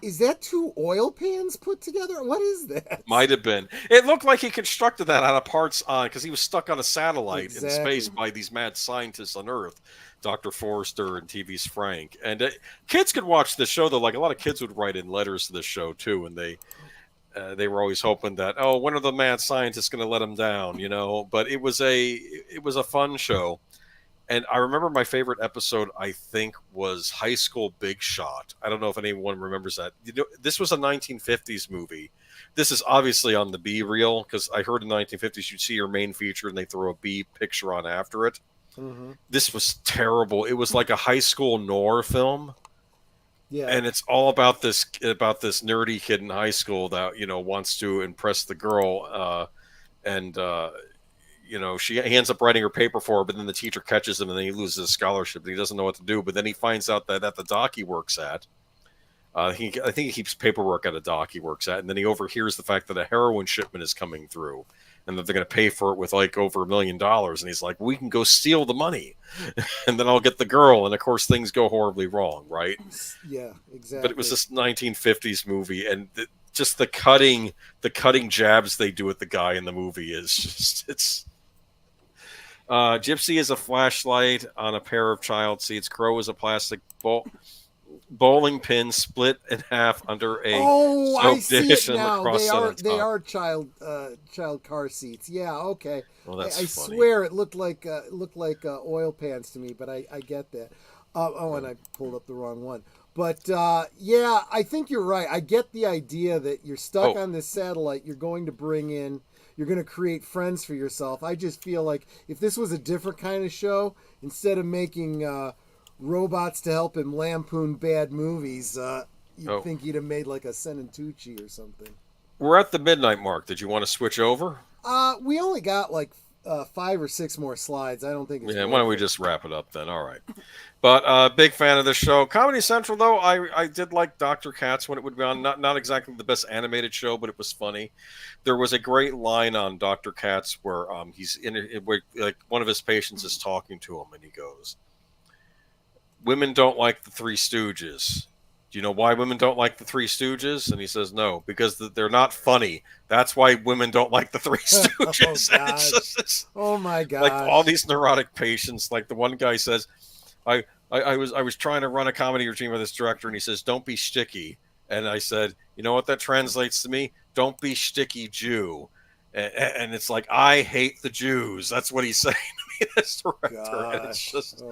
is that 2 oil pans put together? What is that? Might have been. It looked like he constructed that out of parts on because he was stuck on a satellite in Exactly. space by these mad scientists on Earth, Dr. Forrester and TV's Frank. And kids could watch this show though. Like a lot of kids would write in letters to the show too, and they were always hoping that when are the mad scientists going to let them down, you know? But it was a fun show. And I remember my favorite episode, I think, was High School Big Shot. I don't know if anyone remembers that. You know, this was a 1950s movie. This is obviously on the B reel because I heard in the 1950s you'd see your main feature and they throw a B picture on after it. Mm-hmm. This was terrible. It was like a high school noir film. Yeah. And it's all about this nerdy kid in high school that, you know, wants to impress the girl you know, he ends up writing her paper for her, but then the teacher catches him and then he loses his scholarship and he doesn't know what to do. But then he finds out that at the dock he works at, I think he keeps paperwork at a dock he works at, and then he overhears the fact that a heroin shipment is coming through and that they're going to pay for it with like over $1 million. And he's like, we can go steal the money and then I'll get the girl. And of course things go horribly wrong, right? Yeah, exactly. But it was this 1950s movie, and just the cutting jabs they do at the guy in the movie is just, Gypsy is a flashlight on a pair of child seats. Crow is a plastic bowling pin split in half under a I see dish it and now. lacrosse set on top. They are child car seats. Yeah, okay. Well, that's I funny. swear it looked like oil pans to me, but I get that. And I pulled up the wrong one. But yeah, I think you're right. I get the idea that you're stuck on this satellite. You're going to you're going to create friends for yourself. I just feel like if this was a different kind of show, instead of making robots to help him lampoon bad movies, you'd think he'd have made like a Senentucci or something. We're at the midnight mark. Did you want to switch over? We only got like 5 or 6 more slides. I don't think it's why don't we just wrap it up then? All right. But big fan of the show. Comedy Central, though, I did like Dr. Katz when it would be on. Not exactly the best animated show, but it was funny. There was a great line on Dr. Katz where where like one of his patients is talking to him, and he goes, "Women don't like the Three Stooges. Do you know why women don't like the Three Stooges?" And he says, "No, because they're not funny. That's why women don't like the Three Stooges." Oh my God! Like all these neurotic patients. Like the one guy says, I was trying to run a comedy routine with this director, and he says, "Don't be shticky." And I said, "You know what that translates to me? Don't be shticky Jew." And it's like, I hate the Jews. That's what he's saying to me, this director. And it's just,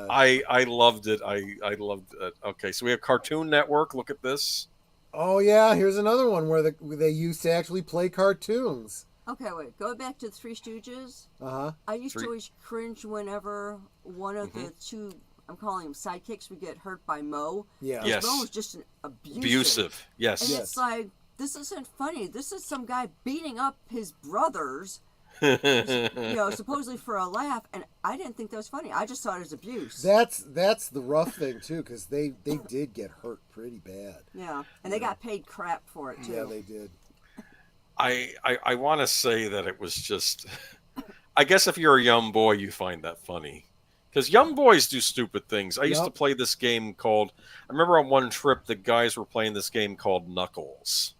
I loved it. I loved it. Okay, so we have Cartoon Network. Look at this. Oh yeah, here's another one where they used to actually play cartoons. Okay, wait. Go back to the Three Stooges. Uh-huh. I used to always cringe whenever one of the two, I'm calling them sidekicks, would get hurt by Mo. Yeah. Yes. Mo was just an abusive. Abusive. Yes. And it's like, this isn't funny. This is some guy beating up his brothers, supposedly for a laugh, and I didn't think that was funny. I just thought it was abuse. That's the rough thing too, because they did get hurt pretty bad. Yeah, and they got paid crap for it too. Yeah, they did. I want to say that it was just, I guess if you're a young boy, you find that funny. Because young boys do stupid things. I used to play this game called, I remember on one trip, the guys were playing this game called Knuckles.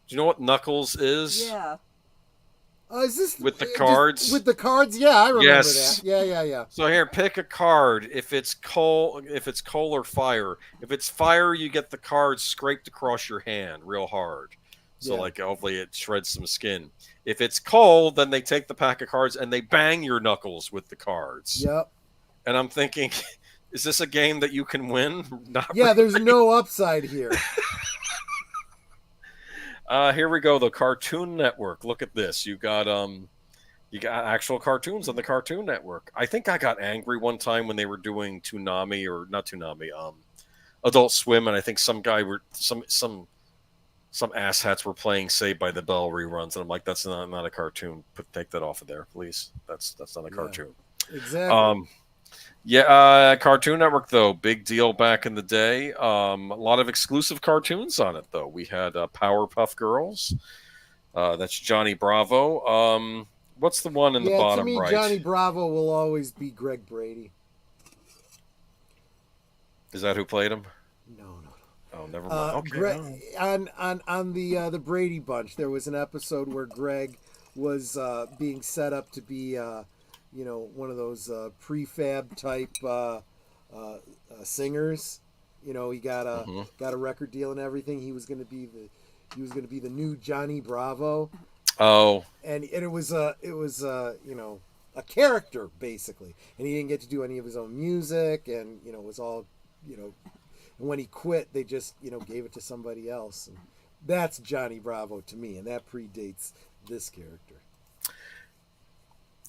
Do you know what Knuckles is? Yeah. Is this with the cards? With the cards, yeah, I remember yes. that. Yeah. So here, pick a card. If it's coal or fire. If it's fire, you get the card scraped across your hand real hard. So like hopefully it shreds some skin. If it's coal, then they take the pack of cards and they bang your knuckles with the cards. Yep. And I'm thinking, is this a game that you can win? Not yeah, really. There's no upside here. Here we go. The Cartoon Network. Look at this. You got actual cartoons on the Cartoon Network. I think I got angry one time when they were doing Toonami or not Toonami, Adult Swim, and I think some guy were some asshats were playing Saved by the Bell reruns, and I'm like, that's not a cartoon. Take that off of there, please. That's not a cartoon. Exactly. Cartoon Network, though, big deal back in the day. A lot of exclusive cartoons on it, though. We had Powerpuff Girls. That's Johnny Bravo. What's the one in the bottom to me, right? Johnny Bravo will always be Greg Brady. Is that who played him? No. Oh, never mind. Okay. Greg, on the Brady Bunch, there was an episode where Greg was being set up to be, one of those prefab type singers. He got a record deal and everything. He was going to be the new Johnny Bravo. Oh. And it was a character basically, and he didn't get to do any of his own music, and it was all, and when he quit, they just gave it to somebody else, and that's Johnny Bravo to me, and that predates this character.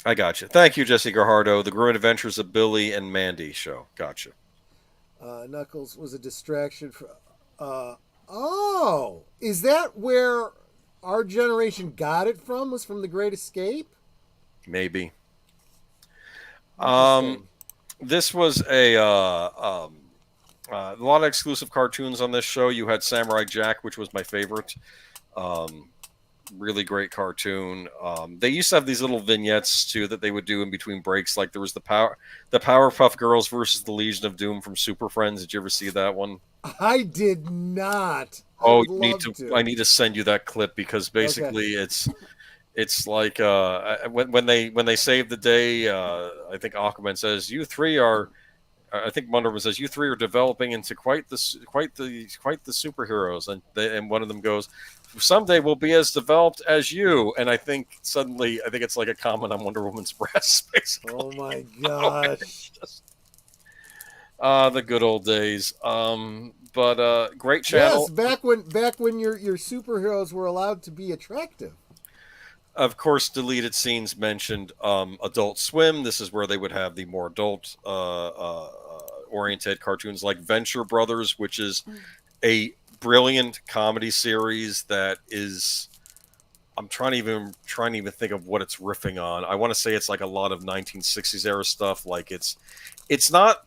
I gotcha. Thank you, Jesse Garhardo. The Growing Adventures of Billy and Mandy show. Gotcha. Knuckles was a distraction for. Is that where our generation got it from? Was from The Great Escape? Maybe. This was a lot of exclusive cartoons on this show. You had Samurai Jack, which was my favorite. Really great cartoon. They used to have these little vignettes too that they would do in between breaks. Like there was the Powerpuff Girls versus the Legion of Doom from Super Friends. Did you ever see that one? I did not. I need to send you that clip, because basically it's like when they save the day. I think Aquaman says, "You three are." I think Wonder Woman says, "You three are developing into quite the superheroes," and one of them goes, "Someday we'll be as developed as you." And I think it's like a comment on Wonder Woman's breasts, basically. Oh my gosh! The good old days. But great channel. Yes, back when your superheroes were allowed to be attractive. Of course, deleted scenes mentioned Adult Swim. This is where they would have the more adult oriented cartoons like Venture Brothers, which is a brilliant comedy series that is. I'm trying to even think of what it's riffing on. I want to say it's like a lot of 1960s era stuff. Like it's not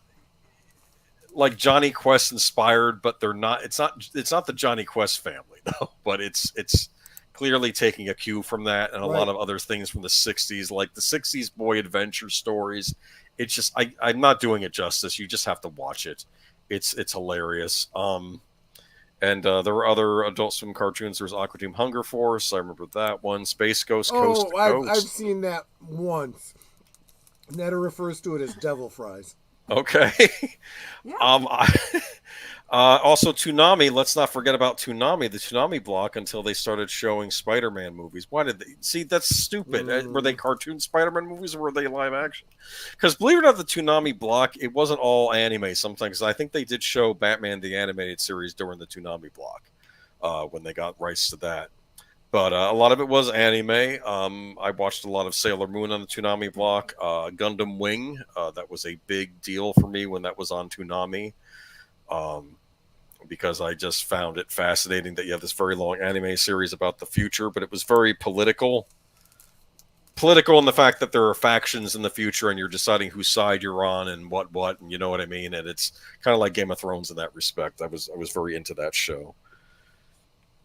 like Johnny Quest inspired, but they're not. It's not the Johnny Quest family though. But it's clearly taking a cue from that and a lot of other things from the 60s, like the 60s boy adventure stories. It's just I'm not doing it justice. You just have to watch it. It's hilarious. And there were other Adult Swim cartoons. There was Aqua Team Hunger Force. I remember that one. Space Ghost Coast to Coast. I've seen that once. Netta refers to it as devil fries. Okay. Yeah. Also, Toonami. Let's not forget about Toonami, the Toonami block, until they started showing Spider-Man movies. Why did they? See, that's stupid. Were they cartoon Spider-Man movies, or were they live action? Because believe it or not, the Toonami block, it wasn't all anime sometimes. I think they did show Batman the Animated Series during the Toonami block when they got rights to that. But a lot of it was anime. I watched a lot of Sailor Moon on the Toonami block. Gundam Wing, that was a big deal for me when that was on Toonami. Because I just found it fascinating that you have this very long anime series about the future, but it was very political. Political in the fact that there are factions in the future and you're deciding whose side you're on and what, and you know what I mean? And it's kind of like Game of Thrones in that respect. I was very into that show.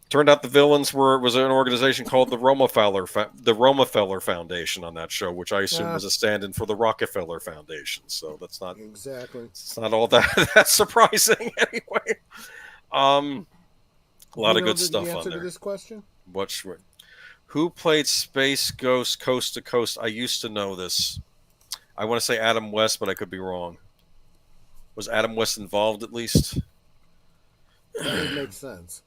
Turned out the villains was an organization called the Romefeller Foundation on that show, which I assume was a stand-in for the Rockefeller Foundation. So that's not exactly. It's not all that surprising anyway. A lot of good stuff on there. To this question? Who played Space Ghost Coast to Coast? I used to know this. I want to say Adam West, but I could be wrong. Was Adam West involved at least? That would make sense.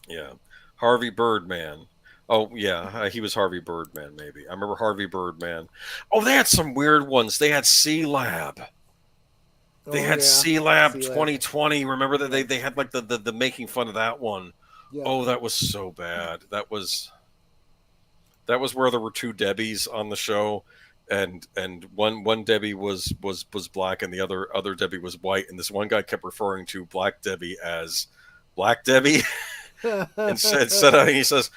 Yeah. Harvey Birdman. Oh, yeah. He was Harvey Birdman, maybe. I remember Harvey Birdman. Oh, they had some weird ones. They had C-Lab. They had C-Lab 2020. Remember that they had like the making fun of that one. Yeah. Oh, that was so bad. That was where there were two Debbies on the show, and one Debbie was black and the other Debbie was white, and this one guy kept referring to Black Debbie as Black Debbie. And he says,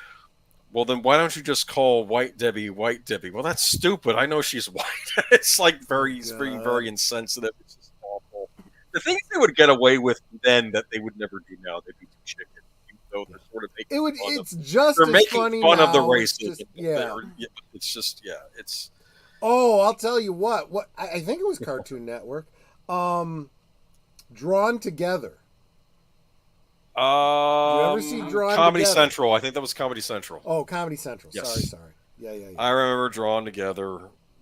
"Well, then why don't you just call White Debbie White Debbie?" Well, that's stupid. I know she's white. It's like very insensitive. It's just awful. The things they would get away with then that they would never do now, they'd be too chicken. So they're sort of making funny fun now. of the racism. It's. Oh, I'll tell you what I think it was Cartoon Network. Drawn Together. Did you ever see Drawn Comedy Together? Central. I think that was Comedy Central. Oh, Comedy Central. Yes. Sorry. Yeah. I remember Drawn Together.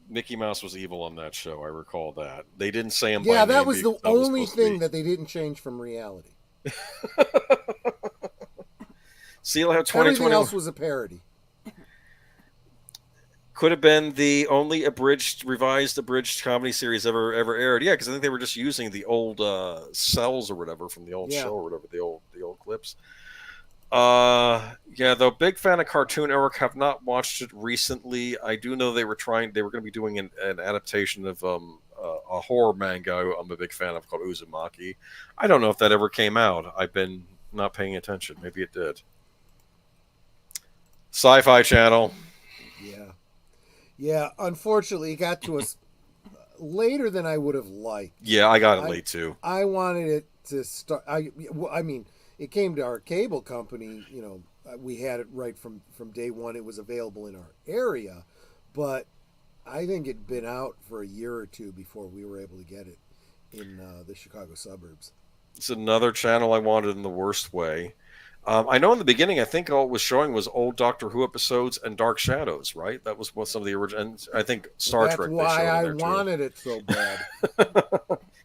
Mickey Mouse was evil on that show. I recall that. They didn't say him by name. Yeah, that was the because that was only supposed to be- thing that they didn't change from reality. See, you'll have Everything 2020. else was a parody. Could have been the only revised abridged comedy series ever aired. Yeah, because I think they were just using the old cells or whatever from the old show or whatever, the old clips. Yeah, though big fan of Cartoon Network, have not watched it recently. I do know they were going to be doing an adaptation of a horror manga I'm a big fan of called Uzumaki. I don't know if that ever came out. I've been not paying attention. Maybe it did. Sci-Fi Channel. Yeah, unfortunately, it got to us later than I would have liked. Yeah, I got it late too. I wanted it to start. I mean, it came to our cable company. We had it right from day one. It was available in our area, but I think it'd been out for a year or two before we were able to get it in the Chicago suburbs. It's another channel I wanted in the worst way. I know in the beginning, I think all it was showing was old Doctor Who episodes and Dark Shadows, right? That was what some of the original, and I think Star Trek. That's why I wanted wanted it so bad.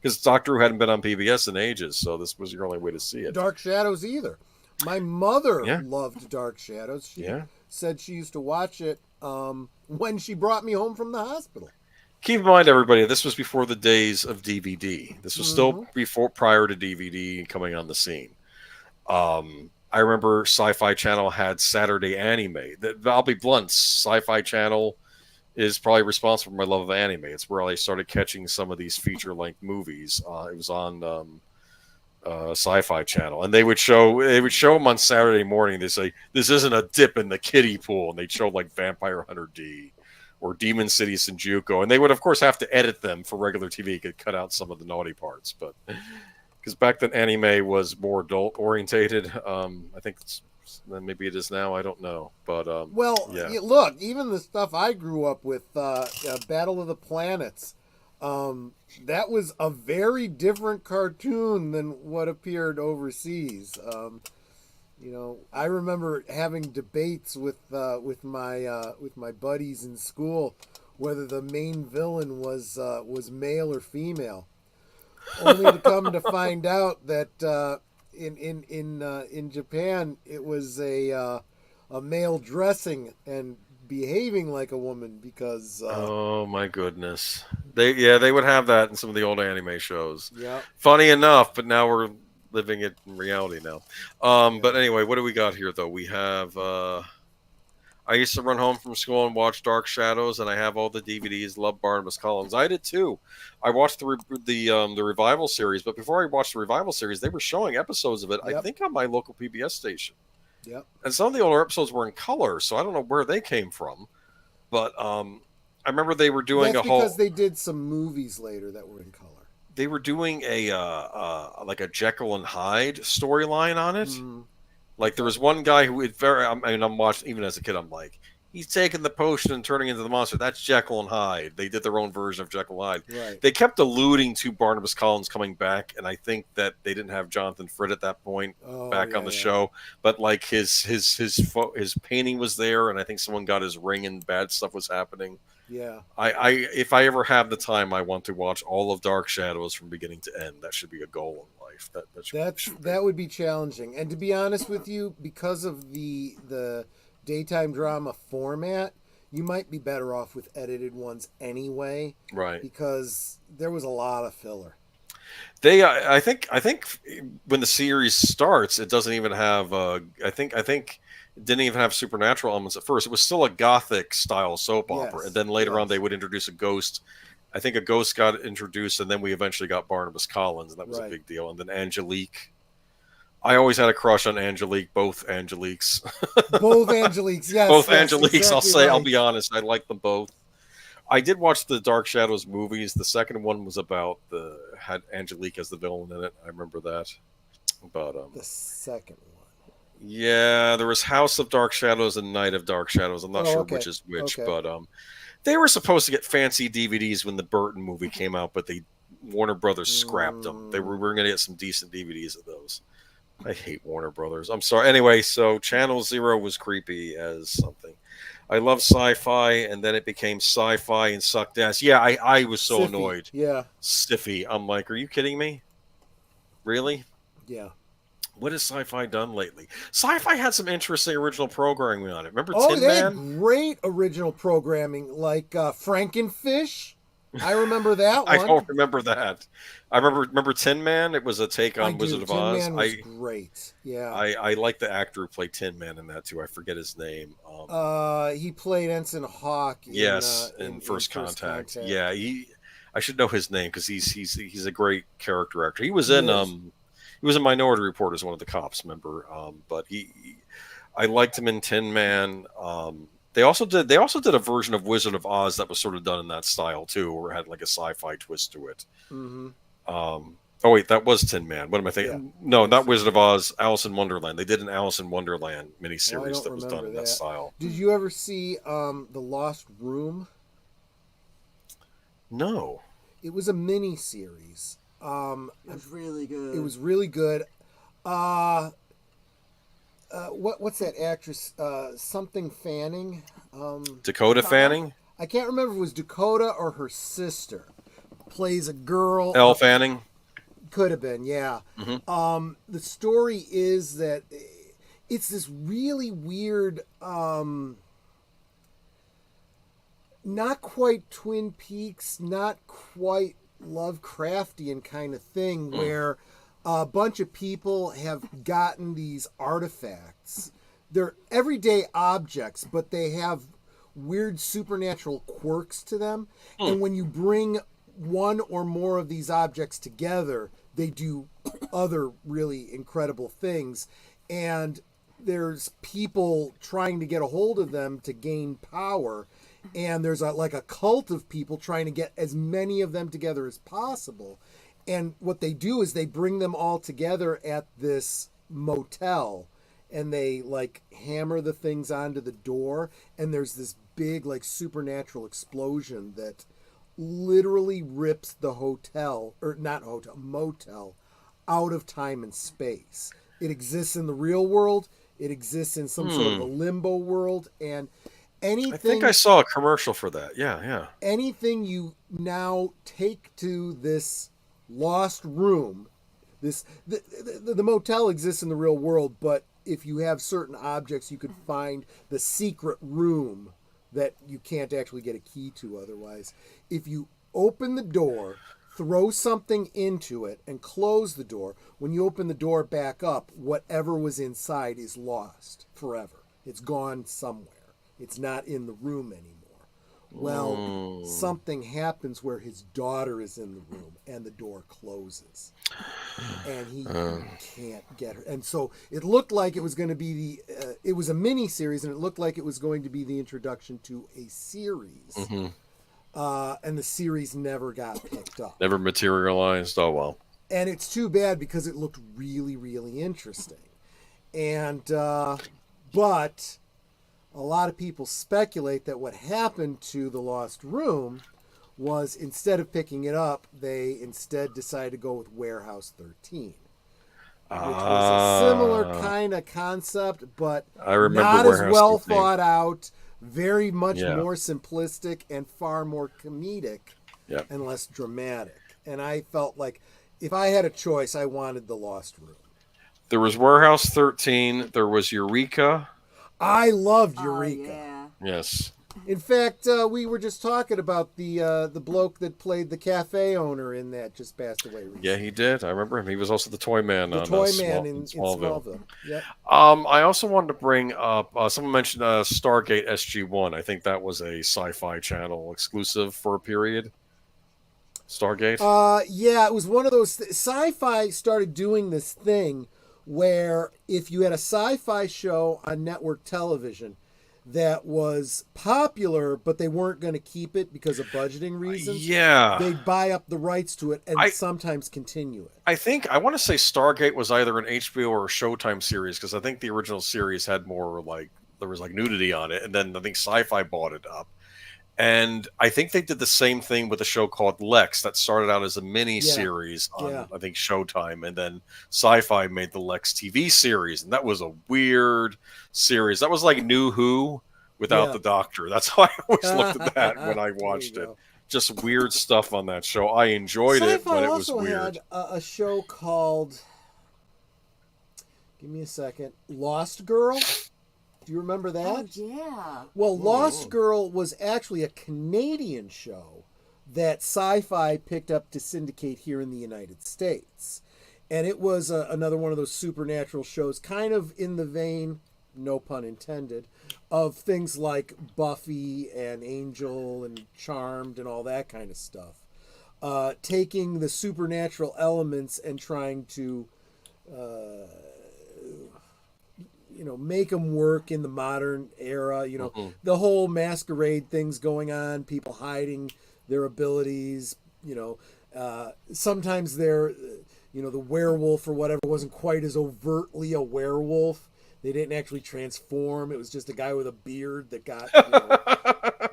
Because Doctor Who hadn't been on PBS in ages, so this was your only way to see it. Dark Shadows either. My mother loved Dark Shadows. She said she used to watch it when she brought me home from the hospital. Keep in mind, everybody, this was before the days of DVD. This was still prior to DVD coming on the scene. I remember Sci-Fi Channel had Saturday Anime. I'll be blunt, Sci-Fi Channel is probably responsible for my love of anime. It's where I started catching some of these feature-length movies. It was on Sci-Fi Channel, and they would show them on Saturday morning. They say, "This isn't a dip in the kiddie pool," and they'd show like Vampire Hunter D or Demon City Shinjuku, and they would of course have to edit them for regular TV. Could cut out some of the naughty parts, but because back then anime was more adult orientated. I think maybe it is now. I don't know, but look, even the stuff I grew up with, Battle of the Planets. That was a very different cartoon than what appeared overseas. I remember having debates with my buddies in school whether the main villain was male or female, only to come to find out that in Japan it was a male dressing and behaving like a woman because oh my goodness, they would have that in some of the old anime shows. Yeah, funny enough, but now we're living it in reality now. But anyway, what do we got here though? We have I used to run home from school and watch Dark Shadows, and I have all the DVDs. Love Barnabas Collins. I did too. I watched the revival series, but before I watched the revival series, they were showing episodes of it. I think on my local PBS station. Yep. And some of the older episodes were in color, so I don't know where they came from. But I remember they were doing because they did some movies later that were in color. They were doing a like a Jekyll and Hyde storyline on it. Like there was one guy who I'm watching even as a kid. I'm like, he's taking the potion and turning into the monster. That's Jekyll and Hyde. They did their own version of Jekyll and Hyde. Right. They kept alluding to Barnabas Collins coming back, and I think that they didn't have Jonathan Fritt at that point back on the show. But like his painting was there, and I think someone got his ring, and bad stuff was happening. Yeah. I if I ever have the time, I want to watch all of Dark Shadows from beginning to end. That should be a goal in life. That would be challenging. And to be honest with you, because of the daytime drama format, you might be better off with edited ones anyway. Right. Because there was a lot of filler. I think when the series starts, it doesn't even have I think it didn't even have supernatural elements at first. It was still a gothic style soap opera, and then later on they would introduce a ghost. I think a ghost got introduced, and then we eventually got Barnabas Collins, and that was a big deal. And then Angelique. I always had a crush on Angelique, both Angeliques. Both Angeliques, yes. Both Angeliques, exactly I'll be honest, I like them both. I did watch the Dark Shadows movies. The second one was had Angelique as the villain in it. I remember that. But the second one. Yeah, there was House of Dark Shadows and Night of Dark Shadows. I'm not sure which is which, but they were supposed to get fancy DVDs when the Burton movie came out, but they Warner Brothers scrapped them. We were going to get some decent DVDs of those. I hate Warner Brothers. I'm sorry. Anyway, so Channel Zero was creepy as something. I love sci-fi, and then it became sci-fi and sucked ass. Yeah, I was so annoyed. Yeah. Stiffy. I'm like, are you kidding me? Really? Yeah. What has sci-fi done lately? Sci-fi had some interesting original programming on it. Remember Oh, Tin they Man? had great original programming, like Frankenfish. I remember that one. I don't remember that. I remember Tin Man. It was a take on Wizard of Oz. Tin Man was great. Yeah. I like the actor who played Tin Man in that too. I forget his name. He played Ensign Hawk. In First Contact. Yeah, I should know his name because he's a great character actor. He was in Minority Report as one of the cops. Remember? But I liked him in Tin Man. They also did a version of Wizard of Oz that was sort of done in that style too, where it had like a sci-fi twist to it. Mm-hmm. Oh wait, that was Tin Man. What am I thinking? Yeah. No, not Wizard of Oz. Alice in Wonderland. They did an Alice in Wonderland miniseries that was done in that style. Did you ever see The Lost Room? No. It was a miniseries. It was really good. It was really good. What's that actress? Something Fanning. Dakota Fanning. I can't remember if it was Dakota or her sister. Plays a girl. Elle Fanning. Could have been, yeah. Mm-hmm. The story is that it's this really weird, not quite Twin Peaks, not quite Lovecraftian kind of thing, where a bunch of people have gotten these artifacts. They're everyday objects, but they have weird supernatural quirks to them. And when you bring one or more of these objects together, they do other really incredible things. And there's people trying to get a hold of them to gain power. And there's like a cult of people trying to get as many of them together as possible. And what they do is they bring them all together at this motel, and they like hammer the things onto the door, and there's this big like supernatural explosion that literally rips the motel out of time and space. It exists in the real world. It exists in some sort of a limbo world, and anything. I think I saw a commercial for that. Yeah. Anything you now take to this lost room, the motel exists in the real world, but if you have certain objects, you could find the secret room that you can't actually get a key to otherwise. If you open the door, throw something into it, and close the door, when you open the door back up, whatever was inside is lost forever. It's gone somewhere. It's not in the room anymore. Well, something happens where his daughter is in the room and the door closes. And he can't get her. And so it looked like it was going to be it was a mini series, and it looked like it was going to be the introduction to a series. Mm-hmm. And the series never got picked up. Never materialized. Oh, well. And it's too bad because it looked really, really interesting. And, but a lot of people speculate that what happened to The Lost Room was instead of picking it up, they instead decided to go with Warehouse 13, which was a similar kind of concept, but not as well thought out, very much more simplistic and far more comedic and less dramatic. And I felt like if I had a choice, I wanted The Lost Room. There was Warehouse 13. There was Eureka. I loved Eureka. Yeah. Yes. In fact, we were just talking about the bloke that played the cafe owner in that just passed away recently. Yeah, he did. I remember him. He was also the Toy Man in Smallville. Yep. I also wanted to bring up, someone mentioned Stargate SG-1. I think that was a Sci-Fi Channel exclusive for a period. Stargate? Yeah, it was one of those... Sci-Fi started doing this thing where if you had a sci-fi show on network television that was popular, but they weren't going to keep it because of budgeting reasons, they'd buy up the rights to it and sometimes continue it. I want to say Stargate was either an HBO or a Showtime series, because I think the original series had more, like, there was like nudity on it, and then I think Sci-Fi bought it up. And I think they did the same thing with a show called Lex that started out as a mini series on, I think, Showtime. And then Sci-Fi made the Lex TV series. And that was a weird series. That was like New Who without the Doctor. That's how I always looked at that when I watched it. Just weird stuff on that show. I enjoyed it, but it was weird. Sci-Fi also had a show called, give me a second, Lost Girl. Do you remember that? Oh, yeah. Well, Lost Girl was actually a Canadian show that Sci-Fi picked up to syndicate here in the United States. And it was another one of those supernatural shows, kind of in the vein, no pun intended, of things like Buffy and Angel and Charmed and all that kind of stuff. Taking the supernatural elements and trying to... make them work in the modern era, the whole masquerade things going on, people hiding their abilities, sometimes they're, the werewolf or whatever wasn't quite as overtly a werewolf. They didn't actually transform. It was just a guy with a beard that got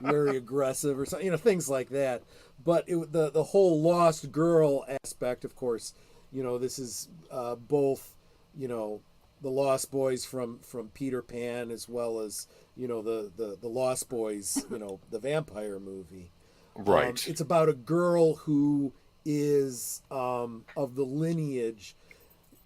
very aggressive or something, things like that. But the whole Lost Girl aspect, of course, this is both, the Lost Boys from Peter Pan, as well as the Lost Boys, the vampire movie. Right. It's about a girl who is of the lineage,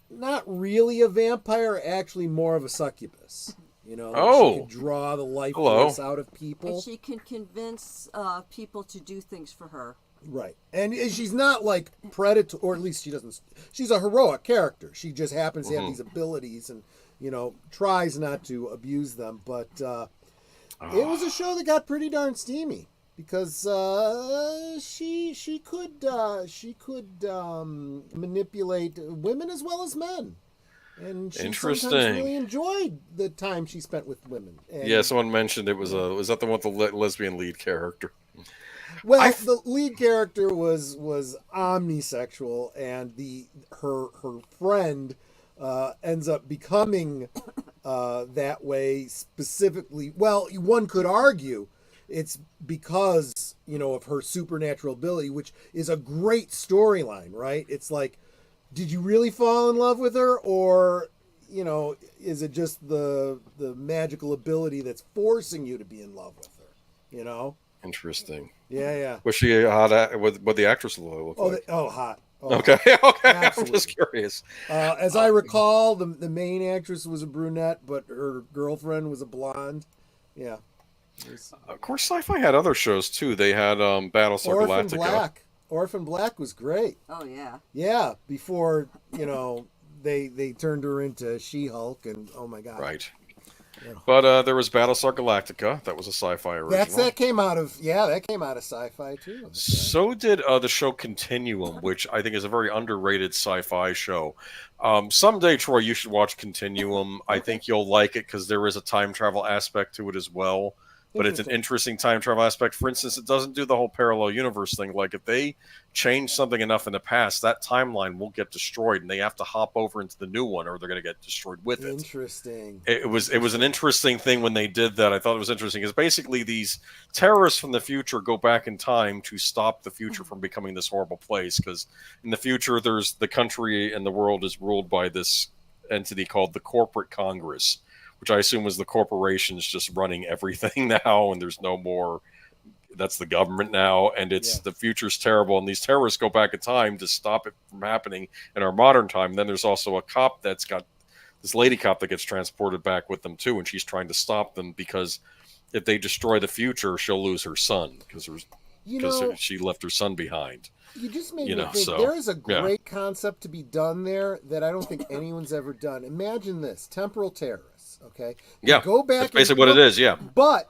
not really a vampire, actually more of a succubus. She can draw the life force out of people, and she can convince people to do things for her. Right. And she's not like predator, or at least she's a heroic character. She just happens to have these abilities and, tries not to abuse them. But it was a show that got pretty darn steamy because she could manipulate women as well as men. And she sometimes really enjoyed the time she spent with women. And someone mentioned it was that the one with the lesbian lead character? Well, the lead character was omnisexual, and her friend ends up becoming that way specifically. Well, one could argue it's because of her supernatural ability, which is a great storyline, right? It's like, did you really fall in love with her, or is it just the magical ability that's forcing you to be in love with her? Interesting. Yeah. Was she hot? What the actress look like? Hot. Okay. Absolutely. I'm just curious. As I recall, the main actress was a brunette, but her girlfriend was a blonde. Yeah. Of course, Sci-Fi had other shows too. They had Battlestar Galactica. Orphan Black was great. Oh yeah. Yeah. Before they turned her into She-Hulk, and oh my god. Right. But there was Battlestar Galactica. That was a Sci-Fi original. That came out of Sci-Fi too. So did the show Continuum, which I think is a very underrated Sci-Fi show. Someday, Troy, you should watch Continuum. I think you'll like it because there is a time travel aspect to it as well. But it's an interesting time travel aspect. For instance, it doesn't do the whole parallel universe thing. Like if they change something enough in the past, that timeline will get destroyed, and they have to hop over into the new one, or they're going to get destroyed with it. Interesting. It was an interesting thing when they did that. I thought it was interesting because basically these terrorists from the future go back in time to stop the future from becoming this horrible place. Because in the future, there's the country and the world is ruled by this entity called the Corporate Congress, which I assume was the corporations just running everything now, and there's no more. That's the government now, and the future's terrible. And these terrorists go back in time to stop it from happening in our modern time. And then there's also a cop that's got this lady cop that gets transported back with them too, and she's trying to stop them because if they destroy the future, she'll lose her son because she left her son behind. You just made me think there is a great concept to be done there that I don't think anyone's ever done. Imagine this: temporal terrorists. Okay. Go back. That's basically what it is. Yeah. But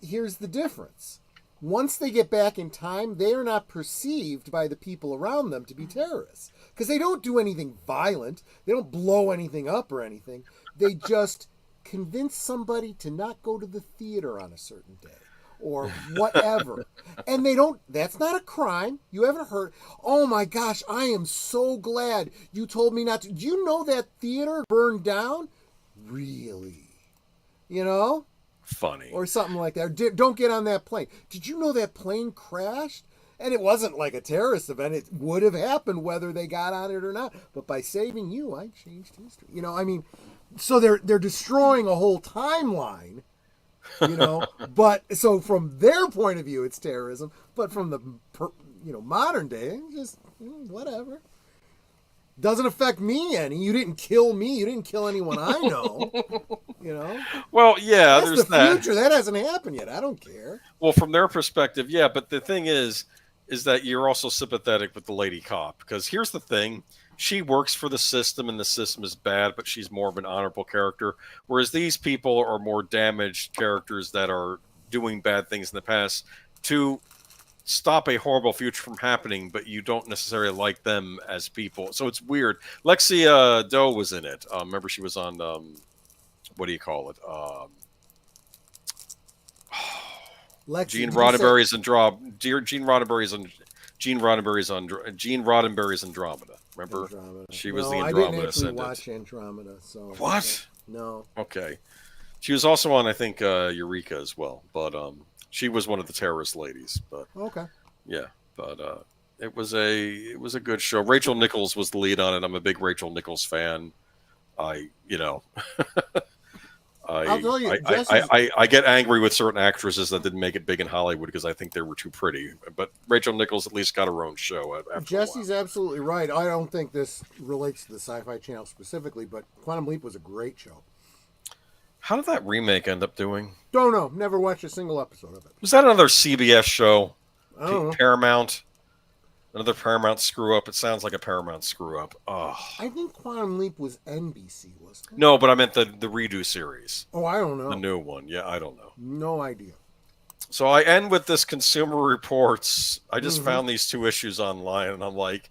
here's the difference. Once they get back in time, they are not perceived by the people around them to be terrorists because they don't do anything violent. They don't blow anything up or anything. They just convince somebody to not go to the theater on a certain day or whatever. And that's not a crime. You haven't heard, oh my gosh, I am so glad you told me not to. Do you know that theater burned down? Really? funny. Or something like that. Or don't get on that plane. Did you know that plane crashed? And it wasn't like a terrorist event. It would have happened whether they got on it or not. But by saving you, I changed history. You know, I mean, so they're destroying a whole timeline. You know, but so from their point of view, it's terrorism. But from the modern day, just whatever. Doesn't affect me any. You didn't kill me. You didn't kill anyone I know. You know. Well, yeah, that's there's the future. That hasn't happened yet. I don't care. Well, from their perspective, yeah. But the thing is that you're also sympathetic with the lady cop, because here's the thing: she works for the system, and the system is bad, but she's more of an honorable character. Whereas these people are more damaged characters that are doing bad things in the past to stop a horrible future from happening, but you don't necessarily like them as people. So it's weird. Lexia Doe was in it. Remember, she was on what do you call it? Gene Roddenberry's Andromeda. Remember? Andromeda. She was no, the I Andromeda didn't actually ascendant. watch Andromeda. So What? No. Okay. She was also on, I think, Eureka as well, but she was one of the terrorist ladies. But okay. Yeah, but it was a good show. Rachel Nichols was the lead on it. I'm a big Rachel Nichols fan. I'll tell you, I get angry with certain actresses that didn't make it big in Hollywood because I think they were too pretty. But Rachel Nichols at least got her own show. Jesse's absolutely right. I don't think this relates to the Sci-Fi Channel specifically, but Quantum Leap was a great show. How did that remake end up doing? Don't know. Never watched a single episode of it. Was that another CBS show? I don't know. Paramount? Another Paramount screw up? It sounds like a Paramount screw up. Oh. I think Quantum Leap was NBC, wasn't it? No, but I meant the redo series. Oh, I don't know. The new one. Yeah, I don't know. No idea. So I end with this Consumer Reports. I just found these two issues online, and I'm like,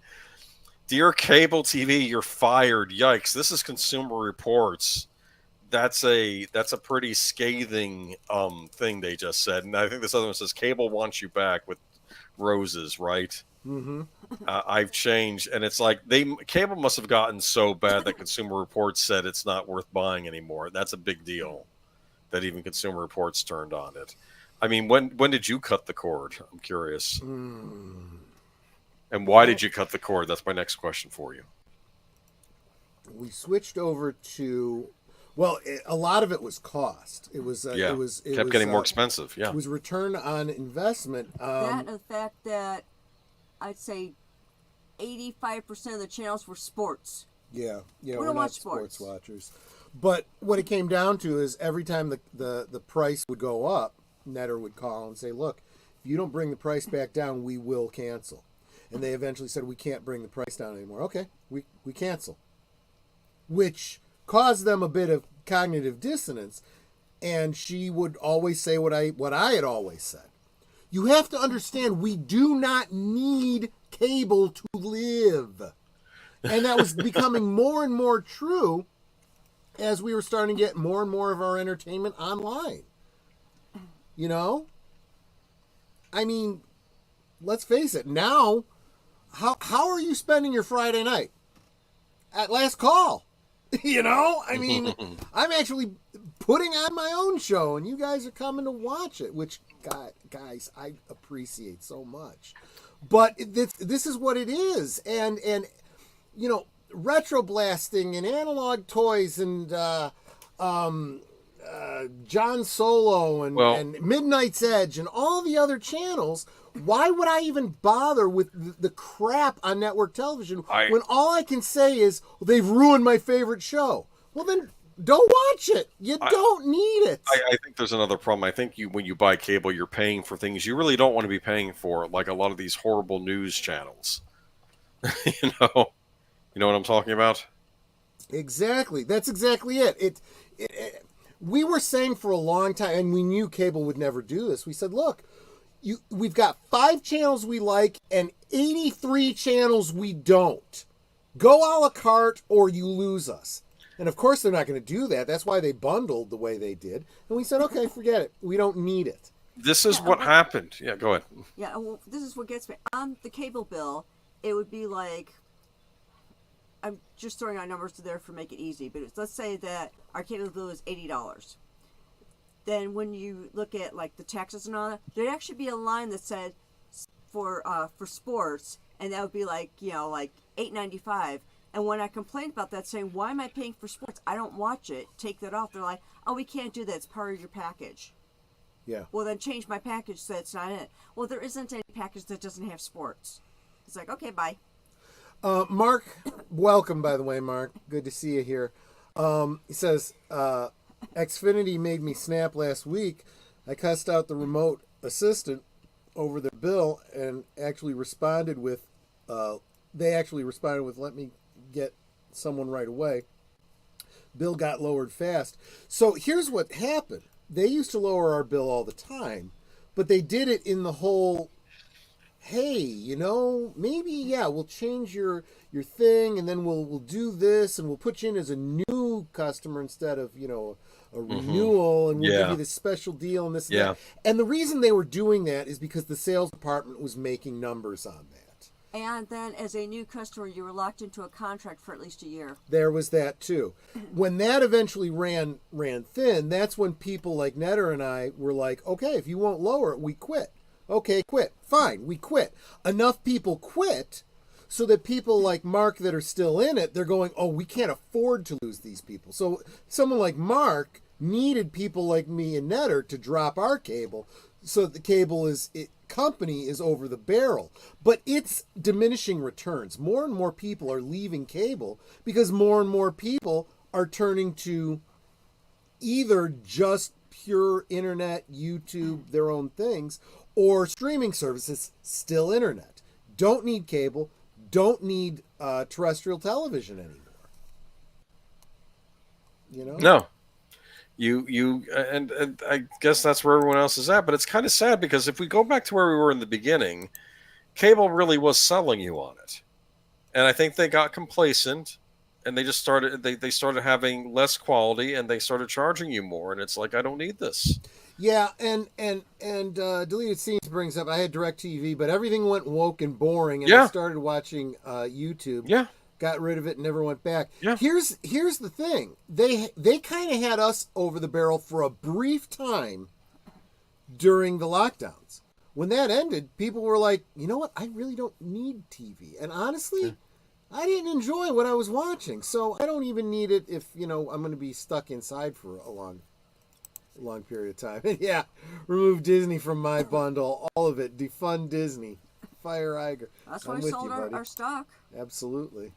"Dear cable TV, you're fired. Yikes. This is Consumer Reports." That's a pretty scathing thing they just said. And I think this other one says, "Cable wants you back," with roses, right? Mm-hmm. I've changed, and it's like cable must have gotten so bad that Consumer Reports said it's not worth buying anymore. That's a big deal that even Consumer Reports turned on it. I mean, when did you cut the cord? I'm curious. And why did you cut the cord? That's my next question for you. We switched over to, well, a lot of it was cost. It was it kept getting more expensive. Yeah, it was return on investment. That and the fact that I'd say 85% of the channels were sports. Yeah, we we're don't not watch sports watchers. But what it came down to is every time the price would go up, Netter would call and say, "Look, if you don't bring the price back down, we will cancel." And they eventually said, "We can't bring the price down anymore." Okay, we cancel. Which caused them a bit of cognitive dissonance, and she would always say what I had always said. You have to understand, we do not need cable to live. And that was becoming more and more true as we were starting to get more and more of our entertainment online. You know? I mean, let's face it, now, how are you spending your Friday night? At last call. You know? I mean, I'm actually putting on my own show, and you guys are coming to watch it, which, guys, I appreciate so much. But this is what it is. And you know, retro blasting and analog toys and John Solo and Midnight's Edge and all the other channels. Why would I even bother with the crap on network television when all I can say is, well, they've ruined my favorite show? Well, then don't watch it. You don't need it. I think there's another problem. I think when you buy cable, you're paying for things you really don't want to be paying for, like a lot of these horrible news channels. You know what I'm talking about? Exactly. That's exactly it. We were saying for a long time, and we knew cable would never do this. We said, look, we've got 5 channels we like and 83 channels we don't. Go a la carte or you lose us. And of course they're not going to do that. That's why they bundled the way they did. And we said, okay, forget it. We don't need it. This is what happened. Yeah, go ahead. Yeah, well, this is what gets me. On the cable bill, it would be like, I'm just throwing out numbers there for make it easy, but let's say that our cable bill is $80. then when you look at like the taxes and all that, there'd actually be a line that said for sports, and that would be like, you know, like $8.95. And when I complained about that, saying, why am I paying for sports? I don't watch it. Take that off. They're like, oh, we can't do that. It's part of your package. Yeah. Well, then change my package so that's not it. Well, there isn't any package that doesn't have sports. It's like, okay, bye. Mark, welcome, by the way, Mark. Good to see you here. He says, Xfinity made me snap last week. I cussed out the remote assistant over their bill and actually responded with, let me get someone right away. Bill got lowered fast. So here's what happened. They used to lower our bill all the time, but they did it in the whole, hey, you know, maybe, yeah, we'll change your thing, and then we'll do this, and we'll put you in as a new customer instead of, you know, a renewal, and we'll give you this special deal and this and that. And the reason they were doing that is because the sales department was making numbers on that. And then as a new customer, you were locked into a contract for at least a year. There was that too. When that eventually ran thin, that's when people like Netter and I were like, okay, if you won't lower it, we quit. Okay, quit. Fine, we quit. Enough people quit so that people like Mark that are still in it, they're going, oh, we can't afford to lose these people. So someone like Mark needed people like me and Netter to drop our cable so that the cable company is over the barrel. But it's diminishing returns. More and more people are leaving cable because more and more people are turning to either just pure internet, YouTube, their own things, or streaming services, still internet. Don't need cable, don't need terrestrial television anymore. You know? No. And I guess that's where everyone else is at, but it's kind of sad because if we go back to where we were in the beginning, cable really was selling you on it. And I think they got complacent and they just started they started having less quality and they started charging you more, and it's like, I don't need this. Yeah, and Deleted Scenes brings up, I had DirecTV, but everything went woke and boring, and I started watching YouTube. Yeah. Got rid of it and never went back. Yeah. Here's the thing. They kind of had us over the barrel for a brief time during the lockdowns. When that ended, people were like, you know what? I really don't need TV. And honestly, I didn't enjoy what I was watching. So I don't even need it if, you know, I'm going to be stuck inside for a long period of time. And yeah, remove Disney from my bundle. All of it. Defund Disney. Fire Iger. That's why we sold our stock. Absolutely.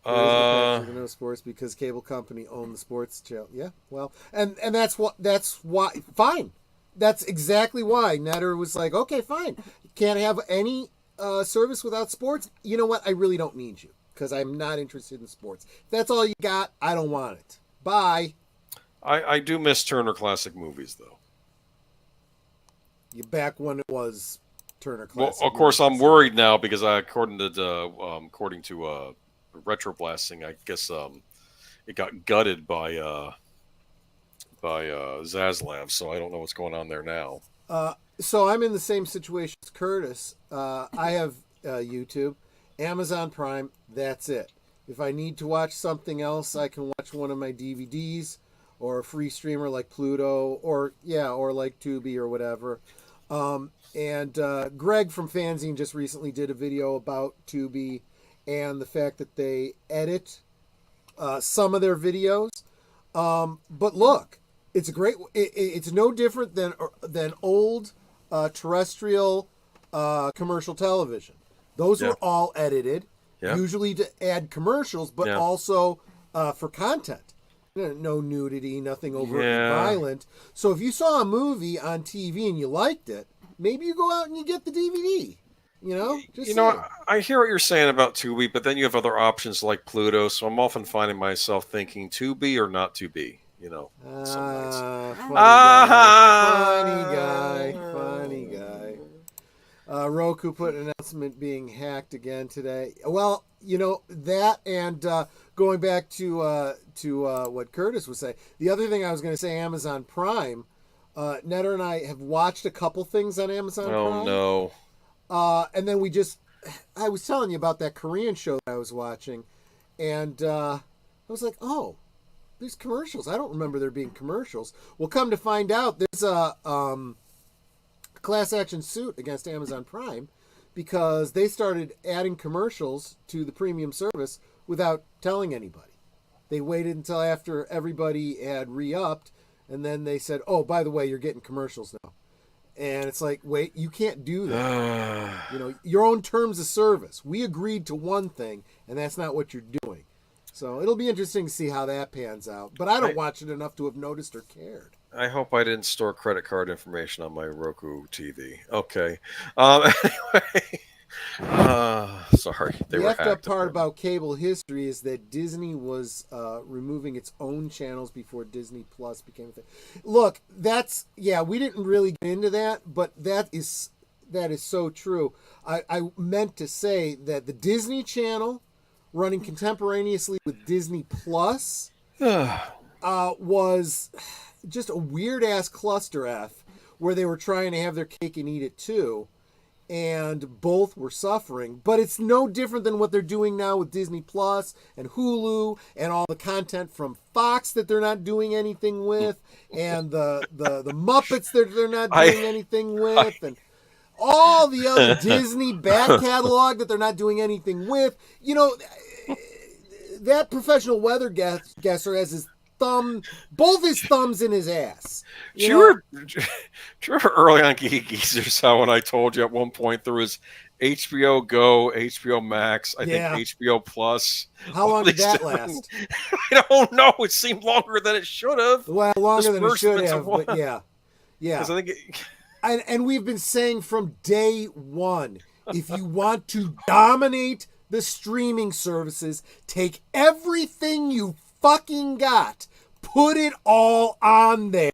No sports because cable company owned the sports channel. Yeah, well, and that's why. Fine, that's exactly why Netter was like, okay, fine, can't have any service without sports. You know what? I really don't need you because I'm not interested in sports. If that's all you got, I don't want it. Bye. I do miss Turner Classic Movies though. You back when it was Turner Classic. Well, of course, I'm worried now because according to Retroblasting, I guess it got gutted by Zaslav, so I don't know what's going on there now. So I'm in the same situation as Curtis. I have YouTube, Amazon Prime. That's it. If I need to watch something else, I can watch one of my DVDs or a free streamer like Pluto or like Tubi or whatever. And Greg from Fanzine just recently did a video about Tubi and the fact that they edit some of their videos. But look, it's a great. It's no different than old terrestrial commercial television. Those were all edited, usually to add commercials, but also for content. No nudity, nothing overtly violent. So if you saw a movie on TV and you liked it, maybe you go out and you get the DVD. You know? I hear what you're saying about Tubi, but then you have other options like Pluto, so I'm often finding myself thinking to be or not to be, you know. Funny guy. Roku put an announcement being hacked again today. Well, you know, that and going back to what Curtis was saying, the other thing I was going to say, Amazon Prime, Netter and I have watched a couple things on Amazon Prime. Oh, no. And then I was telling you about that Korean show that I was watching, and I was like, oh, there's commercials. I don't remember there being commercials. Well, come to find out, there's a class action suit against Amazon Prime because they started adding commercials to the premium service without telling anybody. They waited until after everybody had re-upped, and then they said, oh, by the way, you're getting commercials now. And it's like, wait, you can't do that. Your own terms of service. We agreed to one thing, and that's not what you're doing. So it'll be interesting to see how that pans out. But I don't watch it enough to have noticed or cared. I hope I didn't store credit card information on my Roku TV. Okay. Anyway. Sorry. The effed up part about cable history is that Disney was removing its own channels before Disney Plus became a thing. Look, we didn't really get into that, but that is so true. I meant to say that the Disney Channel running contemporaneously with Disney Plus was just a weird ass cluster F where they were trying to have their cake and eat it too. And both were suffering, but it's no different than what they're doing now with Disney Plus and Hulu and all the content from Fox that they're not doing anything with, and the Muppets that they're not doing anything with, and all the other Disney back catalog that they're not doing anything with. That professional weather guesser has both his thumbs in his ass. Do you remember early on Geeky Geezers how when I told you at one point there was HBO Go, HBO Max, I think HBO Plus. How long did that last? I don't know. It seemed longer than it should have. Well, longer than it should have, but yeah. I think and we've been saying from day one, if you want to dominate the streaming services, take everything you fucking got, put it all on there.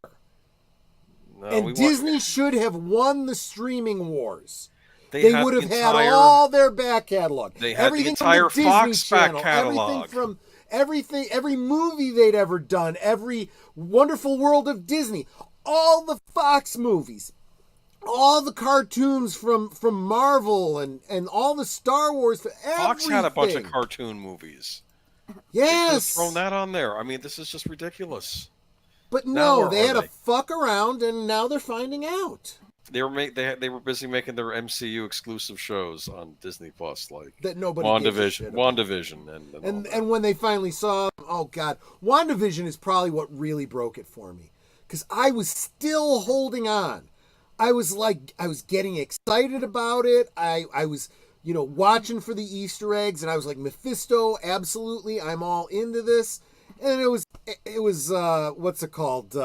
And Disney should have won the streaming wars. They would have had all their back catalog. They had the entire Fox back catalog. Every movie they'd ever done, every Wonderful World of Disney, all the Fox movies, all the cartoons from Marvel and all the Star Wars. Fox had a bunch of cartoon movies. Yes. Thrown that on there. I mean, this is just ridiculous. But no, they had to fuck around, and now they're finding out. They were busy making their MCU exclusive shows on Disney Plus, like that nobody WandaVision, and when they finally saw, oh god, WandaVision is probably what really broke it for me, because I was still holding on. I was getting excited about it. I was watching for the Easter eggs, and I was like, Mephisto, absolutely, I'm all into this. And it was what's it called?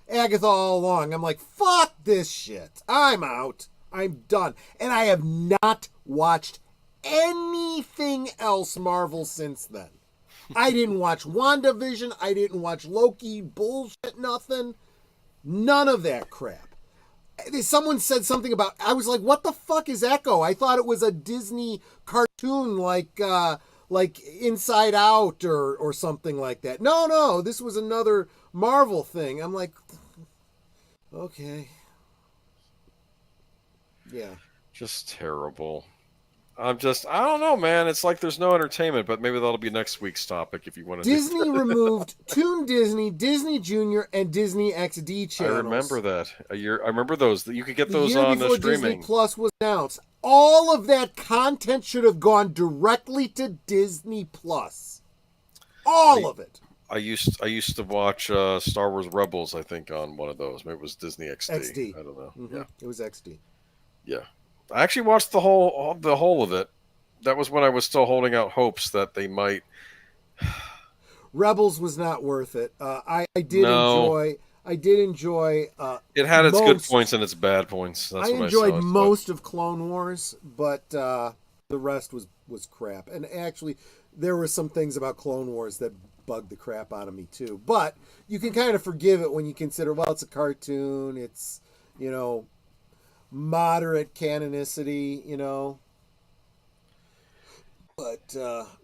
Agatha all along. I'm like, fuck this shit. I'm out. I'm done. And I have not watched anything else Marvel since then. I didn't watch WandaVision. I didn't watch Loki. Bullshit, nothing. None of that crap. Someone said something about, I was like, what the fuck is Echo? I thought it was a Disney cartoon like Inside Out or something like that. No, this was another Marvel thing. I'm like, okay. Yeah. Just terrible. I don't know, man. It's like there's no entertainment, but maybe that'll be next week's topic if you want to. Disney removed Toon Disney, Disney Junior, and Disney XD channels. I remember that. I remember those. You could get those on the streaming. Disney Plus was announced. All of that content should have gone directly to Disney Plus. All of it. I used to watch Star Wars Rebels, I think, on one of those. Maybe it was Disney XD. I don't know. Mm-hmm. Yeah, it was XD. Yeah. I actually watched the whole of it. That was when I was still holding out hopes that they might. Rebels was not worth it. I did enjoy. It had its good points and its bad points. That's what enjoyed most of Clone Wars, but the rest was crap. And actually, there were some things about Clone Wars that bugged the crap out of me too. But you can kind of forgive it when you consider, well, it's a cartoon. It's moderate canonicity, but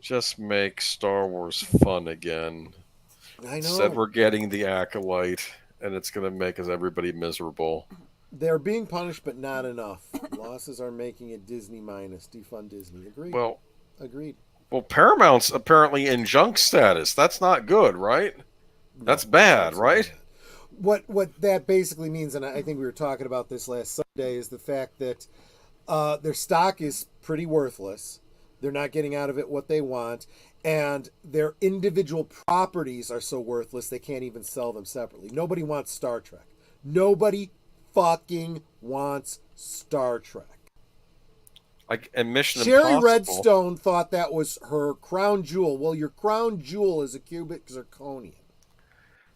just make Star Wars fun again. I know. Said we're getting the Acolyte, and it's going to make everybody miserable. They're being punished, but not enough. Losses are making it Disney minus. Defund Disney. Agreed. Well, agreed. Well, Paramount's apparently in junk status. That's not good, right? That's bad, right? Bad. What that basically means, and I think we were talking about this last Sunday, is the fact that their stock is pretty worthless. They're not getting out of it what they want, and their individual properties are so worthless they can't even sell them separately. Nobody wants Star Trek. Nobody fucking wants Star Trek. Like, and Mission Sherry Impossible. Redstone thought that was her crown jewel. Well, your crown jewel is a cubic zirconium.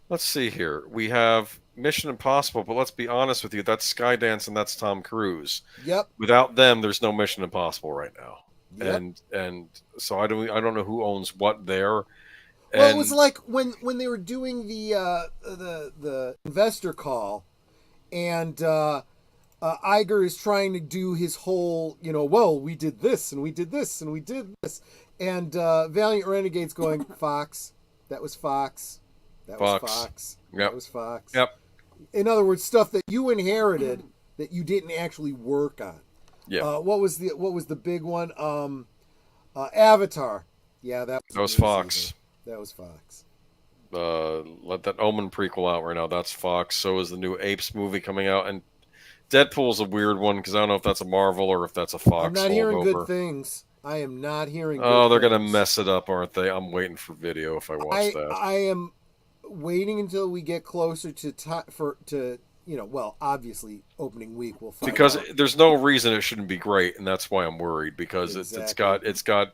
Let's see here. We have Mission Impossible, but let's be honest with you. That's Skydance and that's Tom Cruise. Yep. Without them, there's no Mission Impossible right now. Yep. And so I don't know who owns what there. Well, it was like when they were doing the investor call, and Iger is trying to do his whole, well, we did this and we did this and we did this, and Valiant Renegade's going, Fox, that was Fox, that was Fox, yep. That was Fox. Yep. In other words, stuff that you inherited that you didn't actually work on. Yeah. What was the big one? Avatar. Yeah, that was Fox. Season. That was Fox. Let that Omen prequel out right now. That's Fox. So is the new Apes movie coming out, and Deadpool's a weird one because I don't know if that's a Marvel or if that's a Fox. I'm not hearing good things. I am not hearing. Oh, they're things. Gonna mess it up, aren't they? I'm waiting for video if I watch that. I am waiting until we get closer to well, obviously opening week we'll find because out. There's no reason it shouldn't be great, and that's why I'm worried because exactly. it's got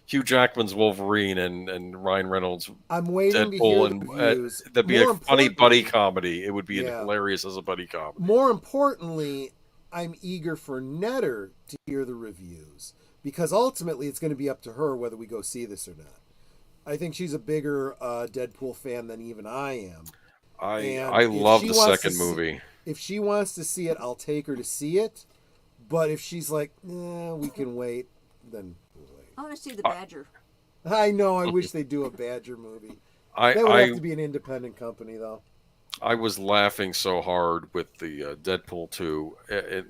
Hugh Jackman's Wolverine and Ryan Reynolds. I'm waiting Deadpool to hear the reviews. That'd be a funny buddy comedy. It would be hilarious as a buddy comedy. More importantly, I'm eager for Netter to hear the reviews because ultimately it's going to be up to her whether we go see this or not. I think she's a bigger Deadpool fan than even I am. I love the second movie. If she wants to see it, I'll take her to see it. But if she's like, we can wait, then we'll wait. I want to see the Badger. I know. I wish they'd do a Badger movie. That would have to be an independent company, though. I was laughing so hard with the Deadpool 2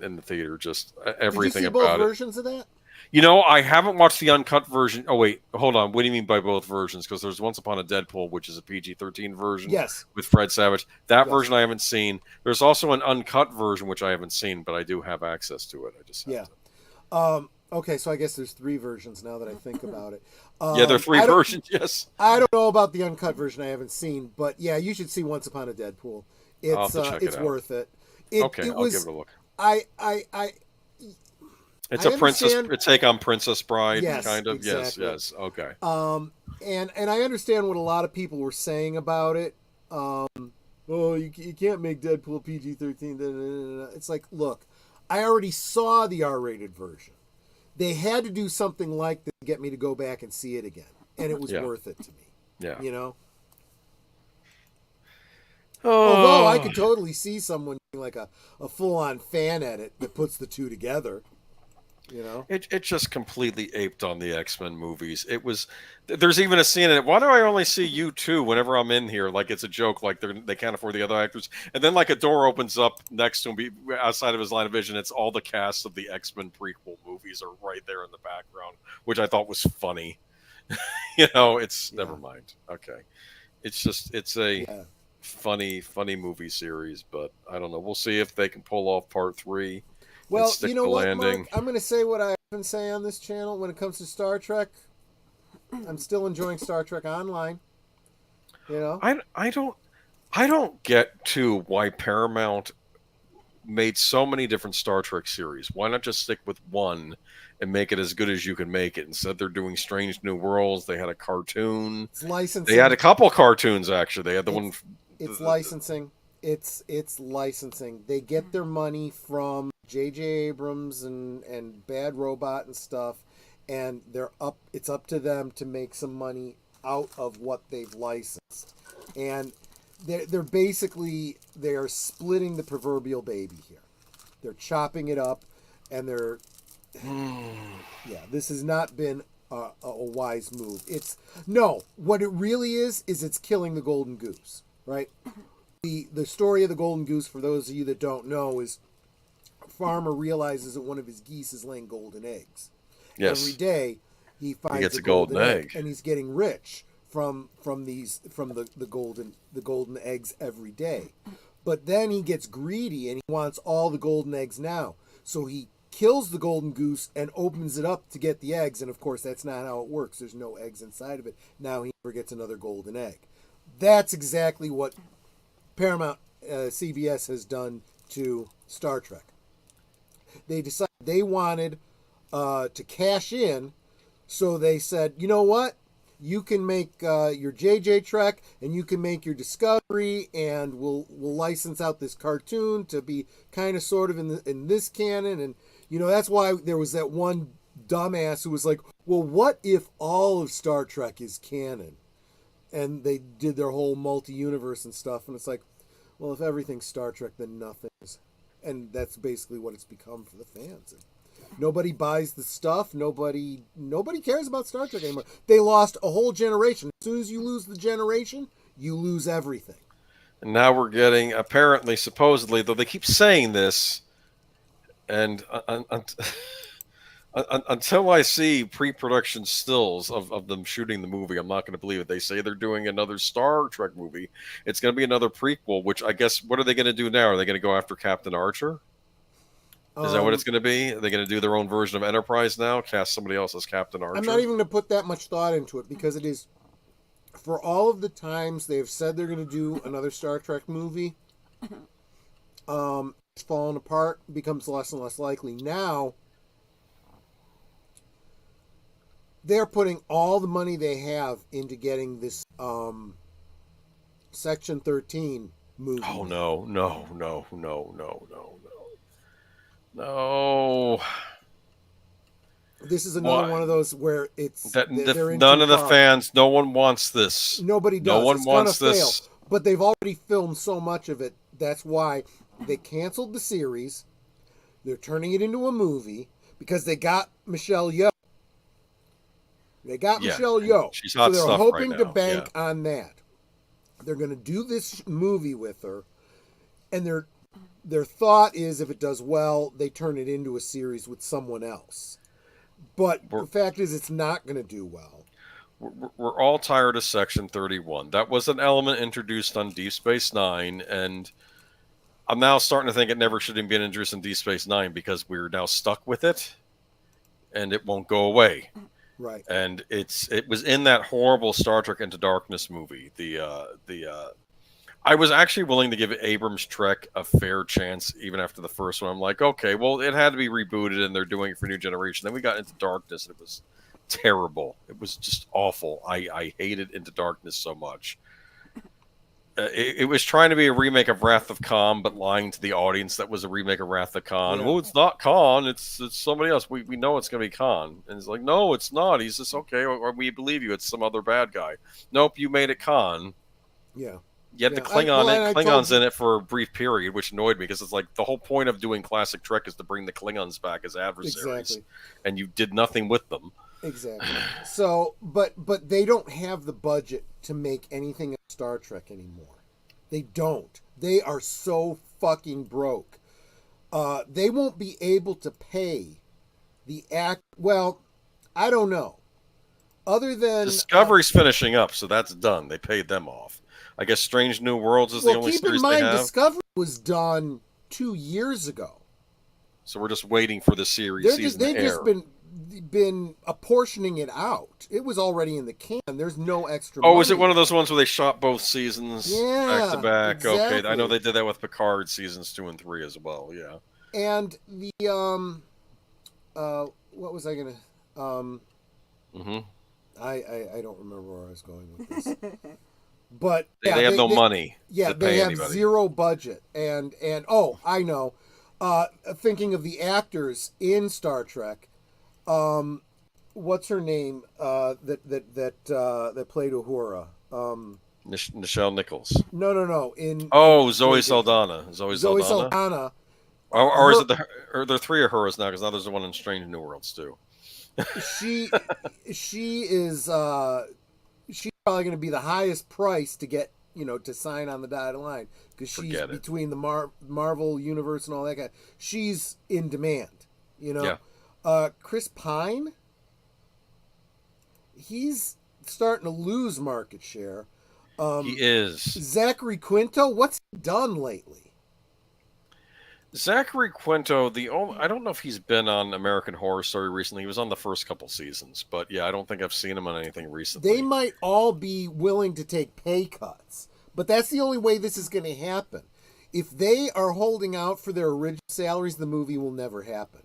in the theater. Just everything about it. Did you see both versions of that? I haven't watched the uncut version. Oh, wait. Hold on. What do you mean by both versions? Because there's Once Upon a Deadpool, which is a PG-13 version. Yes. With Fred Savage. That version I haven't seen. There's also an uncut version, which I haven't seen, but I do have access to it. I just have to. Okay, so I guess there's 3 versions now that I think about it. There are 3 versions, yes. I don't know about the uncut version I haven't seen, but yeah, you should see Once Upon a Deadpool. It's worth it. I'll give it a look. It's a take on Princess Bride, kind of. Exactly. Yes. Okay. And I understand what a lot of people were saying about it. You can't make Deadpool PG-13. It's like, look, I already saw the R-rated version. They had to do something like that to get me to go back and see it again, and it was worth it to me. Yeah. Although I could totally see someone doing like a full-on fan edit that puts the two together. It just completely aped on the X-Men movies. There's even a scene in it. Why do I only see you two whenever I'm in here? Like it's a joke, like they can't afford the other actors. And then like a door opens up next to him, outside of his line of vision. It's all the cast of the X-Men prequel movies are right there in the background, which I thought was funny. Never mind. Okay, it's a funny movie series, but I don't know. We'll see if they can pull off part 3. Well, you know what, Mark? I'm going to say what I often say on this channel when it comes to Star Trek. I'm still enjoying Star Trek Online. I don't get to why Paramount made so many different Star Trek series. Why not just stick with one and make it as good as you can make it? Instead, they're doing Strange New Worlds. They had a cartoon. It's licensing. They had a couple cartoons actually. They had one. It's licensing. It's licensing. They get their money from J.J. Abrams and Bad Robot and stuff, and it's up to them to make some money out of what they've licensed. And they're basically splitting the proverbial baby here. They're chopping it up, and this has not been a wise move. What it really is it's killing the golden goose, right? The story of the golden goose, for those of you that don't know, is farmer realizes that one of his geese is laying golden eggs. Yes. Every day he finds gets a golden egg. and he's getting rich from the golden eggs every day. But then he gets greedy and he wants all the golden eggs now. So he kills the golden goose and opens it up to get the eggs. And of course, that's not how it works. There's no eggs inside of it. Now he never gets another golden egg. That's exactly what Paramount CBS has done to Star Trek. They decided they wanted to cash in, so they said, you know what? You can make your JJ Trek, and you can make your Discovery, and we'll license out this cartoon to be kind of sort of in this canon. And that's why there was that one dumbass who was like, well, what if all of Star Trek is canon? And they did their whole multi-universe and stuff, and it's like, well, if everything's Star Trek, then nothing is. And that's basically what it's become for the fans. And nobody buys the stuff. Nobody cares about Star Trek anymore. They lost a whole generation. As soon as you lose the generation, you lose everything. And now we're getting, apparently, supposedly, though they keep saying this, and until I see pre-production stills of them shooting the movie, I'm not going to believe it. They say they're doing another Star Trek movie. It's going to be another prequel, which I guess, what are they going to do now? Are they going to go after Captain Archer? Is that what it's going to be? Are they going to do their own version of Enterprise now? Cast somebody else as Captain Archer? I'm not even going to put that much thought into it, because it is, for all of the times they've said they're going to do another Star Trek movie, it's fallen apart, becomes less and less likely. Now, they're putting all the money they have into getting this Section 13 movie. Oh, no. This is another one of those where it's... none of the fans, no one wants this. Nobody does. No one it's wants gonna this. Fail. But they've already filmed so much of it. That's why they canceled the series. They're turning it into a movie because they got Michelle Yeoh. Michelle Yeoh. She's hot so they're stuff hoping right to now. bank on that. They're going to do this movie with her, and their thought is, if it does well, they turn it into a series with someone else. But the fact is, it's not going to do well. We're all tired of Section 31. That was an element introduced on Deep Space Nine, and I'm now starting to think it never should have been introduced in Deep Space Nine, because we're now stuck with it, and it won't go away. Right. And it was in that horrible Star Trek Into Darkness movie. I was actually willing to give Abrams' Trek a fair chance even after the first one. I'm like, okay, well, it had to be rebooted, and they're doing it for New Generation. Then we got Into Darkness, and it was terrible. It was just awful. I hated Into Darkness so much. It was trying to be a remake of Wrath of Khan, but lying to the audience that was a remake of Wrath of Khan. Yeah. Well, it's not Khan. It's somebody else. We know it's going to be Khan. And it's like, no, it's not. He's just, okay, or we believe you. It's some other bad guy. Nope, you made it Khan. Yeah. You had the Klingons in it for a brief period, which annoyed me, because it's like the whole point of doing classic Trek is to bring the Klingons back as adversaries. Exactly. And you did nothing with them. Exactly. So, but they don't have the budget to make anything of Star Trek anymore. They don't. They are so fucking broke. They won't be able to pay the act. Well, I don't know. Other than Discovery's finishing up, so that's done. They paid them off. I guess Strange New Worlds is the only series they have. Keep in mind, Discovery was done 2 years ago. So we're just waiting for the series season to air. They've just been apportioning it out. It was already in the can. There's no extra money. Is it one of those ones where they shot both seasons back to back? Exactly. Okay, I know they did that with Picard seasons 2 and 3 as well. Yeah. And the what was I gonna I don't remember where I was going with this. But they have no money. Yeah, they have zero budget, and I know. Thinking of the actors in Star Trek, what's her name? That played Uhura. Nichelle Nichols. No. Zoe Saldana. Zoe Saldana. Or is it there are 3 of hers now, because now there's the one in Strange New Worlds too. She is she's probably going to be the highest price to get, to sign on the dotted line, because she's between the Marvel universe and all that guy. She's in demand, Yeah. Chris Pine, he's starting to lose market share. He is. Zachary Quinto, what's he done lately? Zachary Quinto, I don't know if he's been on American Horror Story recently. He was on the first couple seasons, but yeah, I don't think I've seen him on anything recently. They might all be willing to take pay cuts, but that's the only way this is going to happen. If they are holding out for their original salaries, the movie will never happen.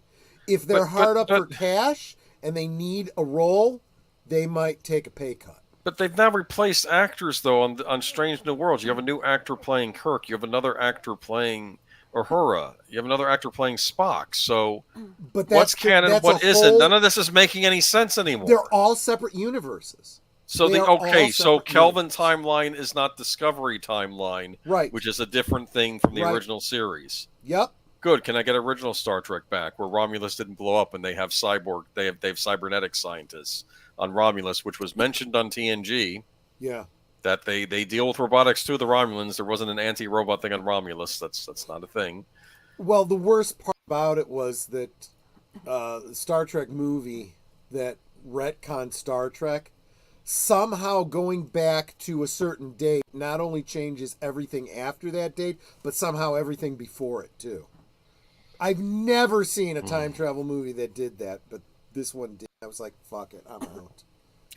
If they're hard up for cash and they need a role, they might take a pay cut. But they've now replaced actors, though, on Strange New Worlds. You have a new actor playing Kirk. You have another actor playing Uhura. You have another actor playing Spock. So what's canon and what isn't? None of this is making any sense anymore. They're all separate universes. So Kelvin timeline is not Discovery timeline, right? Which is a different thing from the original series. Yep. Good. Can I get original Star Trek back, where Romulus didn't blow up and they have they have cybernetic scientists on Romulus, which was mentioned on TNG. Yeah. That they deal with robotics too. The Romulans. There wasn't an anti-robot thing on Romulus. That's not a thing. Well, the worst part about it was that the Star Trek movie that retconned Star Trek, somehow going back to a certain date not only changes everything after that date, but somehow everything before it too. I've never seen a time travel movie that did that, but this one did. I was like, fuck it, I'm out.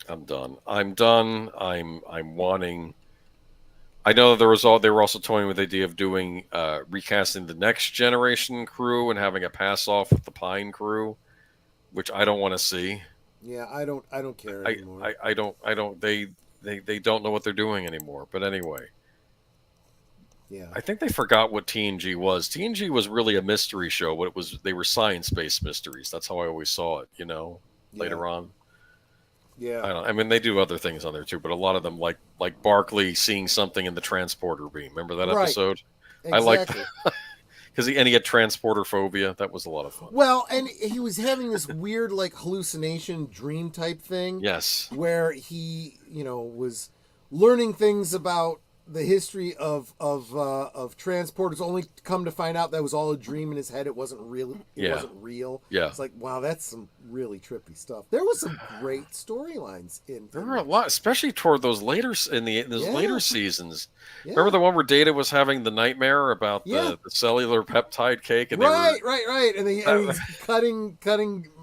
I'm done. I'm wanting. I know they were also toying with the idea of doing recasting the Next Generation crew and having a pass off with the Pine crew, which I don't want to see. Yeah, I don't care anymore. I don't. They don't know what they're doing anymore. But anyway, yeah, I think they forgot what TNG was. TNG was really a mystery show. What it was, they were science-based mysteries. That's how I always saw it. Later on. Yeah, I mean, they do other things on there too, but a lot of them, like Barkley seeing something in the transporter beam. Remember that episode? Exactly. I liked because he had transporter phobia. That was a lot of fun. Well, and he was having this weird hallucination dream type thing. Yes, where he was learning things about the history of transporters, only to come to find out that was all a dream in his head. It wasn't real. It wasn't real. Yeah. It's like, wow, that's some really trippy stuff. There was some great storylines in. There were a lot, especially toward those later later seasons. Yeah. Remember the one where Data was having the nightmare about the cellular peptide cake, and right, and he's cutting.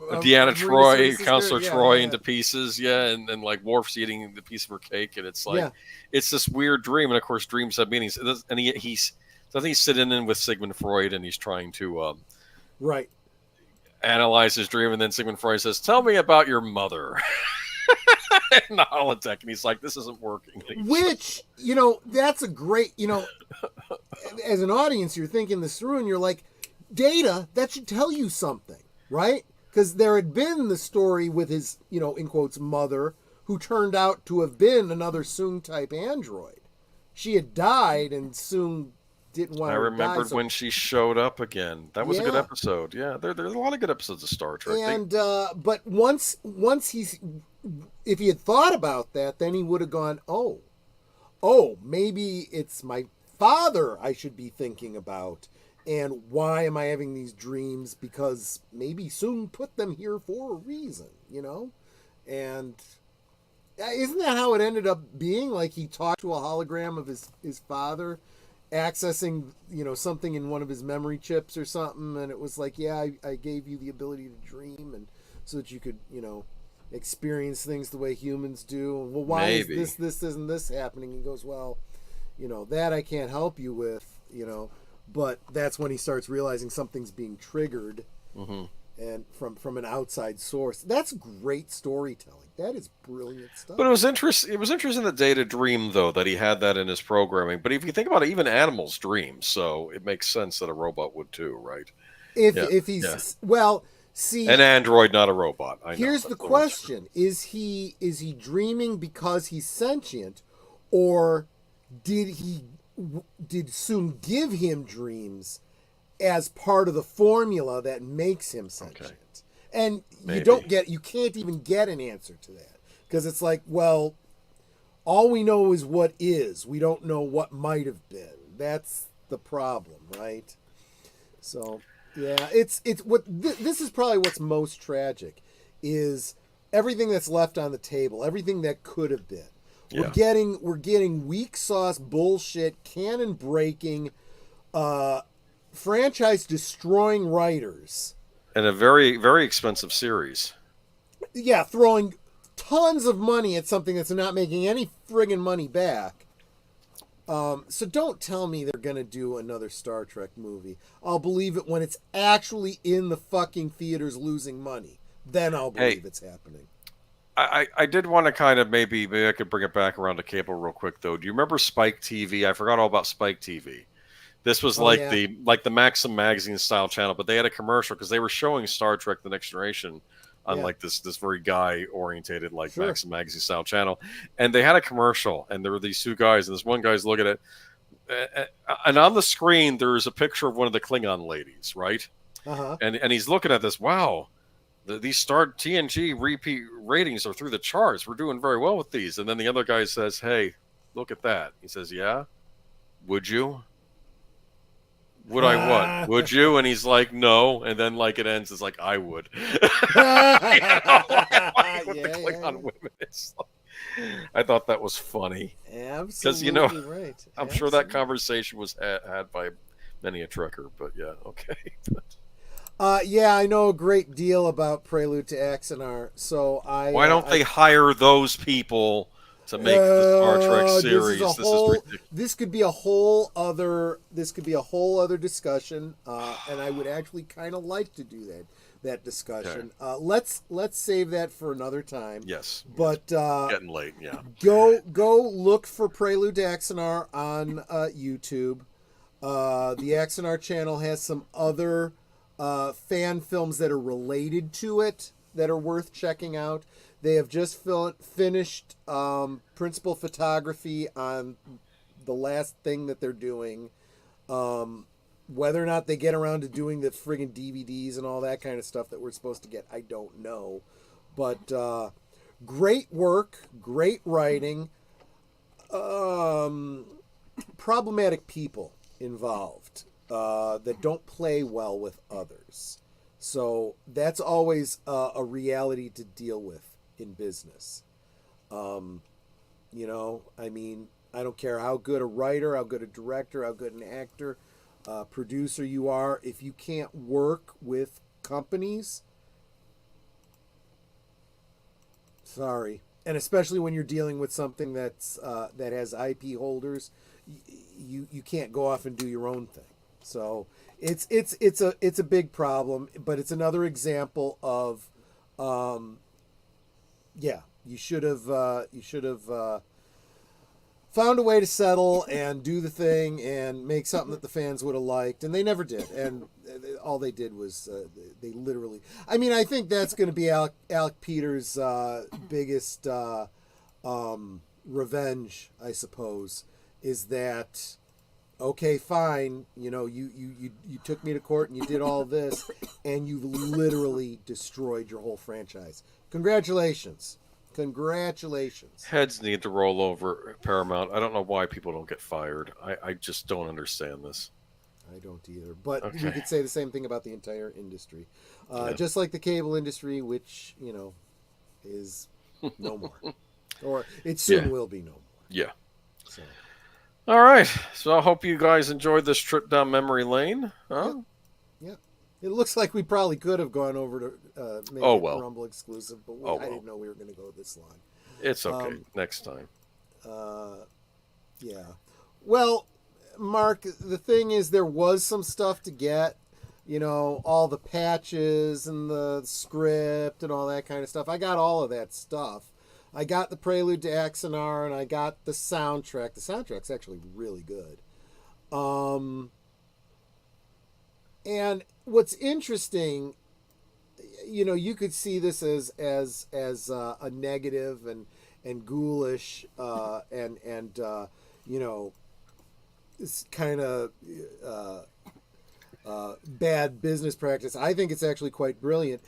Deanna Troy, Counselor Troy, into pieces, and like Worf's eating the piece of her cake, and it's like it's this weird dream, and of course dreams have meanings. And he's sitting in with Sigmund Freud, and he's trying to analyze his dream, and then Sigmund Freud says, "Tell me about your mother." In the holodeck, and he's like, "This isn't working." Which that's a great as an audience, you're thinking this through, and you're like, Data, that should tell you something, right? Because there had been the story with his, in quotes, mother, who turned out to have been another Soong-type android. She had died, and Soong didn't want her to die. I remembered when she showed up again. That was a good episode. Yeah, there's a lot of good episodes of Star Trek. And but once if he had thought about that, then he would have gone, oh, maybe it's my father I should be thinking about. And why am I having these dreams? Because maybe Soong put them here for a reason, And isn't that how it ended up being? Like he talked to a hologram of his father, accessing, something in one of his memory chips or something. And it was like, yeah, I gave you the ability to dream, and so that you could, experience things the way humans do. And, well, why is this isn't this happening? He goes, well, that I can't help you with, But that's when he starts realizing something's being triggered, and from an outside source. That's great storytelling. That is brilliant stuff. But it was interesting that Data dreamed, though, that he had that in his programming. But if you think about it, even animals dream, so it makes sense that a robot would too, right? If he's well, see, an android, not a robot. Here's the question: is he dreaming because he's sentient, or did Soong give him dreams as part of the formula that makes him sentient? Okay. And you can't even get an answer to that, because it's like, well, all we know is what is. We don't know what might have been. That's the problem, right? So, yeah, it's what this is probably what's most tragic is everything that's left on the table, everything that could have been. Yeah. We're getting weak sauce bullshit, canon breaking, franchise destroying writers. And a very, very expensive series. Yeah, throwing tons of money at something that's not making any friggin' money back. So don't tell me they're going to do another Star Trek movie. I'll believe it when it's actually in the fucking theaters losing money. Then I'll believe it's happening. I did want to kind of maybe I could bring it back around to cable real quick though. Do you remember Spike TV? I forgot all about Spike TV. This was the Maxim magazine style channel, but they had a commercial because they were showing Star Trek: The Next Generation on like this very guy orientated Maxim magazine style channel, and they had a commercial, and there were these two guys, and this one guy's looking at and on the screen there's a picture of one of the Klingon ladies, right? And he's looking at this. Wow. These TNG repeat ratings are through the charts. We're doing very well with these. And then the other guy says, hey, look at that. He says, yeah? Would you? Would I what? Would you? And he's like, no. And then it ends, it's like, I would. With the Klingon women. It's I thought that was funny. Absolutely because, right. I'm sure that conversation was had by many a Trekker. But yeah, okay. Yeah, I know a great deal about Prelude to Axanar, so Why don't they hire those people to make the Star Trek series? This is ridiculous. This could be a whole other discussion, and I would actually kind of like to do that discussion. Okay. Let's save that for another time. Yes, but getting late. Yeah, go look for Prelude to Axanar on YouTube. The Axanar channel has some other fan films that are related to it that are worth checking out. They have just finished principal photography on the last thing that they're doing. Whether or not they get around to doing the friggin' DVDs and all that kind of stuff that we're supposed to get, I don't know. But great work, great writing, problematic people involved. That don't play well with others. So that's always a reality to deal with in business. I mean, I don't care how good a writer, how good a director, how good an actor, producer you are. If you can't work with companies, sorry. And especially when you're dealing with something that's that has IP holders, you can't go off and do your own thing. So it's a big problem, but it's another example of, you should have found a way to settle and do the thing and make something that the fans would have liked, and they never did. And all they did was they literally. I mean, I think that's going to be Alec Peters' biggest revenge, I suppose, is that. Okay, fine. You took me to court and you did all this, and you've literally destroyed your whole franchise. Congratulations. Heads need to roll over Paramount. I don't know why people don't get fired. I just don't understand this. I don't either. But you could say the same thing about the entire industry. Just like the cable industry, which, is no more. Or it soon will be no more. Yeah. So. All right, so I hope you guys enjoyed this trip down memory lane. Huh? Yeah. It looks like we probably could have gone over to make a Rumble exclusive, but I didn't know we were going to go this long. It's okay. Next time. Yeah. Well, Mark, the thing is there was some stuff to get, all the patches and the script and all that kind of stuff. I got all of that stuff. I got the Prelude to Axanar, and I got the soundtrack. The soundtrack's actually really good. And what's interesting, you could see this as a negative and ghoulish, and it's kind of bad business practice. I think it's actually quite brilliant.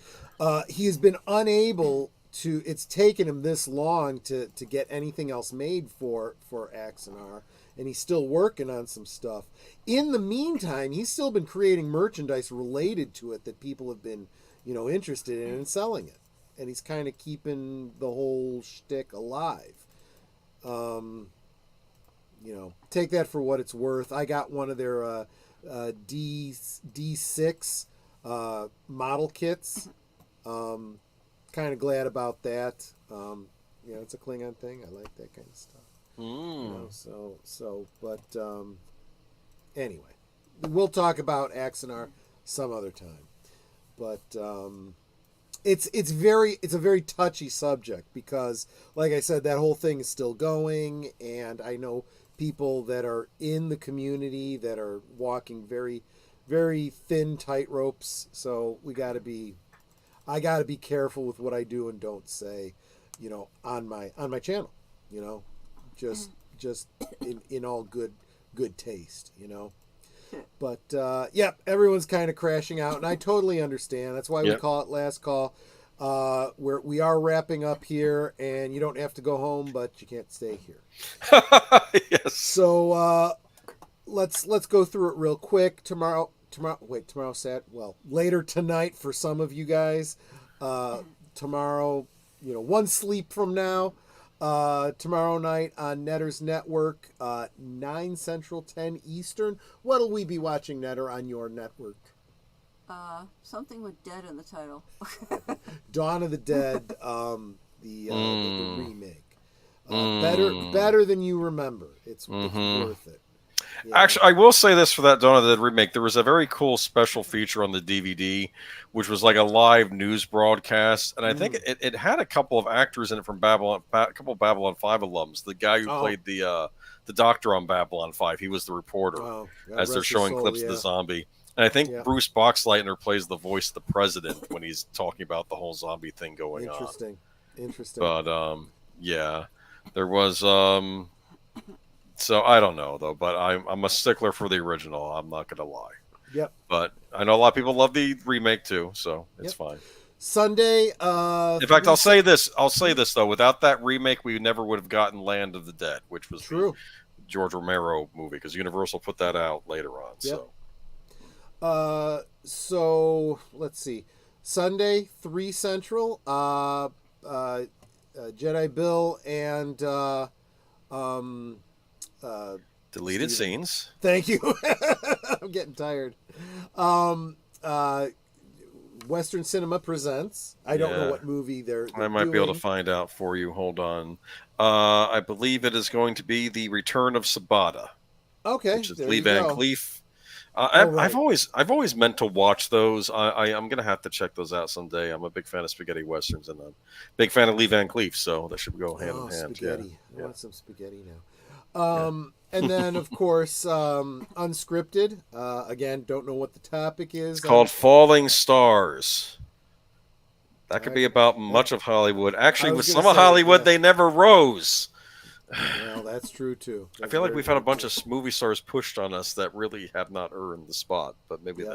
He has been unable. It's taken him this long to get anything else made for Axanar, and he's still working on some stuff. In the meantime, he's still been creating merchandise related to it that people have been, interested in and selling it. he's kind of keeping the whole shtick alive. Take that for what it's worth. I got one of their D6 model kits. Kind of glad about that. It's a Klingon thing. I like that kind of stuff. Anyway, we'll talk about Axanar some other time. But it's a very touchy subject because, like I said, that whole thing is still going, and I know people that are in the community that are walking very, very thin tightropes. So I gotta be careful with what I do and don't say, on my channel, just in all good taste, But everyone's kind of crashing out, and I totally understand. That's why we call it last call. We are wrapping up here, and you don't have to go home, but you can't stay here. Yes. So let's go through it real quick. Tomorrow later tonight for some of you guys. Tomorrow, one sleep from now. Tomorrow night on Netter's Network, 9 Central, 10 Eastern. What'll we be watching, Netter, on your network? Something with dead in the title. Dawn of the Dead, the remake. Better than you remember. It's worth it. Yeah. Actually, I will say this for that Dawn of the Dead remake. There was a very cool special feature on the DVD, which was like a live news broadcast, and I think it had a couple of actors in it from a couple of Babylon 5 alums. The guy who played the doctor on Babylon 5, he was the reporter as they're showing clips of the zombie. And I think Bruce Boxleitner plays the voice of the president when he's talking about the whole zombie thing going on. Interesting. But there was so I don't know though, but I'm a stickler for the original. I'm not gonna lie. Yep. But I know a lot of people love the remake too, so it's fine. Sunday. In fact, I'll say this though: without that remake, we never would have gotten Land of the Dead, which was the George Romero movie, because Universal put that out later on. Yep. So let's see. Sunday, 3 Central. Jedi Bill and deleted scenes. Thank you. I'm getting tired. Western Cinema Presents. I don't know what movie they're I might be able to find out for you. Hold on. I believe it is going to be The Return of Sabata. Okay. Which is Lee Van Cleef. I've always meant to watch those. I'm gonna have to check those out someday. I'm a big fan of spaghetti westerns, and I'm a big fan of Lee Van Cleef, so that should go hand in hand. Spaghetti. I want some spaghetti now. And then, of course, Unscripted. Again, don't know what the topic is. It's called Falling Stars. That could be about much of Hollywood. Actually, with some of Hollywood, they never rose. Well, that's true, too. I feel like we've had a bunch of movie stars pushed on us that really have not earned the spot. But maybe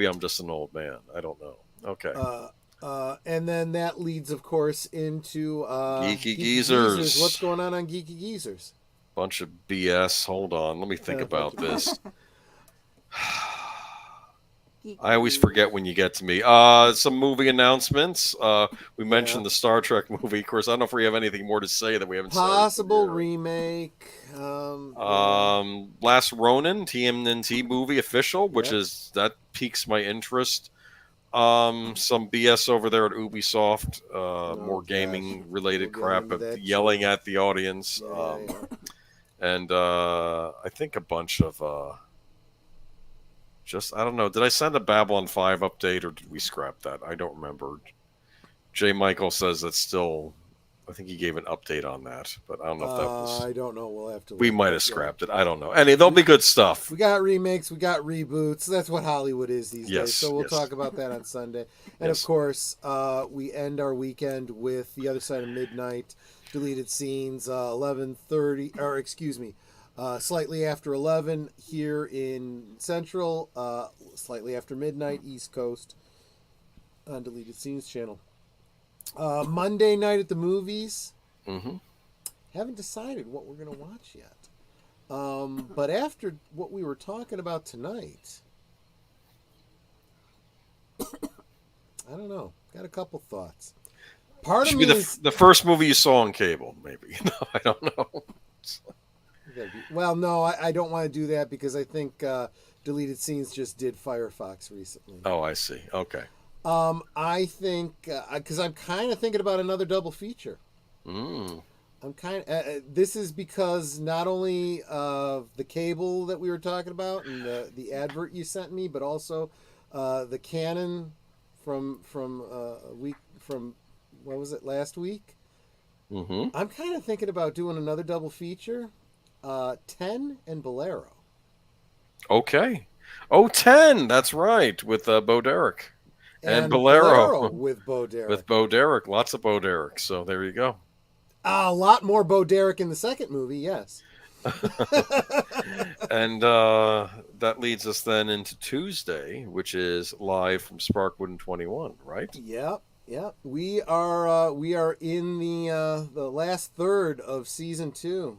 I'm just an old man. I don't know. Okay. And then that leads, of course, into Geeky Geezers. What's going on Geeky Geezers? Bunch of BS. Hold on. Let me think about this. I always forget when you get to me. Some movie announcements. We mentioned the Star Trek movie. Of course, I don't know if we have anything more to say that we haven't said. Possible remake. Last Ronin, TMNT movie official, which that piques my interest. Some BS over there at Ubisoft. More gaming related crap, yelling at the audience. And I think a bunch of I don't know. Did I send a Babylon 5 update, or did we scrap that? I don't remember. J. Michael says that's still. I think he gave an update on that, but I don't know if that was. I don't know. We'll have to. We might have scrapped it. I don't know. There'll be good stuff. We got remakes. We got reboots. That's what Hollywood is these days. So we'll talk about that on Sunday. And of course, we end our weekend with The Other Side of Midnight, deleted scenes, 11:30, or excuse me. Slightly after 11 here in Central, slightly after midnight East Coast on Deleted Scenes channel. Monday night at the movies. Haven't decided what we're going to watch yet. But after what we were talking about tonight, I don't know. Got a couple thoughts. Part of Should me be is the first movie you saw on cable, maybe. No, I don't know. well, no, I don't want to do that because I think Deleted Scenes just did Firefox recently. Oh, I see. Okay. I think because I'm kind of thinking about another double feature. I'm kind of this is because not only of the cable that we were talking about and the advert you sent me, but also the Canon from a week from what was it last week? I'm kind of thinking about doing another double feature, 10 and Bolero. Okay. Oh, 10. That's right, with Bo Derek. And Bolero. with Bo Derek. With Bo Derek. Lots of Bo Derek. So there you go. A lot more Bo Derek in the second movie, yes. And that leads us then into Tuesday, which is live from Sparkwood and 21, right? Yep. We are in the last third of season 2,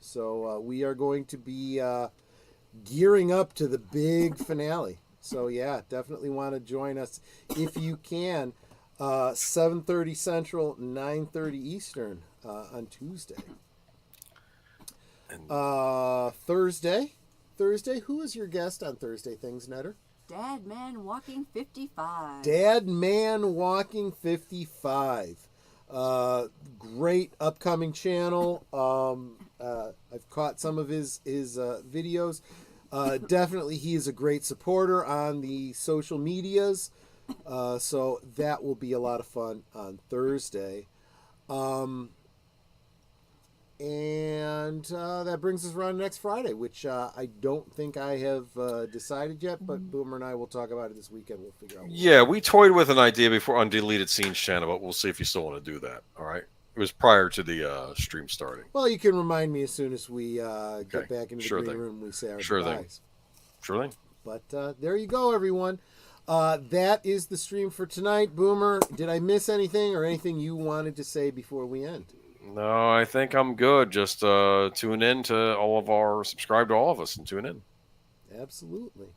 so we are going to be gearing up to the big finale. So yeah, definitely want to join us if you can. 7:30 Central, 9:30 Eastern on Tuesday. Thursday. Who is your guest on Thursday Things, Netter? Dad Man Walking 55. Dad Man Walking 55. Great upcoming channel. I've caught some of his videos. Definitely he is a great supporter on the social medias. So that will be a lot of fun on Thursday. And that brings us around next Friday, which I don't think I have decided yet, but Boomer and I will talk about it this weekend. We'll figure out. Yeah, we toyed with an idea before on Deleted Scenes channel, but we'll see if you still want to do that. All right. It was prior to the stream starting. Well, you can remind me as soon as we get back into the green room and we say our goodbyes. Sure thing. But there you go, everyone. That is the stream for tonight. Boomer, did I miss anything or anything you wanted to say before we end? No, I think I'm good. Just tune in to subscribe to all of us and tune in. Absolutely.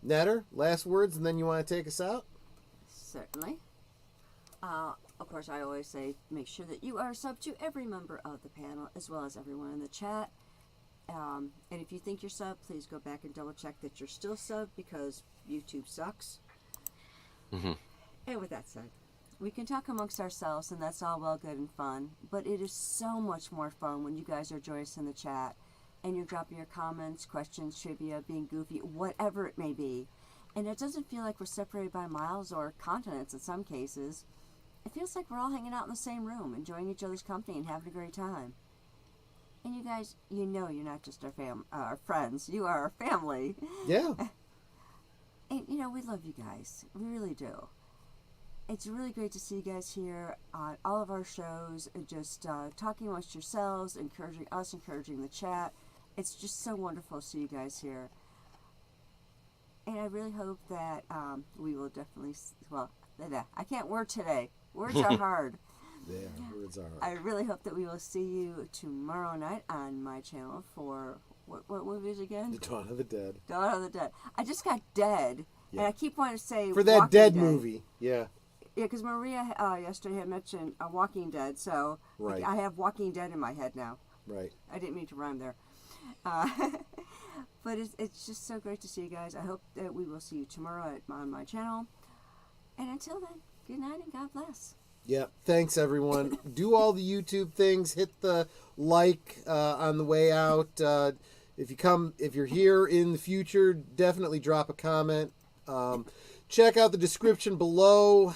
Netter, last words, and then you want to take us out? Certainly. Of course, I always say make sure that you are sub to every member of the panel as well as everyone in the chat. And if you think you're sub, please go back and double check that you're still sub because YouTube sucks. And with that said, we can talk amongst ourselves and that's all well, good, and fun, but it is so much more fun when you guys are joining us in the chat and you're dropping your comments, questions, trivia, being goofy, whatever it may be. And it doesn't feel like we're separated by miles or continents in some cases. It feels like we're all hanging out in the same room, enjoying each other's company and having a great time. And you guys, you know you're not just our friends, you are our family. Yeah. And, you know, we love you guys. We really do. It's really great to see you guys here on all of our shows, and just talking amongst yourselves, encouraging us, encouraging the chat. It's just so wonderful to see you guys here. And I really hope that we will definitely, well, I can't word today. Words are hard. Yeah, words are hard. I really hope that we will see you tomorrow night on my channel for, what movies again? The Dawn of the Dead. Dawn of the Dead. I just got Dead, and I keep wanting to say for that Walking Dead Dead movie, yeah. Yeah, because Maria yesterday had mentioned Walking Dead, so right. I have Walking Dead in my head now. Right. I didn't mean to rhyme there. But it's just so great to see you guys. I hope that we will see you tomorrow on my channel. And until then, good night and God bless. Yeah, thanks everyone. Do all the YouTube things. Hit the like on the way out. If you're here in the future, definitely drop a comment. Check out the description below.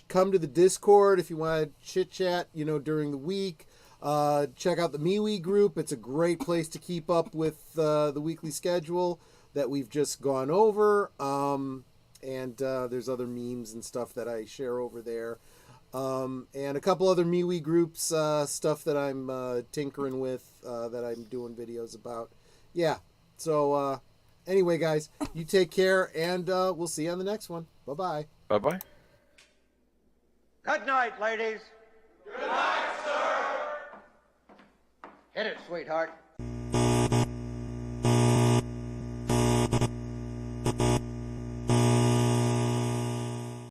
Come to the Discord if you want to chit chat. During the week. Check out the MeWe group. It's a great place to keep up with the weekly schedule that we've just gone over. And there's other memes and stuff that I share over there. And a couple other MeWe groups, stuff that I'm tinkering with, that I'm doing videos about. Yeah. So anyway, guys, you take care, and we'll see you on the next one. Bye-bye. Bye-bye. Good night, ladies. Good night, sir. Hit it, sweetheart.